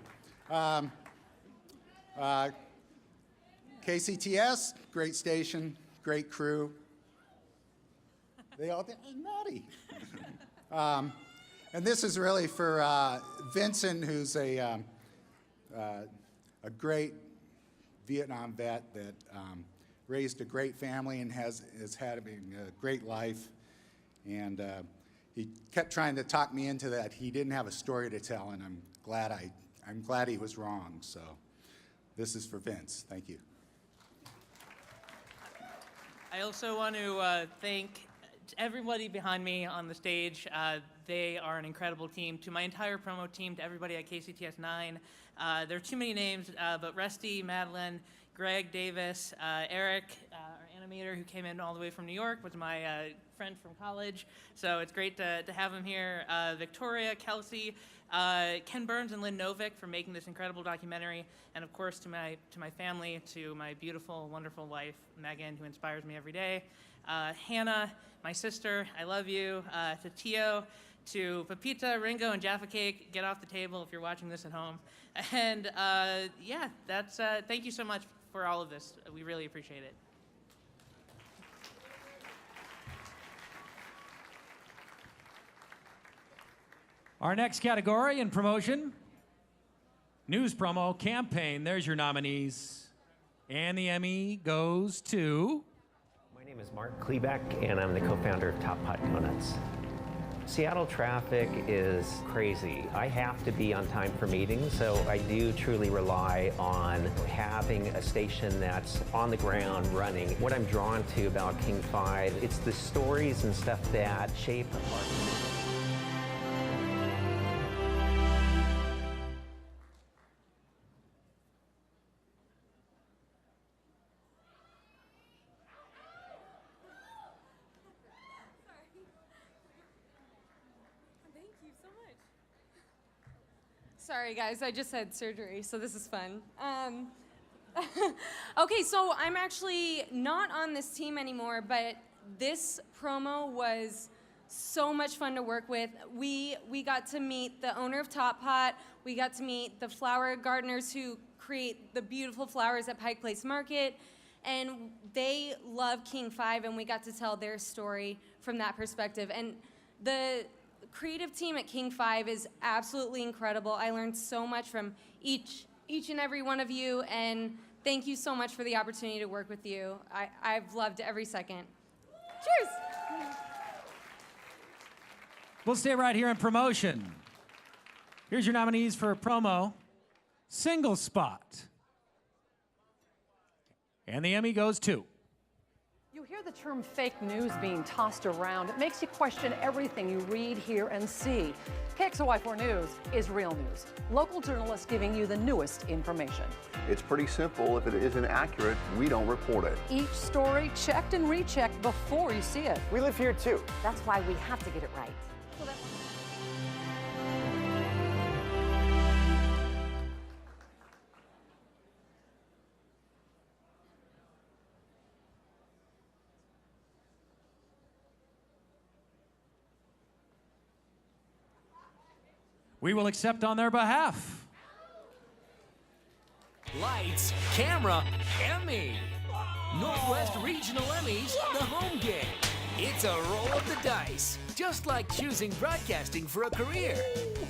KCTS, great station, great crew. They all did, Maddie. And this is really for Vincent, who's a great Vietnam vet that raised a great family and has had a great life. And he kept trying to talk me into that. He didn't have a story to tell, and I'm glad he was wrong. So this is for Vince. Thank you. I also want to thank everybody behind me on the stage. They are an incredible team. To my entire promo team, to everybody at KCTS 9, there are too many names, but Rusty, Madeline, Greg, Davis, Eric, our animator who came in all the way from New York, was my friend from college, so it's great to have him here. Victoria, Kelsey, Ken Burns and Lynn Novick for making this incredible documentary, and of course to my family, to my beautiful, wonderful wife, Megan, who inspires me every day. Hannah, my sister, I love you. To Tio, to Pepita, Ringo, and Jaffa Cake, get off the table if you're watching this at home. And yeah, that's thank you so much for all of this. We really appreciate it. Our next category in promotion, news promo campaign. There's your nominees. And the Emmy goes to... My name is Mark Klebeck, and I'm the co-founder of Top Pot Donuts. Seattle traffic is crazy. I have to be on time for meetings, so I do truly rely on having a station that's on the ground running. What I'm drawn to about King 5, it's the stories and stuff that shape our market. Sorry guys, I just had surgery, so this is fun. Okay, so I'm actually not on this team anymore, but this promo was so much fun to work with. We got to meet the owner of Top Pot, we got to meet the flower gardeners who create the beautiful flowers at Pike Place Market, and they love King 5, and we got to tell their story from that perspective. And the creative team at King 5 is absolutely incredible. I learned so much from each and every one of you, and thank you so much for the opportunity to work with you. I've loved every second. Cheers! We'll stay right here in promotion. Here's your nominees for promo. Single spot. And the Emmy goes to... You hear the term fake news being tossed around. It makes you question everything you read, hear, and see. KXOY4 News is real news. Local journalists giving you the newest information. It's pretty simple. If it isn't accurate, we don't report it. Each story checked and rechecked before you see it. We live here too. That's why we have to get it right. We will accept on their behalf. Lights, camera, Emmy. Northwest Regional Emmys, the home game. It's a roll of the dice, just like choosing broadcasting for a career.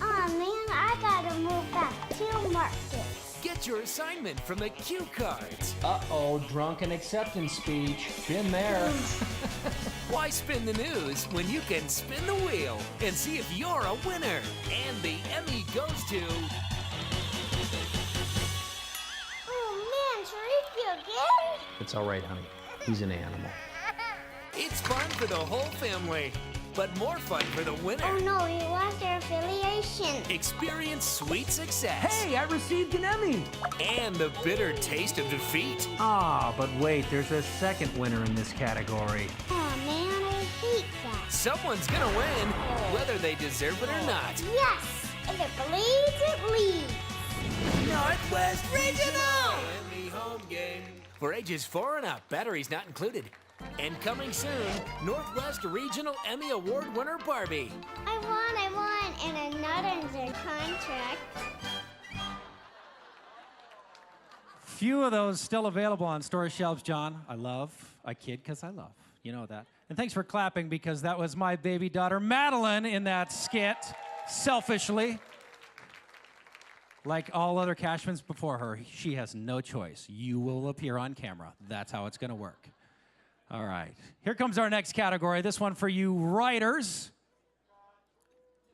Aw, man, I gotta move back to Marcus. Get your assignment from the cue cards. Uh-oh, drunken acceptance speech. Been there. Why spin the news when you can spin the wheel and see if you're a winner? And the Emmy goes to... Oh man, Shariki again? It's all right, honey. He's an animal. It's fun for the whole family, but more fun for the winner. Oh no, we lost our affiliation. Experience sweet success. Hey, I received an Emmy. And the bitter taste of defeat. Ah, but wait, there's a second winner in this category. Oh man, I hate that. Someone's gonna win, whether they deserve it or not. Yes, if it bleeds, it leads. Northwest Regional! Emmy home game. For ages 4 and up, batteries not included. And coming soon, Northwest Regional Emmy Award winner Barbie. I won, and another contract. Few of those still available on store shelves, John. I kid because I love. You know that. And thanks for clapping, because that was my baby daughter, Madeline, in that skit, selfishly. Like all other Cashmans before her, she has no choice. You will appear on camera. That's how it's going to work. All right. Here comes our next category. This one for you writers.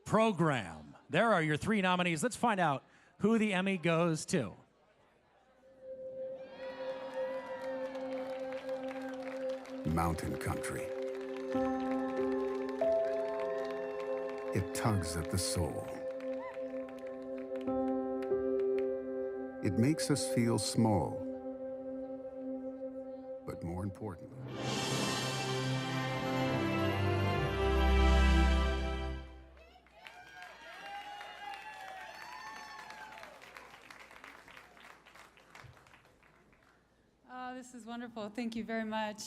Program. There are your 3 nominees. Let's find out who the Emmy goes to. Mountain country. It tugs at the soul. It makes us feel small, but more importantly, this is wonderful. Thank you very much.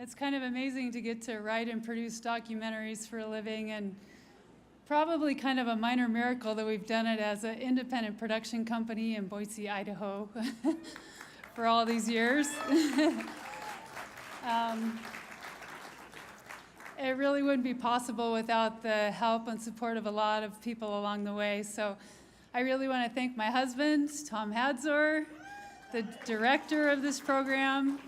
It's kind of amazing to get to write and produce documentaries for a living, and probably kind of a minor miracle that we've done it as an independent production company in Boise, Idaho for all these years. It really wouldn't be possible without the help and support of a lot of people along the way. So I really want to thank my husband, Tom Hadzor, the director of this program,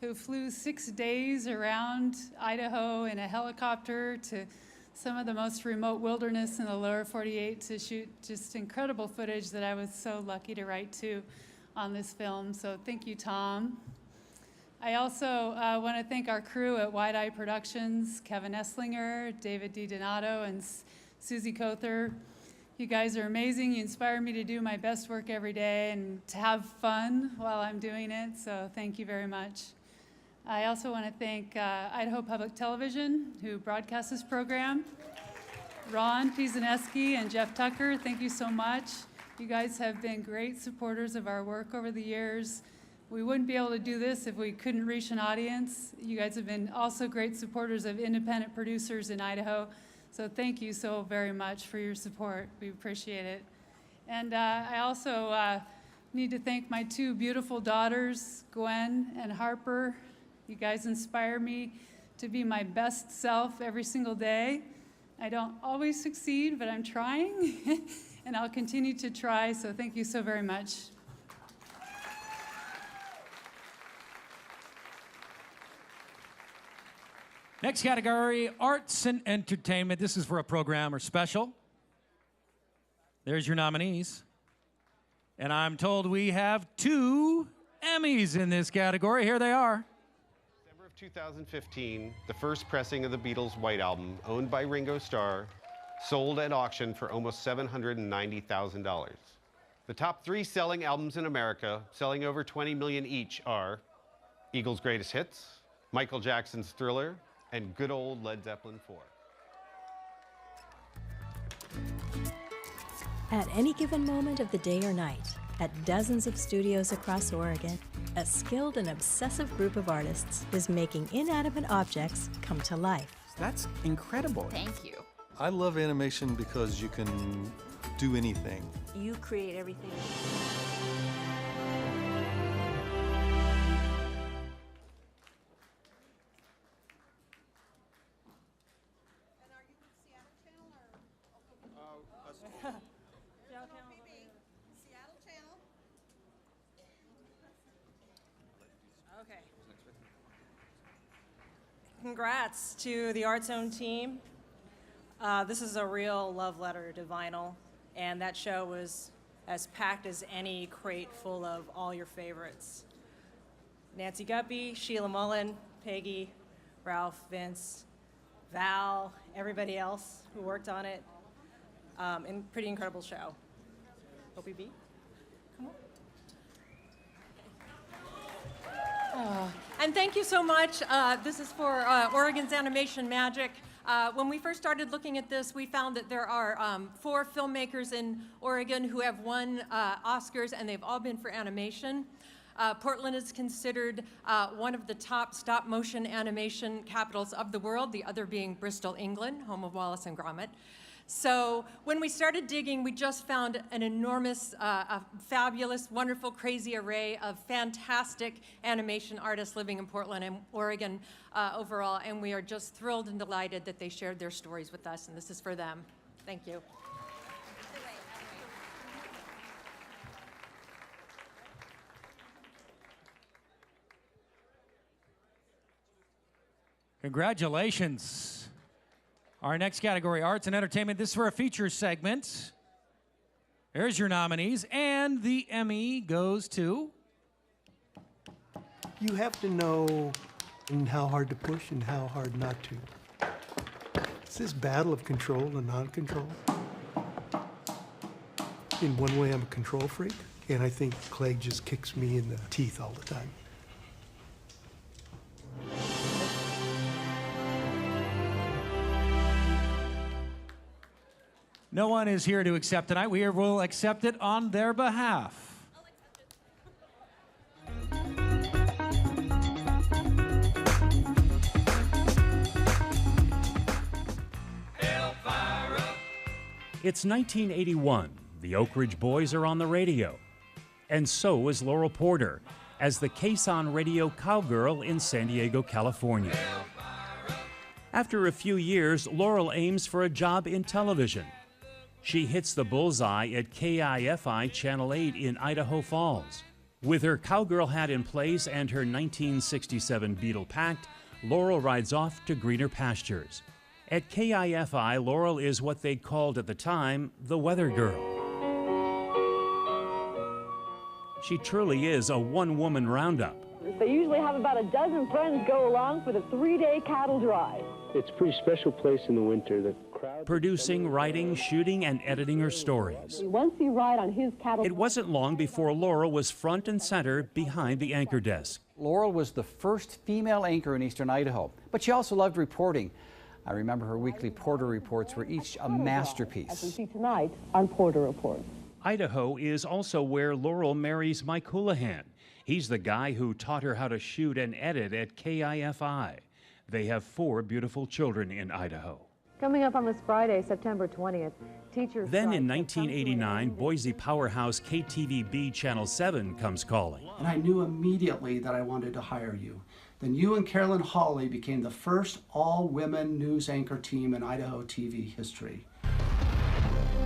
who flew 6 days around Idaho in a helicopter to some of the most remote wilderness in the lower 48 to shoot just incredible footage that I was so lucky to write to on this film. So thank you, Tom. I also want to thank our crew at Wide Eye Productions, Kevin Esslinger, David DiDonato, and Susie Kother. You guys are amazing. You inspire me to do my best work every day and to have fun while I'm doing it, so thank you very much. I also want to thank Idaho Public Television, who broadcasts this program. Ron Pizaneski and Jeff Tucker, thank you so much. You guys have been great supporters of our work over the years. We wouldn't be able to do this if we couldn't reach an audience. You guys have been also great supporters of independent producers in Idaho. So thank you so very much for your support. We appreciate it. And I also need to thank my 2 beautiful daughters, Gwen and Harper. You guys inspire me to be my best self every single day. I don't always succeed, but I'm trying, and I'll continue to try, so thank you so very much. Next category, arts and entertainment. This is for a program or special. There's your nominees. And I'm told we have 2 Emmys in this category. Here they are. December of 2015, the first pressing of the Beatles' White Album, owned by Ringo Starr, sold at auction for almost $790,000. The top 3 selling albums in America, selling over 20 million each, are Eagles' Greatest Hits, Michael Jackson's Thriller, and good old Led Zeppelin 4. At any given moment of the day or night, at dozens of studios across Oregon, a skilled and obsessive group of artists is making inanimate objects come to life. That's incredible. Thank you. I love animation because you can do anything. You create everything. Okay. Congrats to the Art Zone team. This is a real love letter to vinyl, and that show was as packed as any crate full of all your favorites. Nancy Guppy, Sheila Mullen, Peggy, Ralph, Vince, Val, everybody else who worked on it. And pretty incredible show. OPB, come on. And thank you so much. This is for Oregon's Animation Magic. When we first started looking at this, we found that there are 4 filmmakers in Oregon who have won Oscars, and they've all been for animation. Portland is considered one of the top stop-motion animation capitals of the world, the other being Bristol, England, home of Wallace and Gromit. So when we started digging, we just found an enormous, a fabulous, wonderful, crazy array of fantastic animation artists living in Portland and Oregon overall, and we are just thrilled and delighted that they shared their stories with us, and this is for them. Thank you. Congratulations. Our next category, Arts and Entertainment. This is for a feature segment. There's your nominees, and the Emmy goes to... You have to know how hard to push and how hard not to. It's this battle of control and non-control. In one way, I'm a control freak, and I think Clegg just kicks me in the teeth all the time. No one is here to accept tonight. We will accept it on their behalf. It's 1981. The Oak Ridge Boys are on the radio. And so is Laurel Porter as the Caisson Radio Cowgirl in San Diego, California. After a few years, Laurel aims for a job in television. She hits the bullseye at KIFI Channel 8 in Idaho Falls. With her cowgirl hat in place and her 1967 Beetle packed, Laurel rides off to greener pastures. At KIFI, Laurel is what they called at the time the weather girl. She truly is a one-woman roundup. They usually have about a dozen friends go along for the 3-day cattle drive. It's a pretty special place in the winter. The crowd producing, writing, shooting, and editing her stories. Once you ride on his cattle... It wasn't long before Laurel was front and center behind the anchor desk. Laurel was the first female anchor in eastern Idaho, but she also loved reporting. I remember her weekly Porter reports were each a masterpiece. As we see tonight on Porter Report. Idaho is also where Laurel marries Mike Houlihan. He's the guy who taught her how to shoot and edit at KIFI. They have 4 beautiful children in Idaho. Coming up on this Friday, September 20th, teachers... Then in 1989, Boise powerhouse KTVB Channel 7 comes calling. And I knew immediately that I wanted to hire you. Then you and Carolyn Hawley became the first all-women news anchor team in Idaho TV history.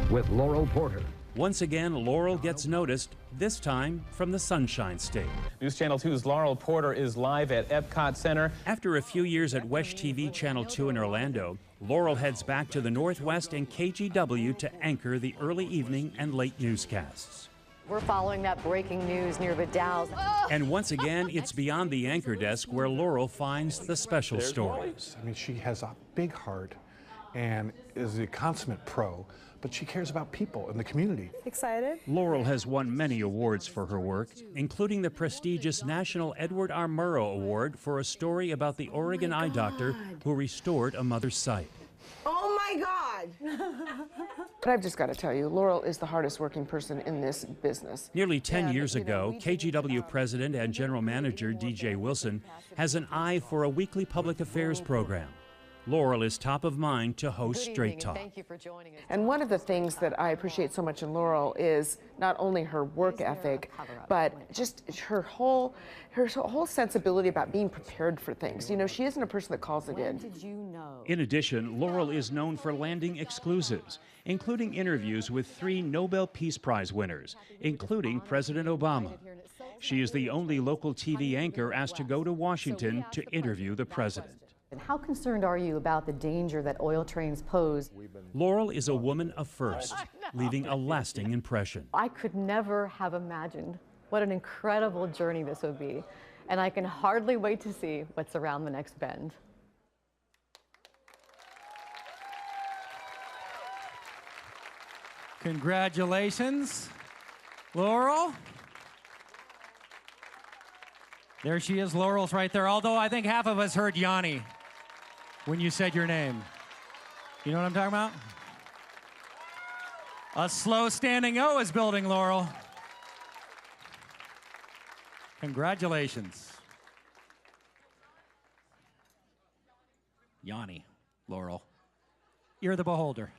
With Laurel Porter. Once again, Laurel gets noticed, this time from the Sunshine State. News Channel 2's Laurel Porter is live at Epcot Center. After a few years at WESH TV Channel 2 in Orlando, Laurel heads back to the Northwest and KGW to anchor the early evening and late newscasts. We're following that breaking news near Vidal's. And once again, it's beyond the anchor desk where Laurel finds the special stories. I mean, she has a big heart and is a consummate pro, but she cares about people and the community. Excited? Laurel has won many awards for her work, including the prestigious National Edward R. Murrow Award for a story about the Oregon eye doctor who restored a mother's sight. Oh my God! But I've just got to tell you, Laurel is the hardest working person in this business. Nearly 10 years ago, KGW President and General Manager DJ Wilson has an eye for a weekly public affairs program. Laurel is top of mind to host Straight Talk. Thank you for joining us. And one of the things that I appreciate so much in Laurel is not only her work ethic, but just her whole sensibility about being prepared for things. You know, she isn't a person that calls it in. Did you know? In addition, Laurel is known for landing exclusives, including interviews with 3 Nobel Peace Prize winners, including President Obama. She is the only local TV anchor asked to go to Washington to interview the president. And how concerned are you about the danger that oil trains pose? Laurel is a woman of first, leaving a lasting impression. I could never have imagined what an incredible journey this would be, and I can hardly wait to see what's around the next bend. Congratulations, Laurel. There she is, Laurel's right there, although I think half of us heard Yanni when you said your name. You know what I'm talking about? A slow standing O is building, Laurel. Congratulations. Yanni, Laurel. You're the beholder.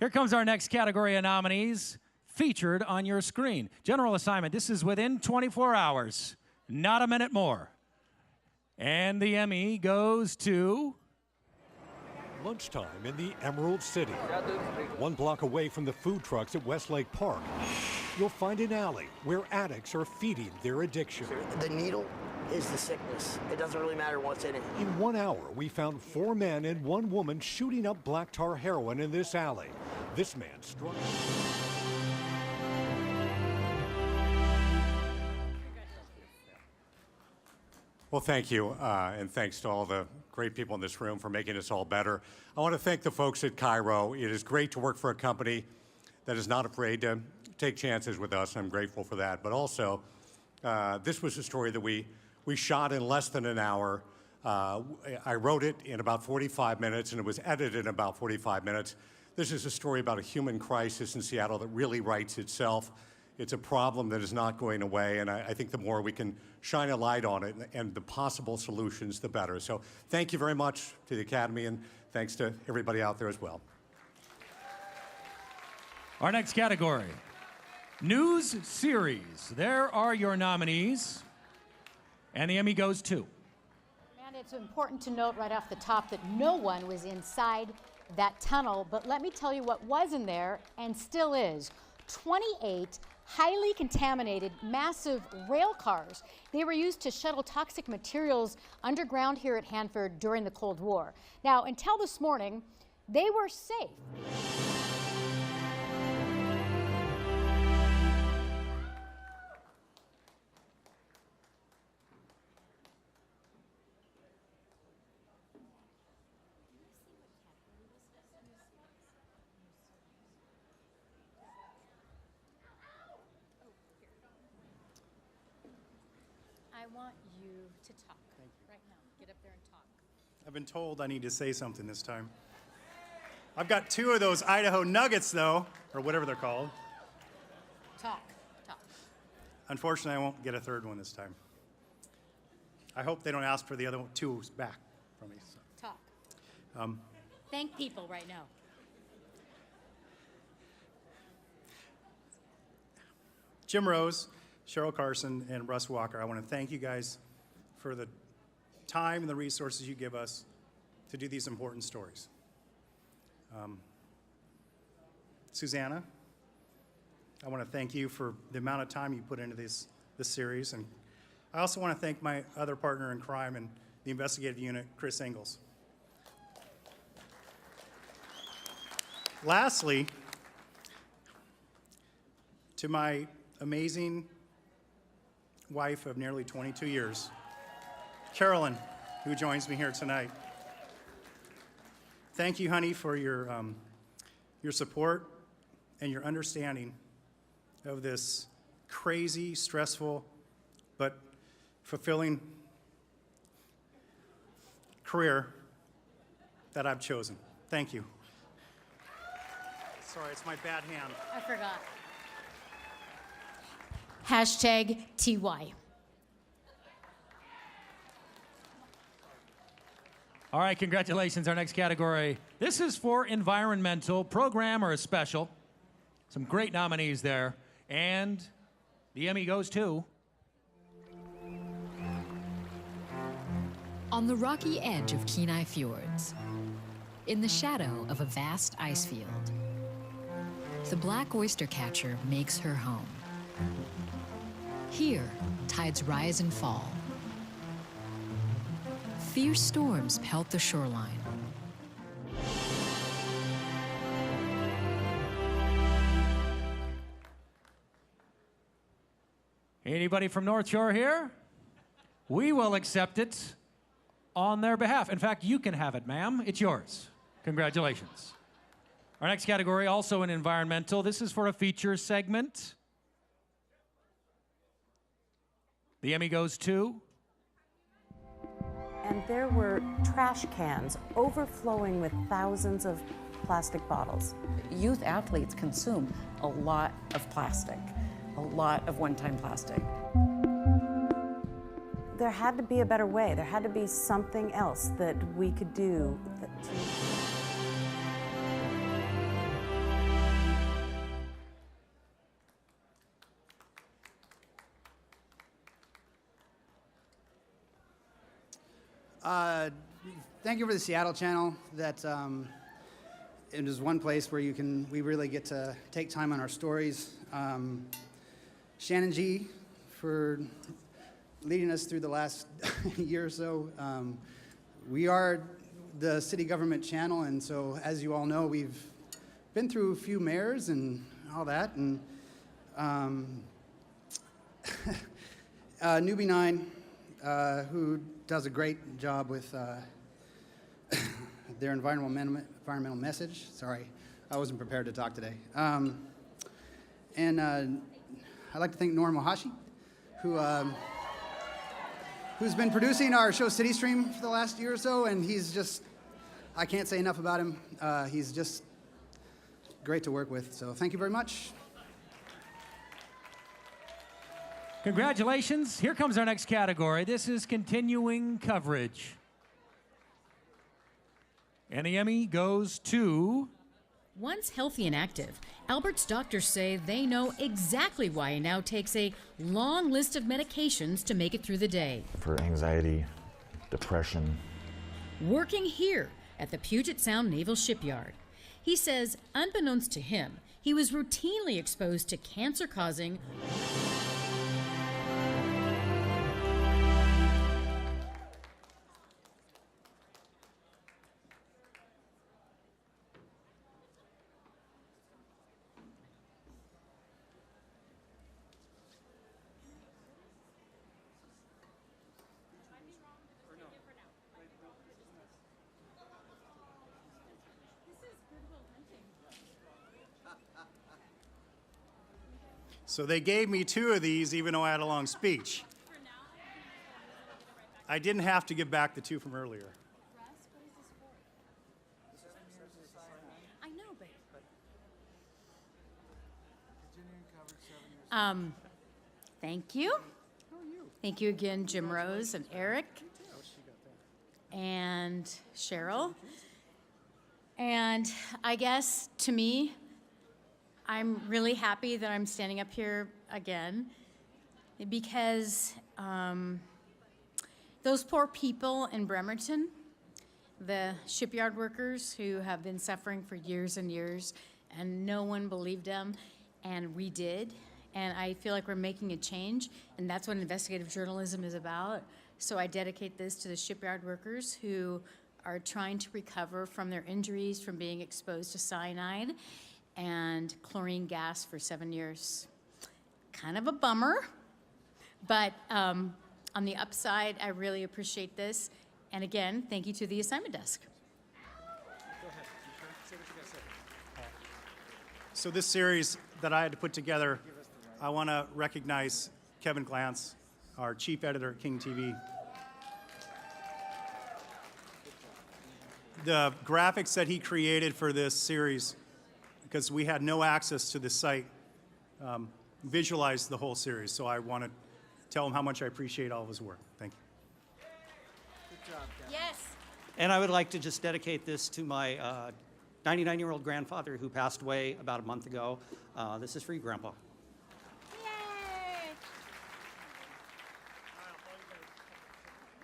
Here comes our next category of nominees featured on your screen. General assignment, this is within 24 hours, not a minute more. And the Emmy goes to... Lunchtime in the Emerald City. 1 block away from the food trucks at Westlake Park, you'll find an alley where addicts are feeding their addiction. The needle is the sickness. It doesn't really matter what's in it. In 1 hour, we found 4 men and 1 woman shooting up black tar heroin in this alley. This man struck. Well, thank you, and thanks to all the great people in this room for making us all better. I want to thank the folks at Cairo. It is great to work for a company that is not afraid to take chances with us. I'm grateful for that. But also, this was a story that we shot in less than an hour. I wrote it in about 45 minutes, and it was edited in about 45 minutes. This is a story about a human crisis in Seattle that really writes itself. It's a problem that is not going away, and I think the more we can shine a light on it and the possible solutions, the better. So thank you very much to the Academy, and thanks to everybody out there as well. Our next category, News Series. There are your nominees, and the Emmy goes to... And it's important to note right off the top that no one was inside that tunnel, but let me tell you what was in there and still is. 28 highly contaminated, massive rail cars. They were used to shuttle toxic materials underground here at Hanford during the Cold War. Now, until this morning, they were safe. I want you to talk right now. Get up there and talk. I've been told I need to say something this time. I've got 2 of those Idaho Nuggets, though, or whatever they're called. Talk. Unfortunately, I won't get a 3rd one this time. I hope they don't ask for the other 2 back from me. So. Talk. Thank people right now. Jim Rose, Cheryl Carson, and Russ Walker, I want to thank you guys for the time and the resources you give us to do these important stories. Susanna, I want to thank you for the amount of time you put into this series. And I also want to thank my other partner in crime in the investigative unit, Chris Engels. Lastly, to my amazing wife of nearly 22 years, Carolyn, who joins me here tonight. Thank you, honey, for your support and your understanding of this crazy, stressful, but fulfilling career that I've chosen. Thank you. Sorry, it's my bad hand. I forgot. #TY. All right, congratulations. Our next category. This is for environmental program or a special. Some great nominees there. And the Emmy goes to... On the rocky edge of Kenai Fjords, in the shadow of a vast ice field, the black oyster catcher makes her home. Here, tides rise and fall. Fierce storms pelt the shoreline. Anybody from North Shore here? We will accept it on their behalf. In fact, you can have it, ma'am. It's yours. Congratulations. Our next category, also in environmental. This is for a feature segment. The Emmy goes to... And there were trash cans overflowing with thousands of plastic bottles. Youth athletes consume a lot of plastic, a lot of one-time plastic. There had to be a better way. There had to be something else that we could do. Thank you for the Seattle channel. That it is one place where we really get to take time on our stories. Shannon G for leading us through the last year or so. We are the city government channel, and so as you all know, we've been through a few mayors and all that, and Newbie 9, who does a great job with their environmental message. Sorry, I wasn't prepared to talk today. And I'd like to thank Nora Mohashi, who's been producing our show City Stream for the last year or so, and he's just, I can't say enough about him. He's just great to work with, so thank you very much. Congratulations. Here comes our next category. This is continuing coverage. And the Emmy goes to... Once healthy and active, Albert's doctors say they know exactly why he now takes a long list of medications to make it through the day. For anxiety, depression. Working here at the Puget Sound Naval Shipyard. He says, unbeknownst to him, he was routinely exposed to cancer-causing... So they gave me 2 of these, even though I had a long speech. I didn't have to give back the 2 from earlier. I know, but... Thank you. Thank you again, Jim Rose and Eric and Cheryl. And I guess, to me, I'm really happy that I'm standing up here again because those poor people in Bremerton, the shipyard workers who have been suffering for years and years, and no one believed them, and we did. And I feel like we're making a change, and that's what investigative journalism is about. So I dedicate this to the shipyard workers who are trying to recover from their injuries from being exposed to cyanide and chlorine gas for 7 years. Kind of a bummer, but on the upside, I really appreciate this. And again, thank you to the assignment desk. Go ahead. Say what you guys said. So this series that I had to put together, I want to recognize Kevin Glantz, our chief editor at King TV. The graphics that he created for this series, because we had no access to the site, visualized the whole series. So I want to tell him how much I appreciate all of his work. Thank you. Good job, Kevin. Yes. And I would like to just dedicate this to my 99-year-old grandfather who passed away about a month ago. This is for you, Grandpa. Yay!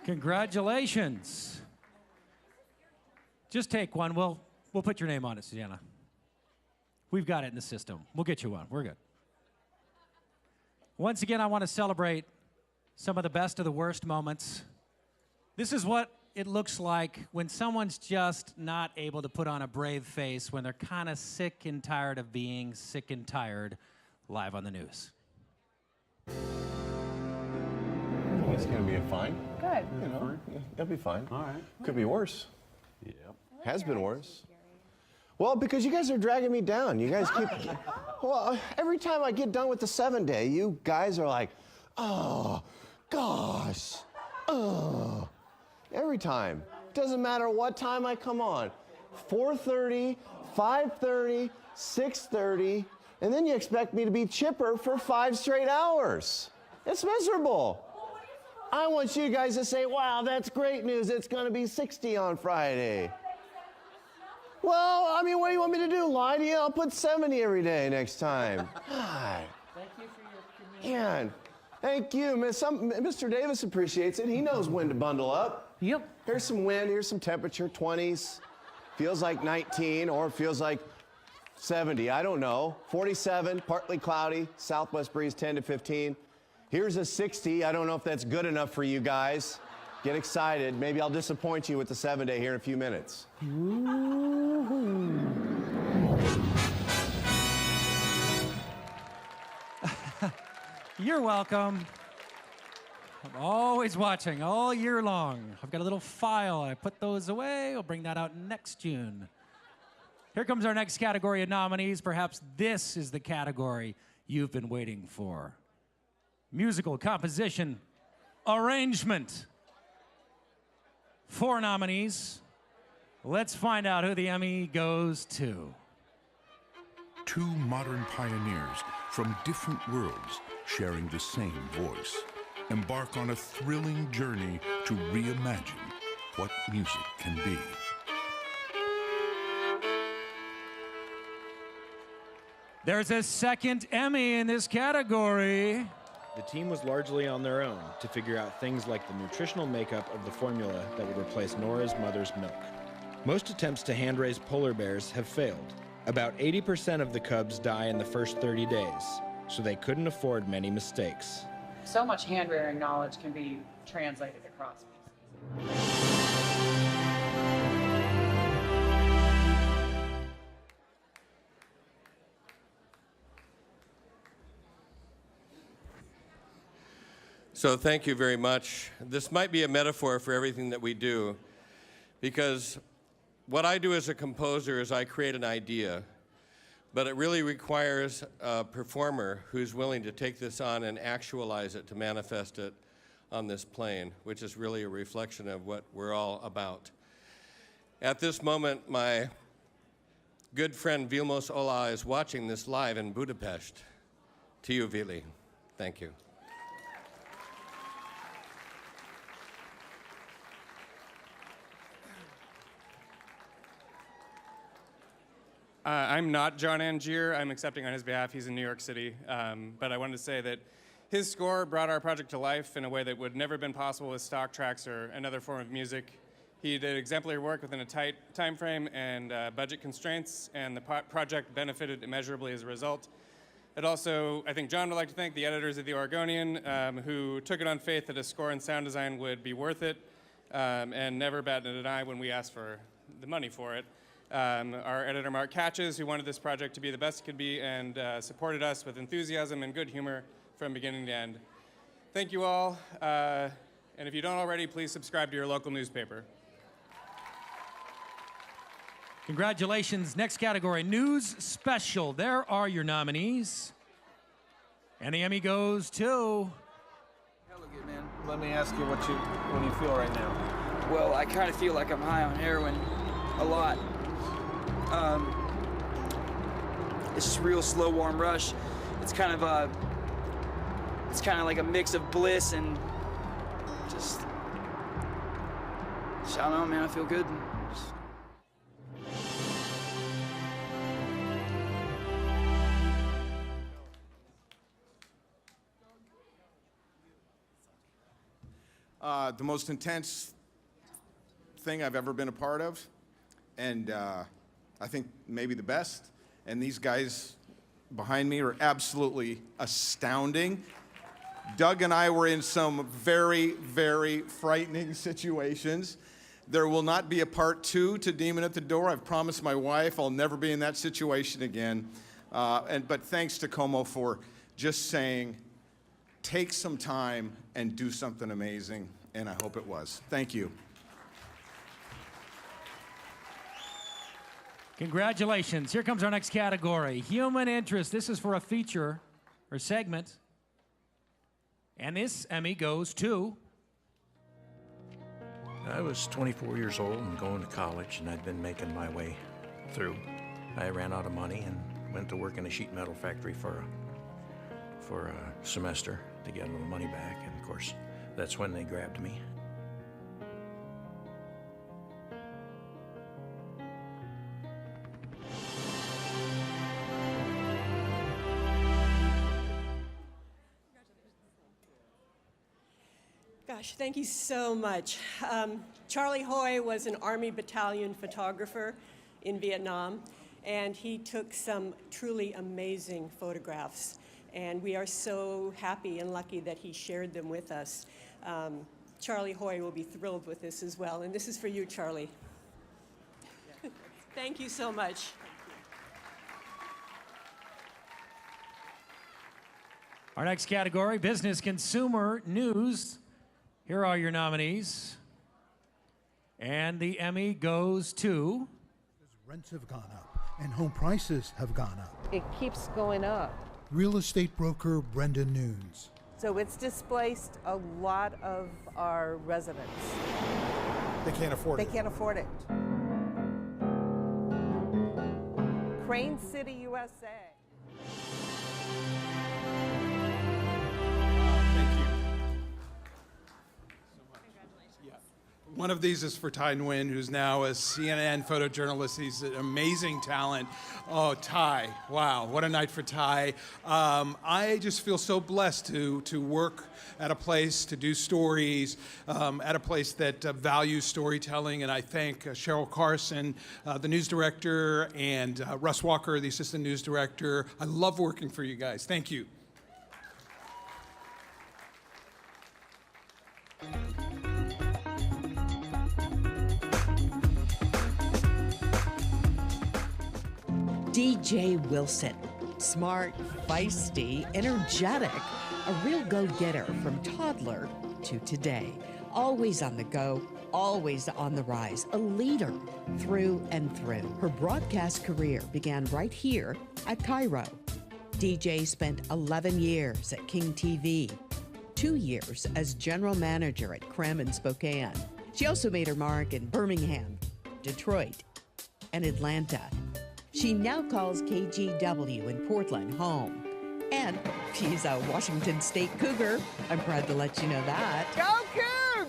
Congratulations. Just take one. We'll put your name on it, Susanna. We've got it in the system. We'll get you one. We're good. Once again, I want to celebrate some of the best of the worst moments. This is what it looks like when someone's just not able to put on a brave face when they're kind of sick and tired of being sick and tired live on the news. I think it's going to be fine. Good. You know, it'll be fine. All right. Could be worse. Yeah. Has been worse. Well, because you guys are dragging me down. You guys keep... Well, every time I get done with the 7-day, you guys are like, oh, gosh, oh. Every time. Doesn't matter what time I come on. 4:30, 5:30, 6:30, and then you expect me to be chipper for 5 straight hours. It's miserable. I want you guys to say, wow, that's great news. It's going to be 60 on Friday. Well, I mean, what do you want me to do? Lie to you? I'll put 70 every day next time. God. Thank you for your community. Man, Thank you. Mr. Davis appreciates it. He knows when to bundle up. Yep. Here's some wind, here's some temperature, 20s. Feels like 19 or feels like 70, I don't know. 47, partly cloudy, southwest breeze 10 to 15. Here's a 60. I don't know if that's good enough for you guys. Get excited. Maybe I'll disappoint you with the 7-day here in a few minutes. You're welcome. I'm always watching all year long. I've got a little file. I put those away. I'll bring that out next June. Here comes our next category of nominees. Perhaps this is the category you've been waiting for. Musical composition, arrangement. 4 nominees. Let's find out who the Emmy goes to. 2 modern pioneers from different worlds sharing the same voice embark on a thrilling journey to reimagine what music can be. There's a second Emmy in this category. The team was largely on their own to figure out things like the nutritional makeup of the formula that would replace Nora's mother's milk. Most attempts to hand-raise polar bears have failed. About 80% of the cubs die in the first 30 days, so they couldn't afford many mistakes. So much hand-rearing knowledge can be translated across. So thank you very much. This might be a metaphor for everything that we do, because what I do as a composer is I create an idea, but it really requires a performer who's willing to take this on and actualize it, to manifest it on this plane, which is really a reflection of what we're all about. At this moment, my good friend Vilmos Ola is watching this live in Budapest. To you, Vili. Thank you. I'm not John Angier. I'm accepting on his behalf. He's in New York City. But I wanted to say that his score brought our project to life in a way that would never have been possible with stock tracks or another form of music. He did exemplary work within a tight time frame and budget constraints, and the project benefited immeasurably as a result. It also, I think John would like to thank the editors of The Oregonian, who took it on faith that a score and sound design would be worth it, and never batted an eye when we asked for the money for it. Our editor, Mark Catches, who wanted this project to be the best it could be and supported us with enthusiasm and good humor from beginning to end. Thank you all, and if you don't already, please subscribe to your local newspaper. Congratulations. Next category, News Special. There are your nominees. And the Emmy goes to... Hella good, man. Let me ask you what you feel right now. Well, I kind of feel like I'm high on heroin a lot. It's just a real slow, warm rush. It's kind of like a mix of bliss and just I don't know, man. I feel good. The most intense thing I've ever been a part of, and I think maybe the best. And these guys behind me are absolutely astounding. Doug and I were in some very, very frightening situations. There will not be a part 2 to Demon at the Door. I've promised my wife I'll never be in that situation again. But thanks to Como for just saying, take some time and do something amazing, and I hope it was. Thank you. Congratulations. Here comes our next category, Human Interest. This is for a feature or segment. And this Emmy goes to... I was 24 years old and going to college, and I'd been making my way through. I ran out of money and went to work in a sheet metal factory for a semester to get a little money back, and of course, that's when they grabbed me. Gosh, thank you so much. Charlie Hoy was an Army battalion photographer in Vietnam, and he took some truly amazing photographs. And we are so happy and lucky that he shared them with us. Charlie Hoy will be thrilled with this as well. And this is for you, Charlie. Thank you so much. Our next category, Business Consumer News. Here are your nominees. And the Emmy goes to... Rents have gone up and home prices have gone up. It keeps going up. Real estate broker Brenda Nunes. So it's displaced a lot of our residents. They can't afford it. They can't afford it. Crane City, USA. One of these is for Ty Nguyen, who's now a CNN photojournalist. He's an amazing talent. Oh, Ty, wow, what a night for Ty. I just feel so blessed to work at a place, to do stories, at a place that values storytelling. And I thank Cheryl Carson, the news director, and Russ Walker, the assistant news director. I love working for you guys. Thank you. DJ Wilson, smart, feisty, energetic, a real go-getter from toddler to today. Always on the go, always on the rise, a leader through and through. Her broadcast career began right here at Cairo. DJ spent 11 years at King TV, 2 years as general manager at Creme in Spokane. She also made her mark in Birmingham, Detroit, and Atlanta. She now calls KGW in Portland home. And she's a Washington State Cougar. I'm proud to let you know that. Go Cougs!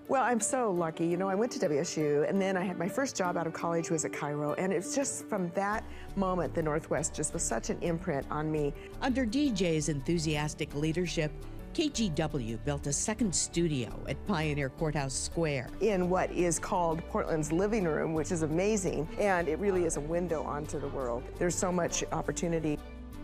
Well, I'm so lucky. You know, I went to WSU, and then I had my first job out of college was at Cairo, and it's just from that moment, the Northwest just was such an imprint on me. Under DJ's enthusiastic leadership, KGW built a second studio at Pioneer Courthouse Square. In what is called Portland's living room, which is amazing, and it really is a window onto the world. There's so much opportunity.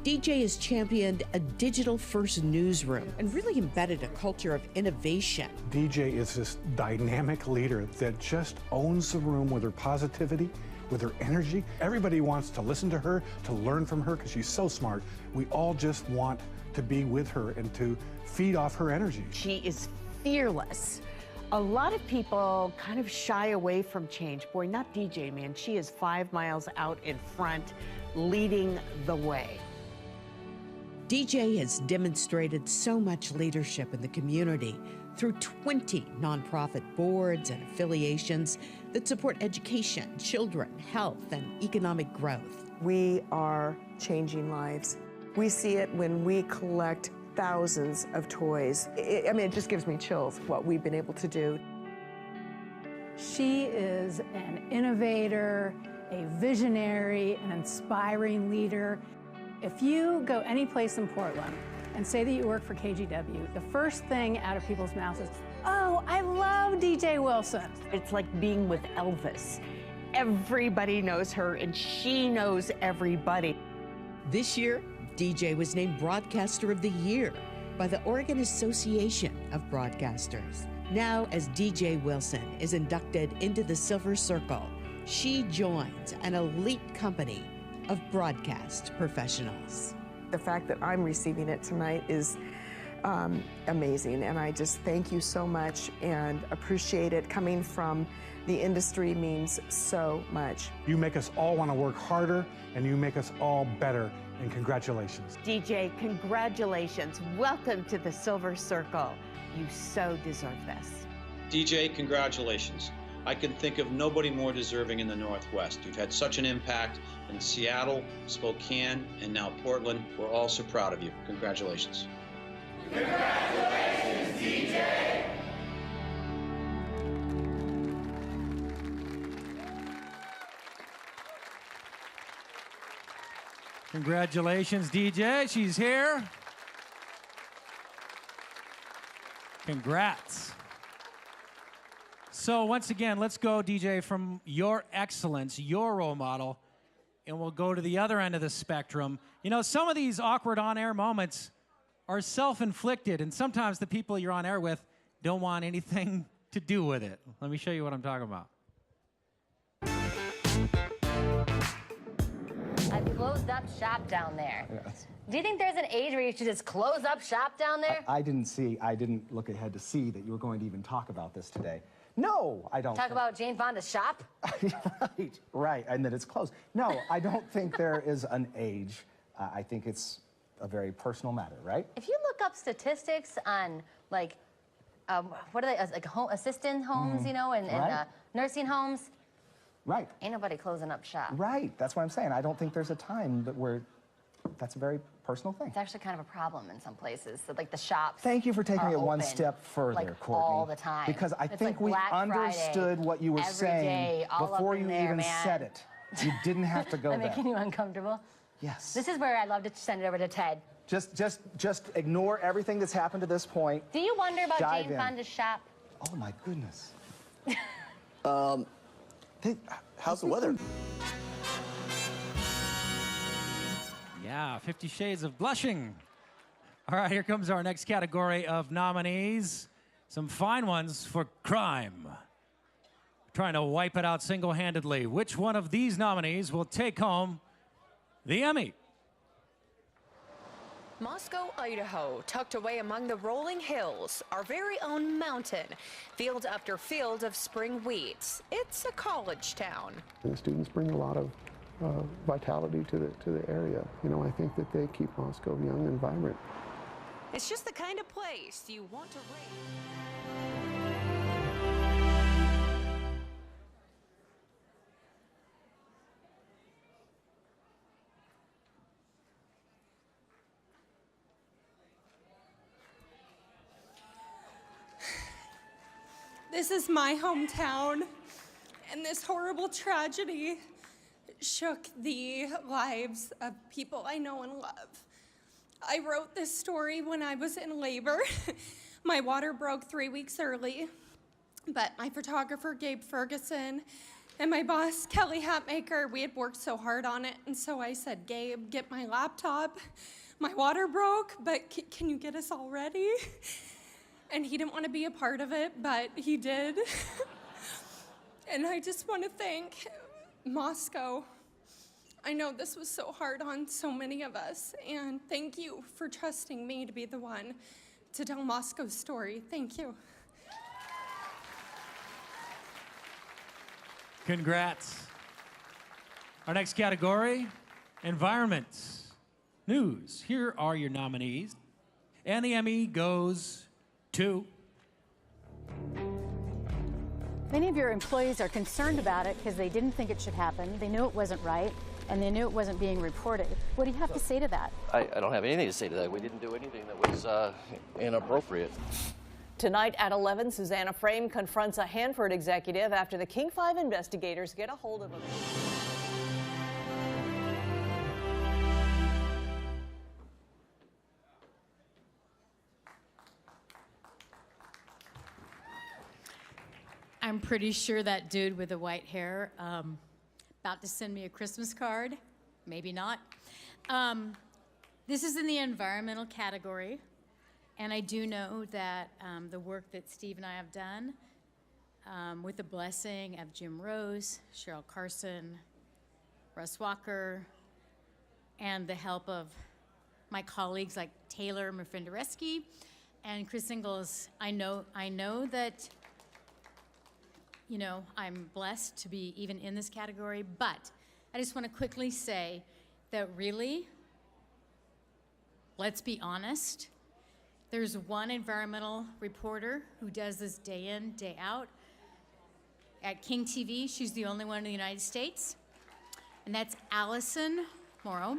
DJ has championed a digital-first newsroom and really embedded a culture of innovation. DJ is this dynamic leader that just owns the room with her positivity, with her energy. Everybody wants to listen to her, to learn from her, because she's so smart. We all just want to be with her and to feed off her energy. She is fearless. A lot of people kind of shy away from change. Boy, not DJ, man. She is 5 miles out in front, leading the way. DJ has demonstrated so much leadership in the community through 20 nonprofit boards and affiliations that support education, children, health, and economic growth. We are changing lives. We see it when we collect thousands of toys. I mean, it just gives me chills what we've been able to do. She is an innovator, a visionary, an inspiring leader. If you go any place in Portland and say that you work for KGW, the first thing out of people's mouths is, "Oh, I love DJ Wilson." It's like being with Elvis. Everybody knows her and she knows everybody. This year, DJ was named Broadcaster of the Year by the Oregon Association of Broadcasters. Now, as DJ Wilson is inducted into the Silver Circle, she joins an elite company of broadcast professionals. The fact that I'm receiving it tonight is amazing, and I just thank you so much and appreciate it. Coming from the industry means so much. You make us all want to work harder, and you make us all better, and congratulations. DJ, congratulations. Welcome to the Silver Circle. You so deserve this. DJ, congratulations. I can think of nobody more deserving in the Northwest. You've had such an impact in Seattle, Spokane, and now Portland. We're all so proud of you. Congratulations. Congratulations, DJ! Congratulations, DJ. She's here. Congrats. So once again, let's go, DJ, from your excellence, your role model, and we'll go to the other end of the spectrum. You know, some of these awkward on-air moments are self-inflicted, and sometimes the people you're on air with don't want anything to do with it. Let me show you what I'm talking about. I've closed up shop down there. Yes. Do you think there's an age where you should just close up shop down there? I didn't look ahead to see that you were going to even talk about this today. No, I don't. Talk about Jane Fonda's shop? Right, and that it's closed. No, I don't think there is an age. I think it's a very personal matter, right? If you look up statistics on, like, what are they, like assistant homes, you know, and Right. nursing homes, Right. ain't nobody closing up shop. Right, that's what I'm saying. I don't think there's a time that where that's a very personal thing. It's actually kind of a problem in some places. So, like, the shops Thank you for taking are it one open, step further, like, Courtney. all the time. Because I It's think like we Black Friday, understood what you were every saying day, all before up in you there, even man. said it. You didn't have to go I'm there. making you uncomfortable? Yes. This is where I'd love to send it over to Ted. Just ignore everything that's happened to this point. Do you wonder about Dive Jane in. Fonda's shop? Oh my goodness. How's the weather? Yeah, 50 Shades of Blushing. All right, here comes our next category of nominees. Some fine ones for crime. Trying to wipe it out single-handedly. Which one of these nominees will take home the Emmy? Moscow, Idaho, tucked away among the rolling hills, our very own mountain, field after field of spring wheat. It's a college town. The students bring a lot of vitality to the area. You know, I think that they keep Moscow young and vibrant. It's just the kind of place you want to raise. This is my hometown, and this horrible tragedy shook the lives of people I know and love. I wrote this story when I was in labor. My water broke 3 weeks early, but my photographer, Gabe Ferguson, and my boss, Kelly Hatmaker, we had worked so hard on it, and so I said, Gabe, get my laptop. My water broke, but can you get us all ready? And he didn't want to be a part of it, but he did. And I just want to thank Moscow. I know this was so hard on so many of us, and thank you for trusting me to be the one to tell Moscow's story. Thank you. Congrats. Our next category, environment. News. Here are your nominees. And the Emmy goes to... Many of your employees are concerned about it because they didn't think it should happen. They knew it wasn't right, and they knew it wasn't being reported. What do you have to say to that? I don't have anything to say to that. We didn't do anything that was inappropriate. Tonight at 11, Susanna Frame confronts a Hanford executive after the King 5 investigators get a hold of him. I'm pretty sure that dude with the white hair about to send me a Christmas card. Maybe not. This is in the environmental category, and I do know that the work that Steve and I have done with the blessing of Jim Rose, Cheryl Carson, Russ Walker, and the help of my colleagues like Taylor Murfindereski and Chris Ingalls, I know that I'm blessed to be even in this category, but I just want to quickly say that really, let's be honest, there's one environmental reporter who does this day in, day out. At King TV, she's the only one in the United States, and that's Allison Morrow.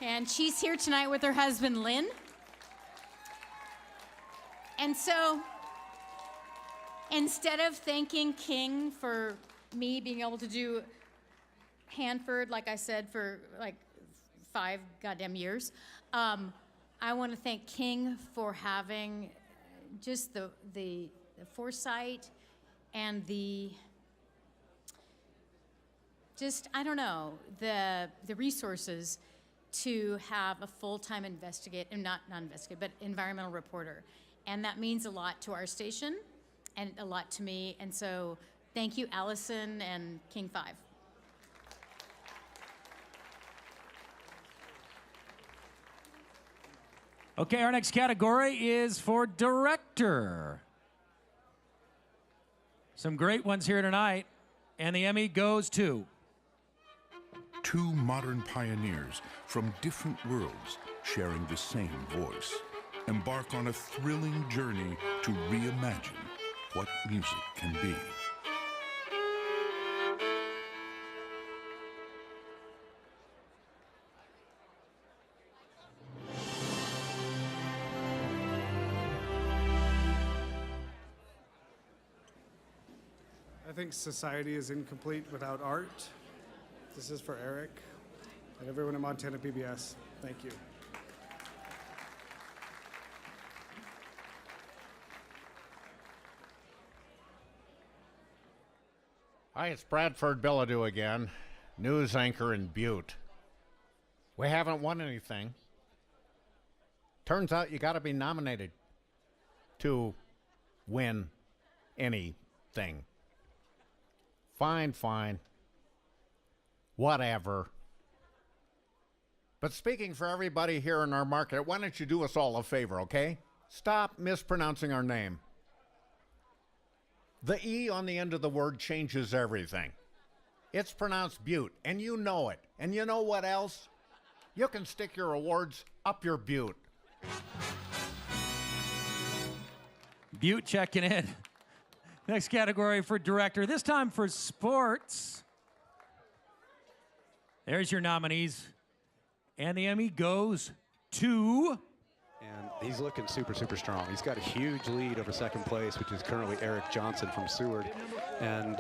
And she's here tonight with her husband, Lynn. And so, instead of thanking King for me being able to do Hanford, like I said, for like 5 goddamn years, I want to thank King for having just the foresight and I don't know, the resources to have a full-time but environmental reporter. And that means a lot to our station and a lot to me. And so thank you, Allison and King 5. Okay, our next category is for director. Some great ones here tonight, and the Emmy goes to two modern pioneers from different worlds sharing the same voice embark on a thrilling journey to reimagine what music can be. I think society is incomplete without art. This is for Eric and everyone at Montana PBS. Thank you. Hi, it's Bradford Bilodeau again, news anchor in Butte. We haven't won anything. Turns out you got to be nominated to win anything. Fine. Whatever. But speaking for everybody here in our market, why don't you do us all a favor, okay? Stop mispronouncing our name. The E on the end of the word changes everything. It's pronounced Butte, and you know it. And you know what else? You can stick your awards up your butte. Butte checking in. Next category for director, this time for sports. There's your nominees. And the Emmy goes to... And he's looking super strong. He's got a huge lead over second place, which is currently Eric Johnson from Seward. And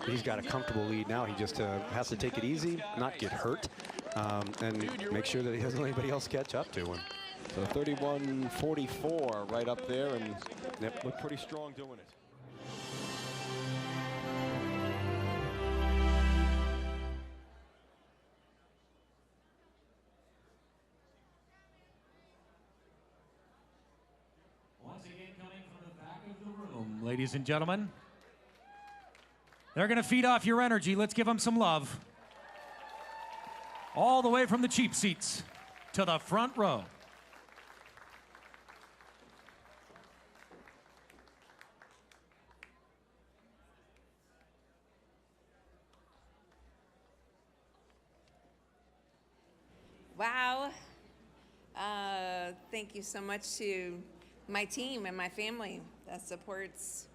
he's got a comfortable lead now. He just has to take it easy, not get hurt, and make sure that he doesn't let anybody else catch up to him. So 31-44 right up there, and looked pretty strong doing it. Once again, coming from the back of the room, ladies and gentlemen. They're going to feed off your energy. Let's give them some love. All the way from the cheap seats to the front row. Wow. Thank you so much to my team and my family that supports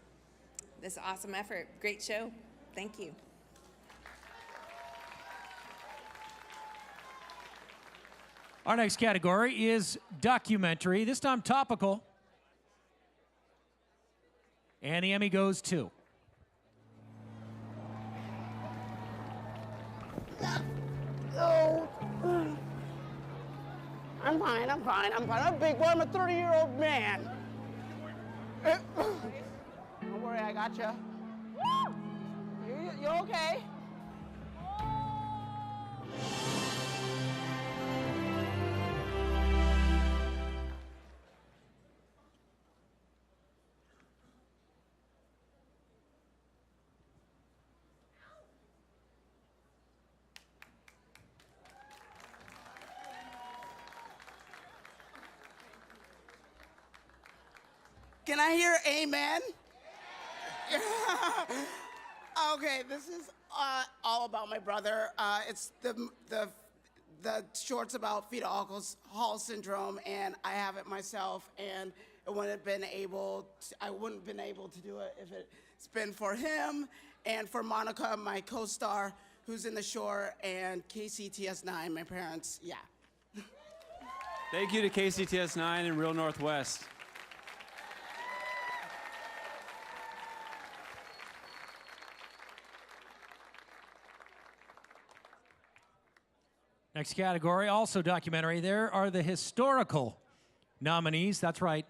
this awesome effort. Great show. Thank you. Our next category is documentary, this time topical. And the Emmy goes to... Oh. I'm fine. I'm a big boy. I'm a 30-year-old man. Don't worry, I got you. You okay? Can I hear amen? Okay, this is all about my brother. It's the shorts about fetal alcohol syndrome, and I have it myself, and I wouldn't have been able to do it if it's been for him and for Monica, my co-star, who's in the short, and KCTS9, my parents. Yeah. Thank you to KCTS9 and Real Northwest. Next category, also documentary. There are the historical nominees. That's right.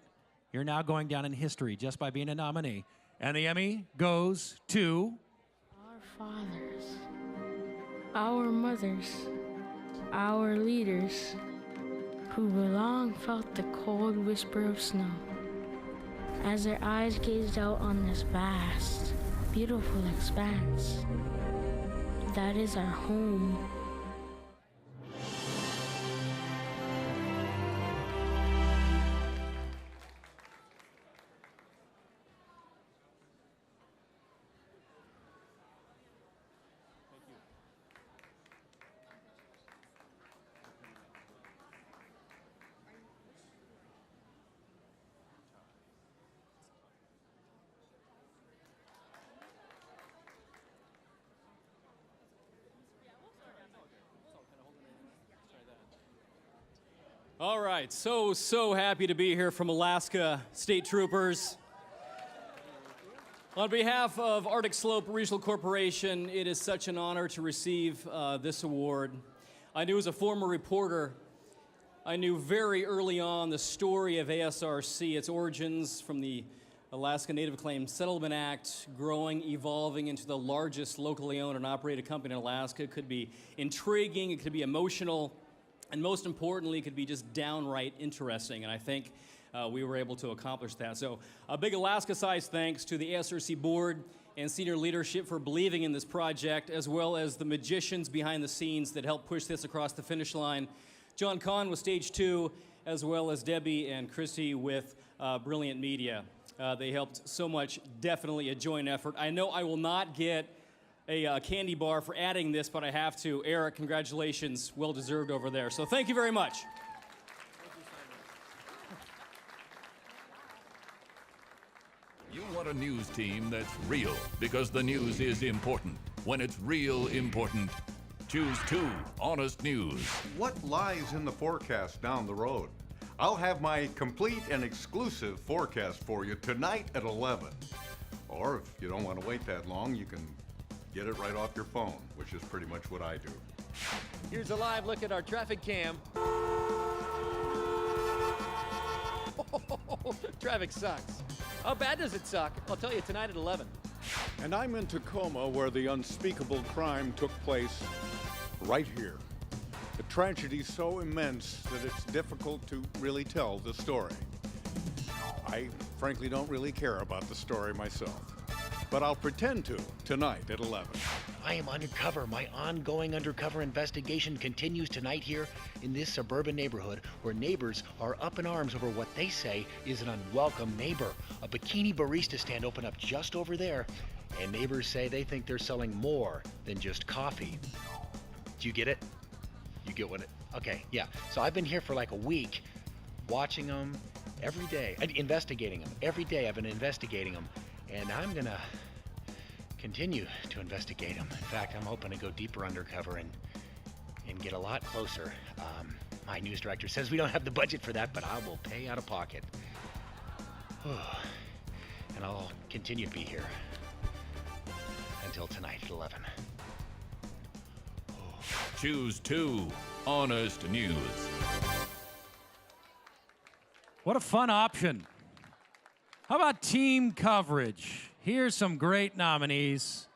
You're now going down in history just by being a nominee. And the Emmy goes to... Our fathers, our mothers, our leaders, who long felt the cold whisper of snow, as their eyes gazed out on this vast, beautiful expanse. That is our home. All right, so happy to be here from Alaska, State Troopers. On behalf of Arctic Slope Regional Corporation, it is such an honor to receive this award. I knew as a former reporter, I knew very early on the story of ASRC, its origins from the Alaska Native Claims Settlement Act, growing, evolving into the largest locally owned and operated company in Alaska. It could be intriguing, it could be emotional, and most importantly, it could be just downright interesting. And I think we were able to accomplish that. So a big Alaska-sized thanks to the ASRC board and senior leadership for believing in this project, as well as the magicians behind the scenes that helped push this across the finish line. John Kahn with Stage 2, as well as Debbie and Christy with Brilliant Media. They helped so much, definitely a joint effort. I know I will not get a candy bar for adding this, but I have to. Eric, congratulations, well deserved over there. So thank you very much. You want a news team that's real, because the news is important. When it's real important, choose 2 Honest News. What lies in the forecast down the road? I'll have my complete and exclusive forecast for you tonight at 11. Or if you don't want to wait that long, you can get it right off your phone, which is pretty much what I do. Here's a live look at our traffic cam. Traffic sucks. How bad does it suck? I'll tell you tonight at 11. And I'm in Tacoma, where the unspeakable crime took place right here. The tragedy's so immense that it's difficult to really tell the story. I frankly don't really care about the story myself, but I'll pretend to tonight at 11. I am undercover. My ongoing undercover investigation continues tonight here in this suburban neighborhood where neighbors are up in arms over what they say is an unwelcome neighbor. A bikini barista stand opened up just over there, and neighbors say they think they're selling more than just coffee. Do you get it? You get what it? Okay, yeah. So I've been here for like a week, watching them every day, investigating them. Every day I've been investigating them, and I'm gonna continue to investigate them. In fact, I'm hoping to go deeper undercover and get a lot closer. My news director says we don't have the budget for that, but I will pay out of pocket. And I'll continue to be here until tonight at 11. Choose 2 Honest News. What a fun option. How about team coverage? Here's some great nominees.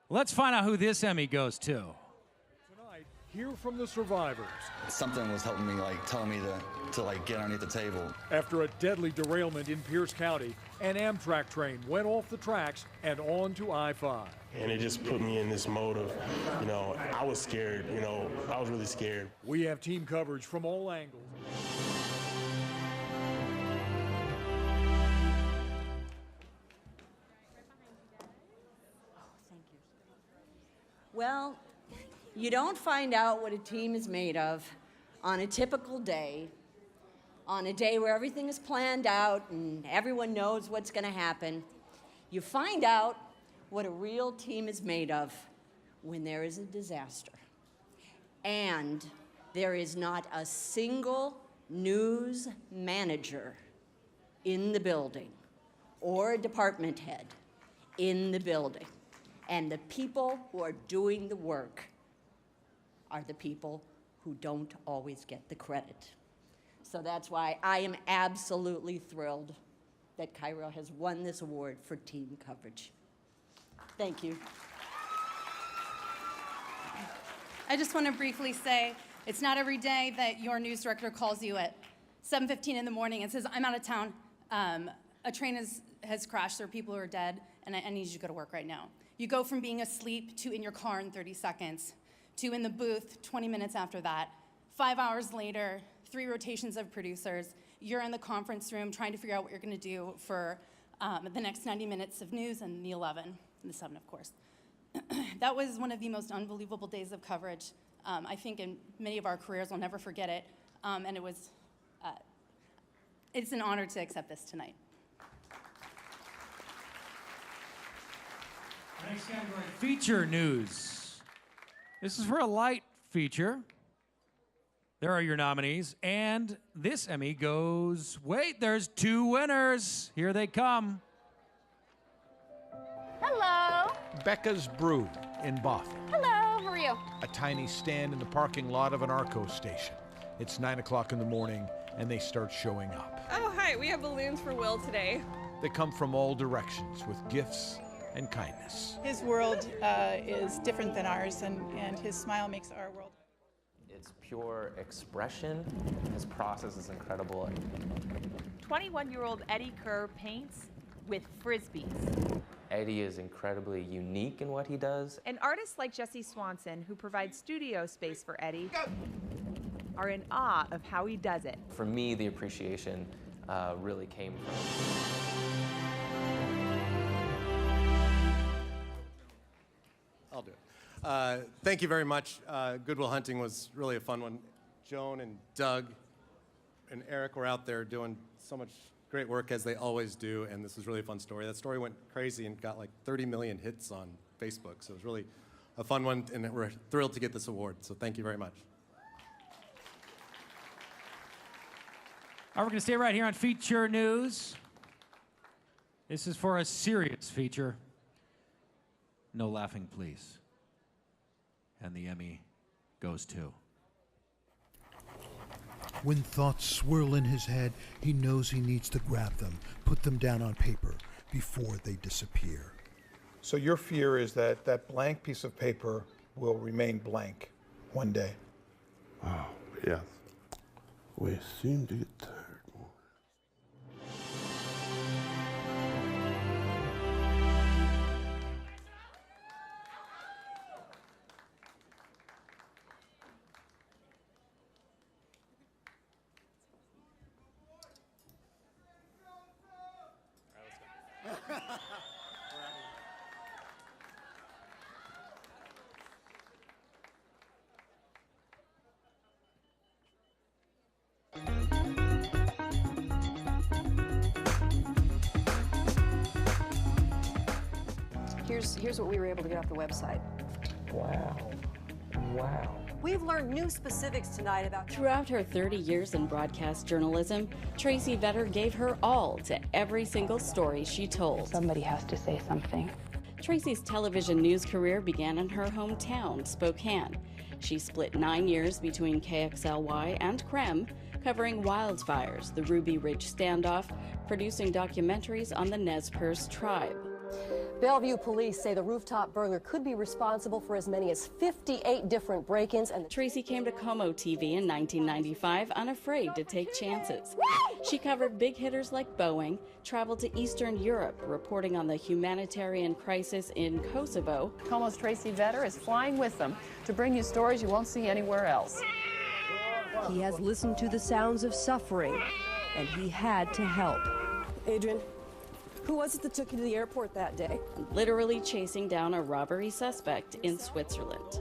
Let's find out who this Emmy goes to. Tonight, hear from the survivors. Something was helping me, telling me to get underneath the table. After a deadly derailment in Pierce County, an Amtrak train went off the tracks and onto I-5. And it just put me in this mode of, I was scared, I was really scared. We have team coverage from all angles. Well, you don't find out what a team is made of on a typical day, on a day where everything is planned out and everyone knows what's going to happen. You find out what a real team is made of when there is a disaster. And there is not a single news manager in the building or a department head in the building. And the people who are doing the work are the people who don't always get the credit. So that's why I am absolutely thrilled that Cairo has won this award for team coverage. Thank you. I just want to briefly say, it's not every day that your news director calls you at 7:15 in the morning and says, I'm out of town, a train has crashed, there are people who are dead, and I need you to go to work right now. You go from being asleep to in your car in 30 seconds, to in the booth 20 minutes after that. 5 hours later, 3 rotations of producers, you're in the conference room trying to figure out what you're going to do for the next 90 minutes of news and the 11, and the 7, of course. That was one of the most unbelievable days of coverage. I think in many of our careers, we'll never forget it. And it's an honor to accept this tonight. Next category, feature news. This is for a light feature. There are your nominees, and this Emmy goes, wait, there's 2 winners. Here they come. Hello. Becca's Brew in Bothell. Hello, how are you? A tiny stand in the parking lot of an Arco station. It's 9 o'clock in the morning, and they start showing up. Oh, hi, we have balloons for Will today. They come from all directions with gifts and kindness. His world is different than ours, and his smile makes our world. It's pure expression. His process is incredible. 21-year-old Eddie Kerr paints with Frisbees. Eddie is incredibly unique in what he does. And artists like Jesse Swanson, who provide studio space for Eddie, are in awe of how he does it. For me, the appreciation really came from I'll do it. Thank you very much. Good Will Hunting was really a fun one. Joan and Doug and Eric were out there doing so much great work, as they always do, and this was really a fun story. That story went crazy and got like 30 million hits on Facebook, so it was really a fun one, and we're thrilled to get this award, so thank you very much. All right, we're going to stay right here on feature news. This is for a serious feature. No laughing, please. And the Emmy goes to... When thoughts swirl in his head, he knows he needs to grab them, put them down on paper before they disappear. So your fear is that that blank piece of paper will remain blank one day? Oh, yes. We seem to get tired. Here's what we were able to get off the website. Wow. Wow. We've learned new specifics tonight about... Throughout her 30 years in broadcast journalism, Tracy Vetter gave her all to every single story she told. Somebody has to say something. Tracy's television news career began in her hometown, Spokane. She split 9 years between KXLY and KREM, covering wildfires, the Ruby Ridge standoff, producing documentaries on the Nez Perce tribe. Bellevue police say the rooftop burglar could be responsible for as many as 58 different break-ins. And Tracy came to Como TV in 1995 unafraid to take chances. She covered big hitters like Boeing, traveled to Eastern Europe, reporting on the humanitarian crisis in Kosovo. Como's Tracy Vetter is flying with them to bring you stories you won't see anywhere else. He has listened to the sounds of suffering, and he had to help. Adrian, who was it that took you to the airport that day? Literally chasing down a robbery suspect in Switzerland.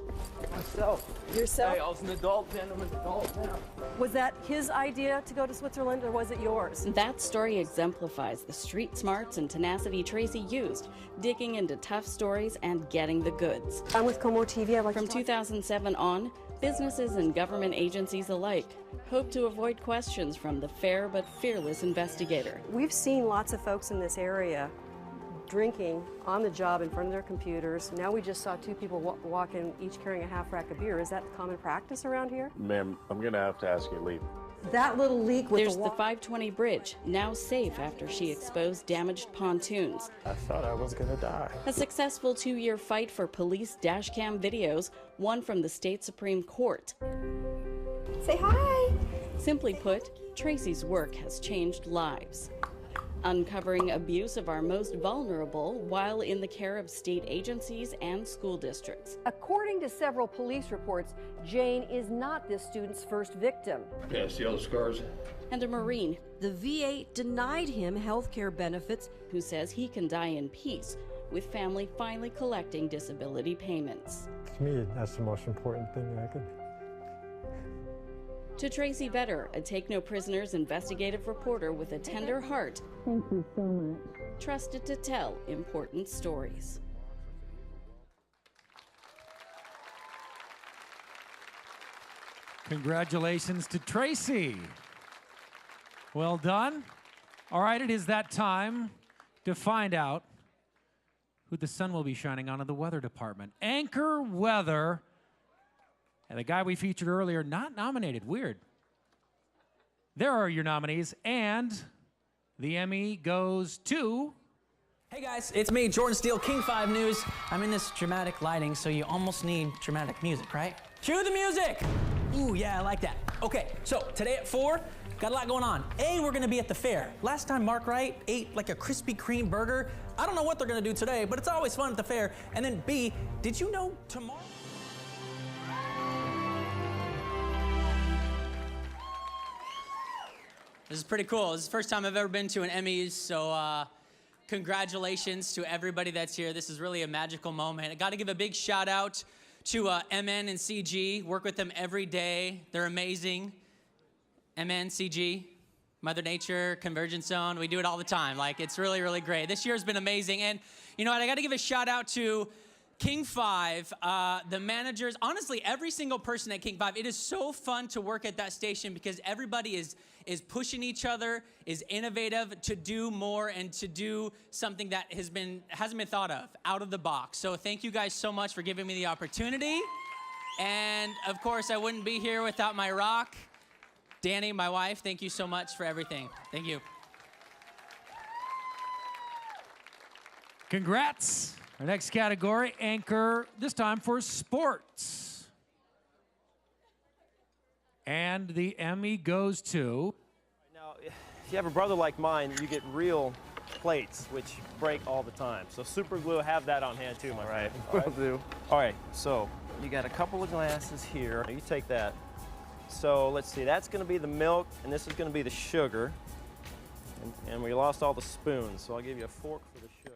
Myself. Yourself? Hey, I was an adult then, I'm an adult now. Was that his idea to go to Switzerland, or was it yours? That story exemplifies the street smarts and tenacity Tracy used, digging into tough stories and getting the goods. I'm with Como TV. From 2007 on, businesses and government agencies alike hope to avoid questions from the fair but fearless investigator. We've seen lots of folks in this area drinking on the job in front of their computers. Now we just saw 2 people walk in, each carrying a half rack of beer. Is that common practice around here? Ma'am, I'm going to have to ask you to leave. That little leak with There's the 520 bridge, now safe after she exposed damaged pontoons. I thought I was gonna die. A successful 2-year fight for police dashcam videos, one from the state Supreme Court. Say hi. Simply put, Tracy's work has changed lives. Uncovering abuse of our most vulnerable while in the care of state agencies and school districts. According to several police reports, Jane is not this student's first victim. Yeah, see all the scars? And a Marine The VA denied him health care benefits, who says he can die in peace, with family finally collecting disability payments. To me, that's the most important thing that I could. To Tracy Vetter, a Take No Prisoners investigative reporter with a tender heart. Thank you so much. Trusted to tell important stories. Congratulations to Tracy. Well done. All right, it is that time to find out who the sun will be shining on in the weather department. Anchor Weather. And the guy we featured earlier, not nominated. Weird. There are your nominees, and the Emmy goes to... Hey guys, it's me, Jordan Steele, King 5 News. I'm in this dramatic lighting, so you almost need dramatic music, right? Cue the music! Ooh, yeah, I like that. Okay, so today at 4, got a lot going on. A, we're gonna be at the fair. Last time Mark Wright ate like a Krispy Kreme burger. I don't know what they're gonna do today, but it's always fun at the fair. And then B, did you know tomorrow... This is pretty cool. This is the first time I've ever been to an Emmys, so congratulations to everybody that's here. This is really a magical moment. I got to give a big shout out to MN and CG. Work with them every day. They're amazing. MN, CG, Mother Nature, Convergence Zone. We do it all the time. Like, it's really, really great. This year's been amazing. And you know what? I got to give a shout out to King 5, the managers, honestly, every single person at King 5. It is so fun to work at that station because everybody is pushing each other, is innovative to do more and to do something that hasn't been thought of, out of the box. So thank you guys so much for giving me the opportunity. And of course, I wouldn't be here without my rock. Danny, my wife, thank you so much for everything. Thank you. Congrats. Our next category, anchor, this time for sports. And the Emmy goes to... Now, if you have a brother like mine, you get real plates, which break all the time. So super glue, have that on hand too, my friend. All right, will do. All right, so you got a couple of glasses here. You take that. So let's see, that's gonna be the milk, and this is gonna be the sugar. And we lost all the spoons, so I'll give you a fork for the sugar.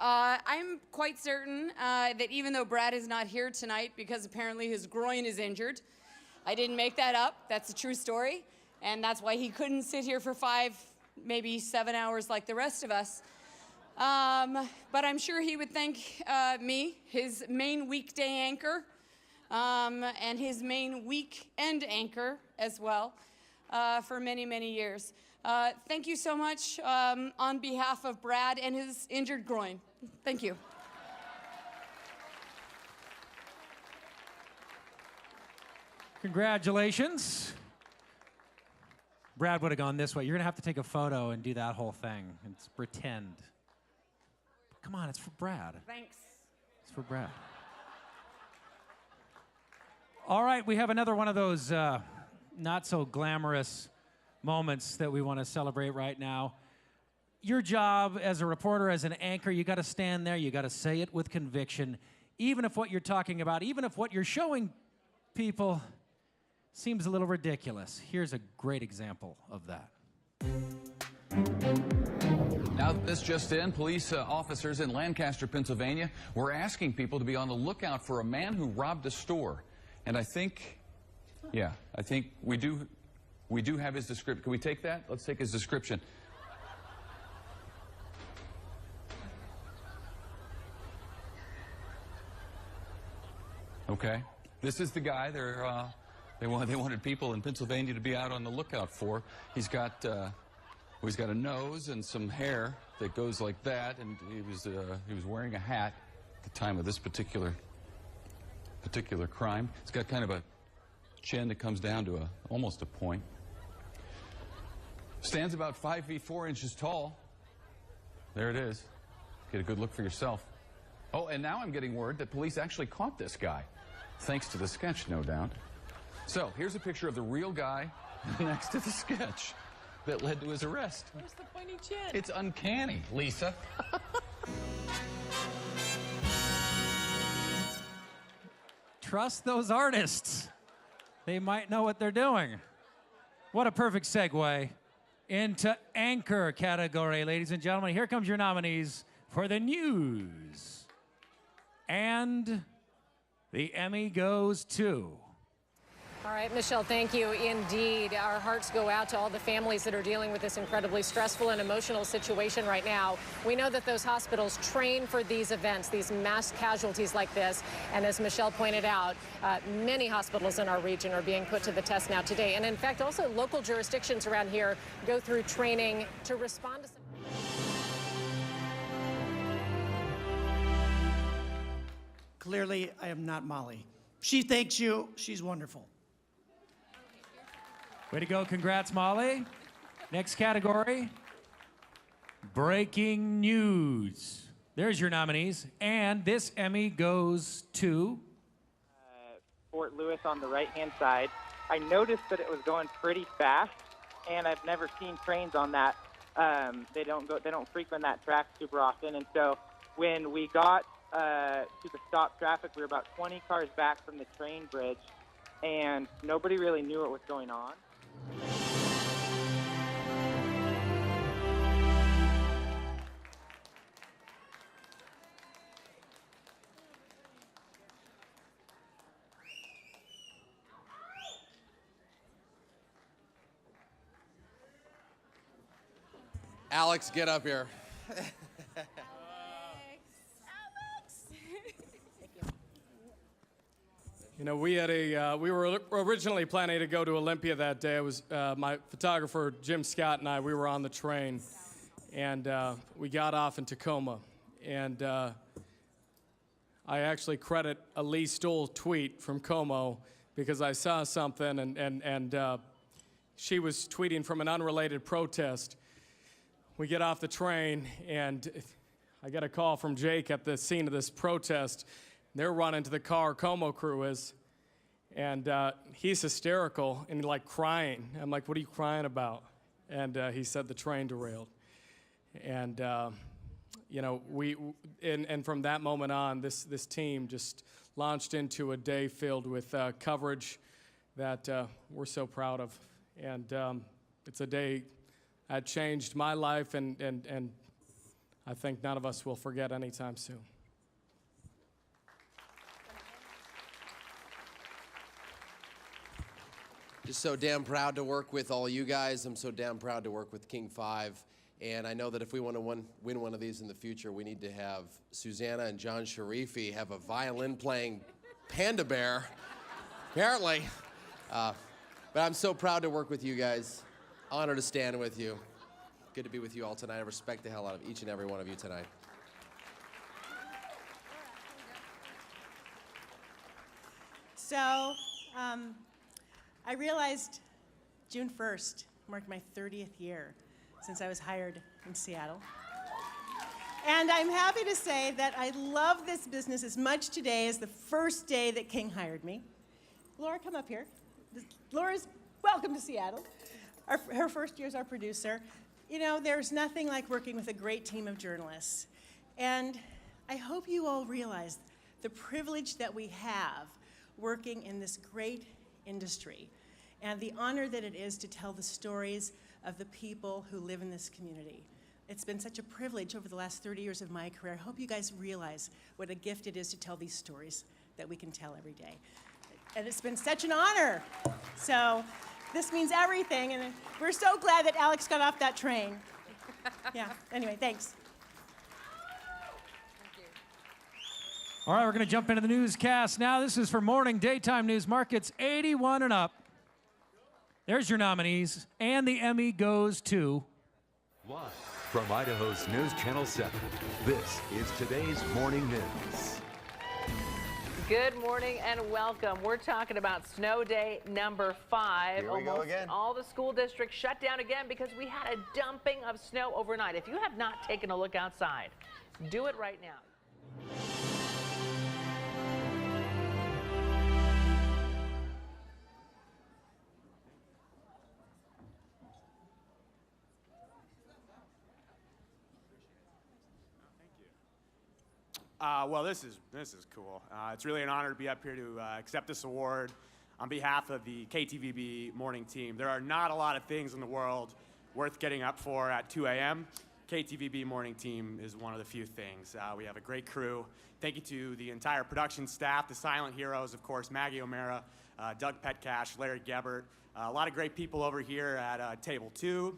I'm quite certain that even though Brad is not here tonight because apparently his groin is injured, I didn't make that up. That's a true story. And that's why he couldn't sit here for 5, maybe 7 hours like the rest of us. But I'm sure he would thank me, his main weekday anchor, and his main weekend anchor as well, for many, many years. Thank you so much on behalf of Brad and his injured groin. Thank you. Congratulations. Brad would have gone this way. You're going to have to take a photo and do that whole thing. It's pretend. Come on, it's for Brad. Thanks. It's for Brad. All right, we have another one of those not so glamorous moments that we want to celebrate right now. Your job as a reporter, as an anchor, you got to stand there, you got to say it with conviction, even if what you're talking about, even if what you're showing people seems a little ridiculous. Here's a great example of that. Now, this just in, police officers in Lancaster, Pennsylvania, were asking people to be on the lookout for a man who robbed a store. And I think we do have his description. Can we take that? Let's take his description. Okay. This is the guy they wanted people in Pennsylvania to be out on the lookout for. He's got a nose and some hair that goes like that, and he was wearing a hat at the time of this particular crime. It's got kind of a chin that comes down to almost a point. Stands about 5 feet 4 inches tall. There it is. Get a good look for yourself. Oh, and now I'm getting word that police actually caught this guy, thanks to the sketch, no doubt. So here's a picture of the real guy next to the sketch that led to his arrest. Where's the pointy chin? It's uncanny, Lisa. Trust those artists. They might know what they're doing. What a perfect segue into anchor category, ladies and gentlemen. Here comes your nominees for the news. And the Emmy goes to... All right, Michelle, thank you. Indeed, our hearts go out to all the families that are dealing with this incredibly stressful and emotional situation right now. We know that those hospitals train for these events, these mass casualties like this. And as Michelle pointed out, many hospitals in our region are being put to the test now today. And in fact, also local jurisdictions around here go through training to respond to some... Clearly, I am not Molly. She thanks you. She's wonderful. Way to go. Congrats, Molly. Next category, breaking news. There's your nominees. And this Emmy goes to... Fort Lewis on the right-hand side. I noticed that it was going pretty fast, and I've never seen trains on that. They don't frequent that track super often. And so when we got to the stop traffic, we were about 20 cars back from the train bridge, and nobody really knew what was going on. Alex, get up here. You know, we were originally planning to go to Olympia that day. It was my photographer, Jim Scott, and we were on the train. And we got off in Tacoma. And I actually credit a Lee Stoll tweet from Como because I saw something, and she was tweeting from an unrelated protest. We get off the train, and I get a call from Jake at the scene of this protest. They're running to the car, Como crew is, and he's hysterical and like crying. I'm like, what are you crying about? And he said the train derailed. And you know, and from that moment on, this team just launched into a day filled with coverage that we're so proud of. And it's a day that changed my life, and I think none of us will forget anytime soon. Just so damn proud to work with all you guys. I'm so damn proud to work with King 5. And I know that if we want to win one of these in the future, we need to have Susanna and John Sharifi have a violin-playing panda bear, apparently. But I'm so proud to work with you guys. Honor to stand with you. Good to be with you all tonight. I respect the hell out of each and every one of you tonight. So, I realized June 1st marked my 30th year since I was hired in Seattle. And I'm happy to say that I love this business as much today as the first day that King hired me. Laura, come up here. Laura's welcome to Seattle. Her first year as our producer. You know, there's nothing like working with a great team of journalists. And I hope you all realize the privilege that we have working in this great industry and the honor that it is to tell the stories of the people who live in this community. It's been such a privilege over the last 30 years of my career. I hope you guys realize what a gift it is to tell these stories that we can tell every day. And it's been such an honor. So this means everything, and we're so glad that Alex got off that train. Yeah, anyway, thanks. All right, we're going to jump into the newscast now. This is for morning daytime news markets 81 and up. There's your nominees, and the Emmy goes to... One. From Idaho's News Channel 7, this is today's Morning News. Good morning and welcome. We're talking about snow day number 5. Here we go again. All the school districts shut down again because we had a dumping of snow overnight. If you have not taken a look outside, do it right now. Well, this is cool. It's really an honor to be up here to accept this award on behalf of the KTVB morning team. There are not a lot of things in the world worth getting up for at 2 a.m. KTVB morning team is one of the few things. We have a great crew. Thank you to the entire production staff, the silent heroes, of course, Maggie O'Mara, Doug Petcash, Larry Gebert, a lot of great people over here at Table 2.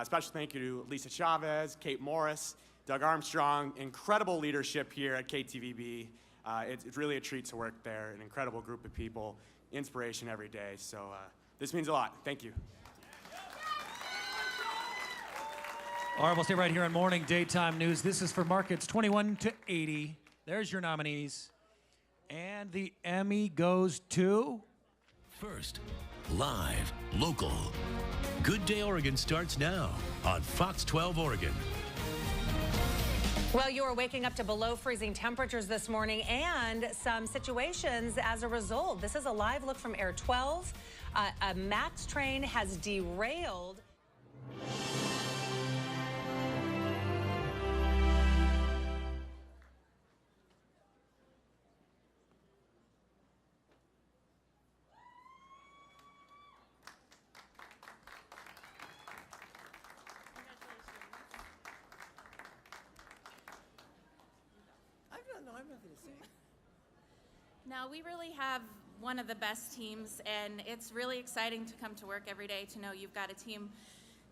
Special thank you to Lisa Chavez, Kate Morris, Doug Armstrong. Incredible leadership here at KTVB. It's really a treat to work there, an incredible group of people, inspiration every day. So this means a lot. Thank you. All right, we'll stay right here on Morning Daytime News. This is for markets 21 to 80. There's your nominees. And the Emmy goes to... First, live, local. Good Day Oregon starts now on Fox 12 Oregon. Well, you are waking up to below freezing temperatures this morning and some situations as a result. This is a live look from Air 12. A MAX train has derailed. No, we really have one of the best teams, and it's really exciting to come to work every day to know you've got a team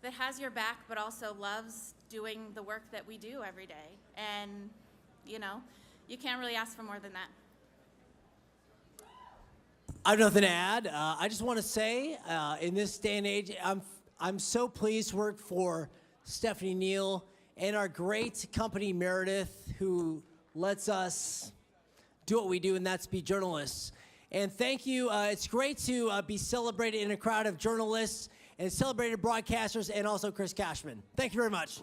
that has your back but also loves doing the work that we do every day. And, you know, you can't really ask for more than that. I have nothing to add. I just want to say, in this day and age, I'm so pleased to work for Stephanie Neal and our great company, Meredith, who lets us do what we do, and that's be journalists. And thank you. It's great to be celebrated in a crowd of journalists and celebrated broadcasters, and also Chris Cashman. Thank you very much.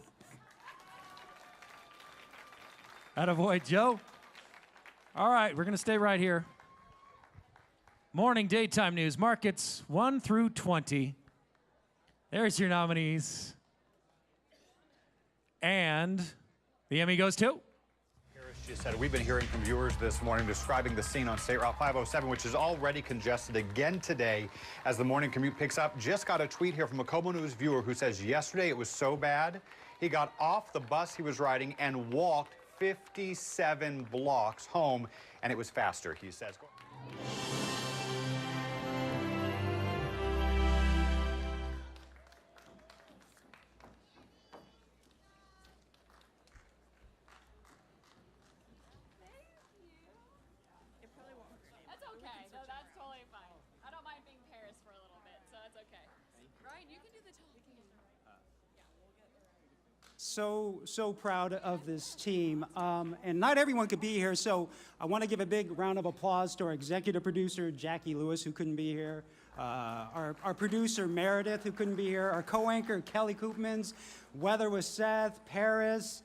Attaboy, Joe. All right, we're going to stay right here. Morning Daytime News, markets 1 through 20. There's your nominees. And the Emmy goes to... She said, we've been hearing from viewers this morning describing the scene on State Route 507, which is already congested again today as the morning commute picks up. Just got a tweet here from a KOMO News viewer who says yesterday it was so bad, he got off the bus he was riding and walked 57 blocks home, and it was faster, he says. So proud of this team. And not everyone could be here, so I want to give a big round of applause to our executive producer, Jackie Lewis, who couldn't be here, our producer, Meredith, who couldn't be here, our co-anchor, Kelly Koopmans, weather with Seth, Paris,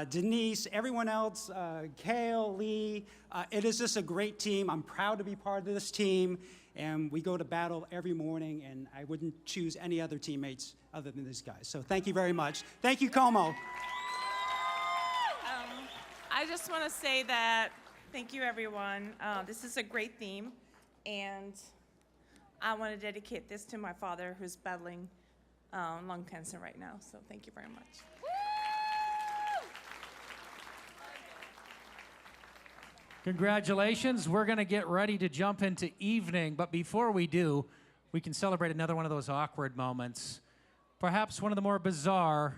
Denise, everyone else, Kale, Lee. It is just a great team. I'm proud to be part of this team, and we go to battle every morning, and I wouldn't choose any other teammates other than these guys. So thank you very much. Thank you, KOMO. I just want to say that thank you, everyone. This is a great theme, and I want to dedicate this to my father, who's battling lung cancer right now. So thank you very much. Congratulations. We're going to get ready to jump into evening, but before we do, we can celebrate another one of those awkward moments. Perhaps one of the more bizarre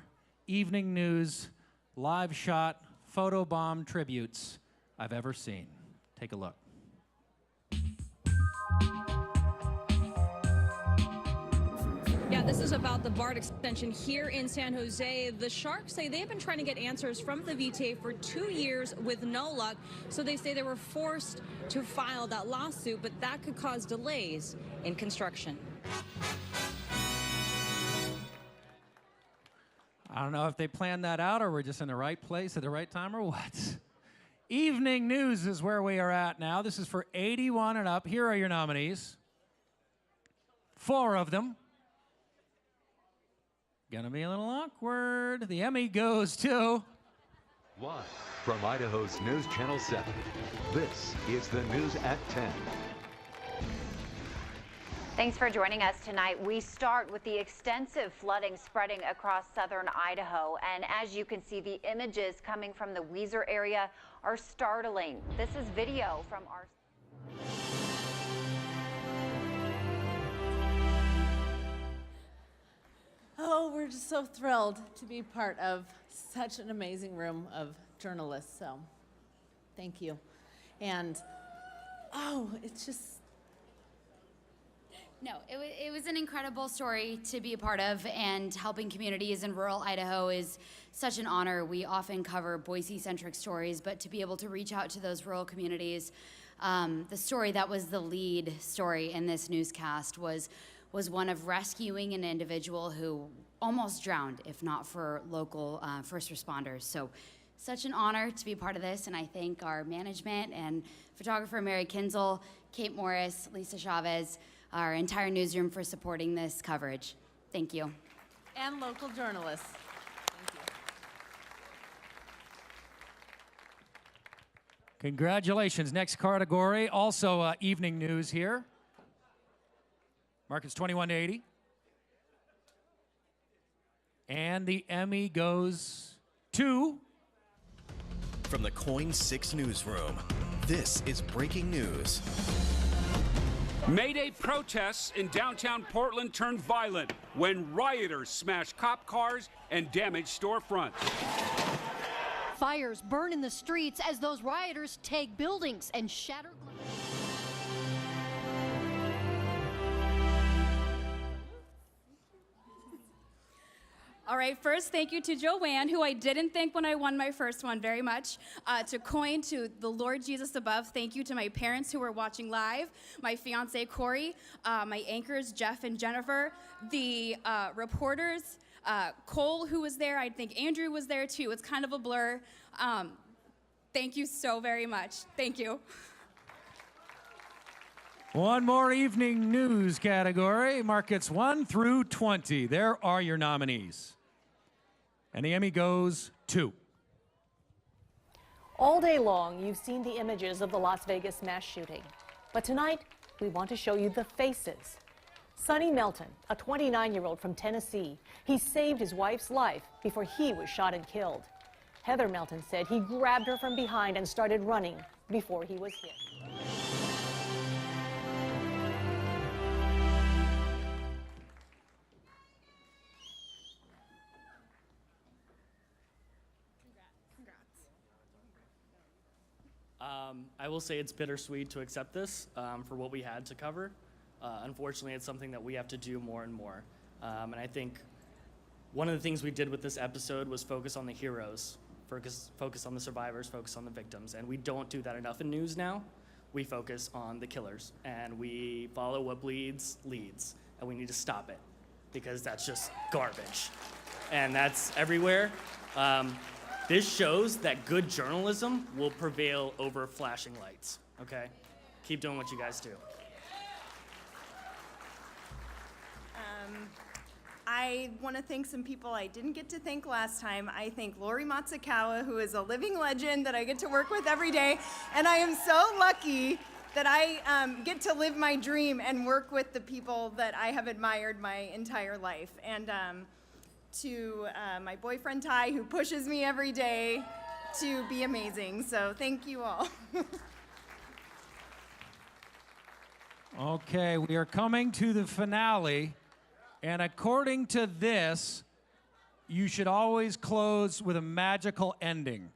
evening news, live shot, photobomb tributes I've ever seen. Take a look. Yeah, This is about the BART extension here in San Jose. The Sharks say they've been trying to get answers from the VTA for 2 years with no luck. So they say they were forced to file that lawsuit, but that could cause delays in construction. I don't know if they planned that out or we're just in the right place at the right time or what. Evening News is where we are at now. This is for 81 and up. Here are your nominees. 4 of them. Gonna be a little awkward. The Emmy goes to... 1. From Idaho's News Channel 7, this is the News at 10. Thanks for joining us tonight. We start with the extensive flooding spreading across southern Idaho. And as you can see, the images coming from the Weiser area are startling. This is video from our... Oh, we're just so thrilled to be part of such an amazing room of journalists. So thank you. And, oh, it's just... No, it was an incredible story to be a part of, and helping communities in rural Idaho is such an honor. We often cover Boise-centric stories, but to be able to reach out to those rural communities, the story that was the lead story in this newscast was one of rescuing an individual who almost drowned, if not for local first responders. So such an honor to be part of this, and I thank our management and photographer Mary Kinzel, Kate Morris, Lisa Chavez, our entire newsroom for supporting this coverage. Thank you. And local journalists. Thank you. Congratulations. Next category, also evening news here. Markets 21 to 80. And the Emmy goes to... From the Coin 6 newsroom, this is breaking news. May Day protests in downtown Portland turned violent when rioters smashed cop cars and damaged storefronts. Fires burn in the streets as those rioters take buildings and shatter glass. All right, first, thank you to Joanne, who I didn't thank when I won my first one very much. To Coin, to the Lord Jesus above, thank you to my parents who were watching live, my fiance Corey, my anchors Jeff and Jennifer, the reporters, Cole, who was there. I think Andrew was there too. It's kind of a blur. Thank you so very much. Thank you. One more evening news category, markets 1 through 20. There are your nominees. And the Emmy goes to... All day long, you've seen the images of the Las Vegas mass shooting. But tonight, we want to show you the faces. Sonny Melton, a 29-year-old from Tennessee, he saved his wife's life before he was shot and killed. Heather Melton said he grabbed her from behind and started running before he was hit. I will say it's bittersweet to accept this for what we had to cover. Unfortunately, it's something that we have to do more and more. And I think one of the things we did with this episode was focus on the heroes, focus on the survivors, focus on the victims. And we don't do that enough in news now. We focus on the killers, and we follow what bleeds leads. And we need to stop it, because that's just garbage. And that's everywhere. This shows that good journalism will prevail over flashing lights, okay? Keep doing what you guys do. I want to thank some people I didn't get to thank last time. I thank Lori Matsukawa, who is a living legend that I get to work with every day. And I am so lucky that I get to live my dream and work with the people that I have admired my entire life. And to my boyfriend Ty, who pushes me every day to be amazing. So thank you all. Okay, we are coming to the finale, and according to this, you should always close with a magical ending.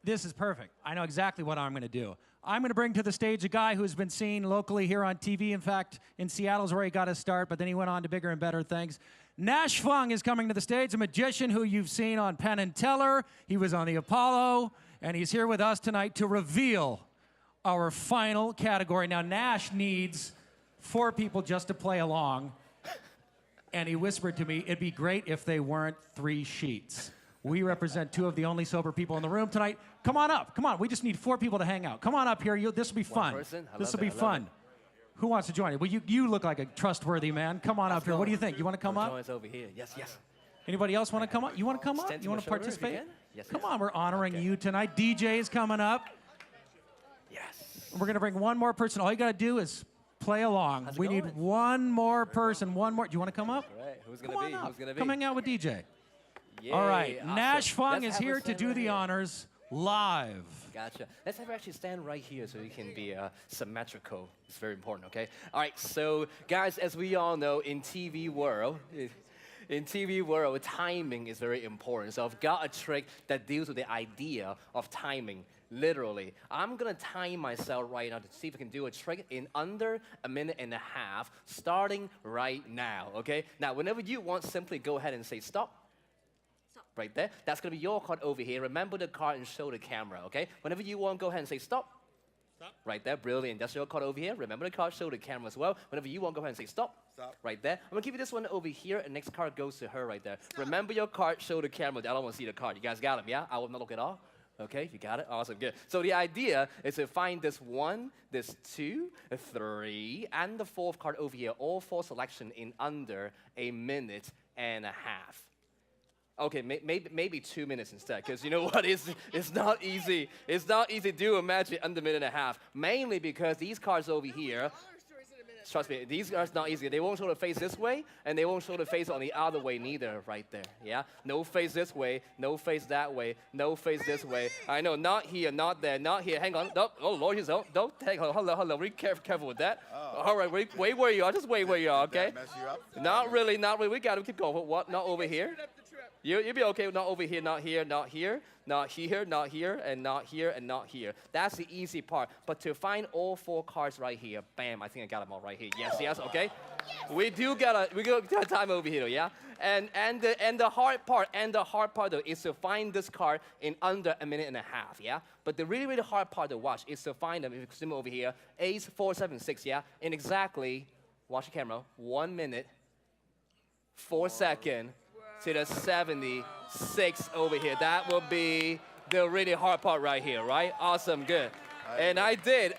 This is perfect. I know exactly what I'm going to do. I'm going to bring to the stage a guy who's been seen locally here on TV. In fact, in Seattle's where he got his start, but then he went on to bigger and better things. Nash Fung is coming to the stage, a magician who you've seen on Penn and Teller. He was on the Apollo, and he's here with us tonight to reveal our final category. Now, Nash needs 4 people just to play along, and he whispered to me, it'd be great if they weren't 3 sheets. We represent 2 of the only sober people in the room tonight. Come on up. Come on. We just need 4 people to hang out. Come on up here. This will be fun. This will be fun. Who wants to join it? Well, you look like a trustworthy man. Come on up here. What do you think? You want to come up? Over here. Yes, yes. Anybody else want to come up? You want to come up? You want to participate? Yes, come on. We're honoring you tonight. DJ is coming up. Yes. We're going to bring one more person. All you got to do is play along. We need one more person. One more. Do you want to come up? All right. Who's going to be? Who's going to be? Come hang out with DJ. Yay, all right. awesome. Nash Fung Let's is here to do the honors live. Gotcha. Let's have her actually stand right here so you can be symmetrical. It's very important, okay? All right, so guys, as we all know, in TV world, timing is very important. So I've got a trick that deals with the idea of timing, literally. I'm gonna time myself right now to see if I can do a trick in under a minute and a half, starting right now, okay? Now, whenever you want, simply go ahead and say stop. Right there. That's going to be your card over here. Remember the card and show the camera, okay? Whenever you want, go ahead and say stop. Stop. Right there. Brilliant. That's your card over here. Remember the card, show the camera as well. Whenever you want, go ahead and say stop. Stop. Right there. I'm going to give you this one over here, and next card goes to her right there. Stop. Remember your card, show the camera. I don't want to see the card. You guys got them, yeah? I will not look at all. Okay, you got it? Awesome, good. So the idea is to find this 1, this 2, 3, and the 4th card over here, all 4 selection in under a minute and a half. Okay, maybe 2 minutes instead, because you know what? It's not easy. It's not easy to do a magic under a minute and a half, mainly because these cards over here, trust me, these cards not easy. They won't show the face this way, and they won't show the face on the other way neither, right there, yeah? No face this way, no face that way, no face this way. I know, not here, not there, not here. Hang on, oh, Lord, don't, hang on, hello, be careful with that. Oh. All right, wait where you are, just wait where you are, okay? Mess you up? Not really, we got to keep going. What, not over here? You'll be okay with not over here, not here, not here, not here, not here, and not here, and not here. That's the easy part. But to find all 4 cards right here, bam, I think I got them all right here. Yes, okay? Yes. We got time over here, yeah? And the hard part though is to find this card in under a minute and a half, yeah? But the really, really hard part to watch is to find them, if you zoom over here, Ace 4, 7, 6, yeah? In exactly, watch the camera, 1 minute, 4 seconds, to the 76 over here. That will be the really hard part right here, right? Awesome, good. And I did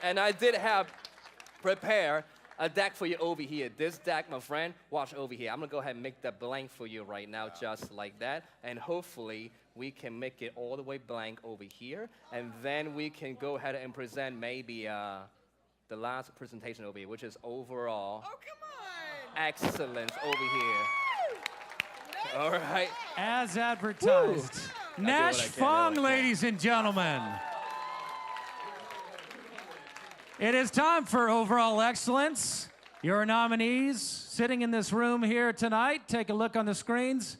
have prepare a deck for you over here. This deck, my friend, watch over here. I'm gonna go ahead and make that blank for you right now, just like that. And hopefully, we can make it all the way blank over here. And then we can go ahead and present maybe the last presentation over here, which is overall excellence over here. All right. As advertised. Nash Fung, ladies and gentlemen. It is time for overall excellence. Your nominees sitting in this room here tonight. Take a look on the screens.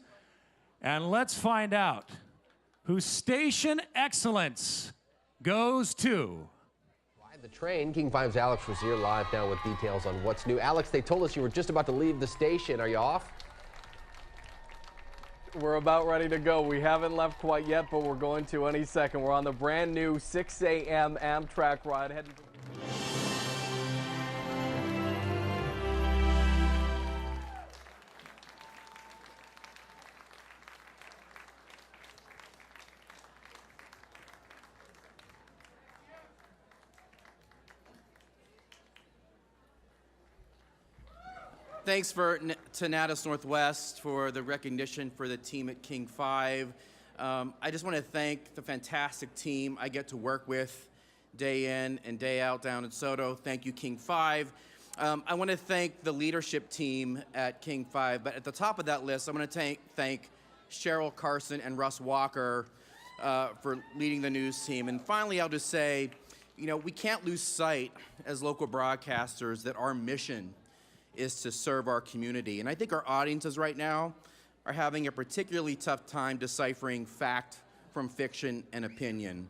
And let's find out whose station excellence goes to. The train, King 5's Alex was here live now with details on what's new. Alex, they told us you were just about to leave the station. Are you off? We're about ready to go. We haven't left quite yet, but we're going to any second. We're on the brand new 6 a.m. Amtrak ride heading to Thanks to NATAS Northwest for the recognition for the team at King 5. I just want to thank the fantastic team I get to work with day in and day out down in Soto. Thank you, King 5. I want to thank the leadership team at King 5, but at the top of that list, I'm going to thank Cheryl Carson and Russ Walker for leading the news team. And finally, I'll just say, you know, we can't lose sight as local broadcasters that our mission is to serve our community. And I think our audiences right now are having a particularly tough time deciphering fact from fiction and opinion.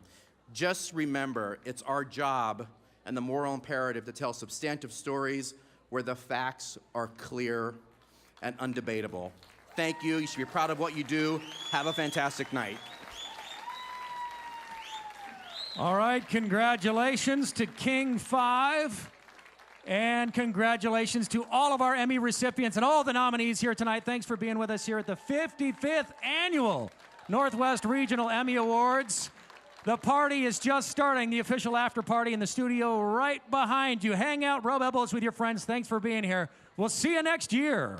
Just remember, it's our job and the moral imperative to tell substantive stories where the facts are clear and undebatable. Thank you. You should be proud of what you do. Have a fantastic night. All right, congratulations to King 5. And congratulations to all of our Emmy recipients and all the nominees here tonight. Thanks for being with us here at the 55th Annual Northwest Regional Emmy Awards. The party is just starting, the official after party in the studio right behind you. Hang out, rub elbows with your friends. Thanks for being here. We'll see you next year.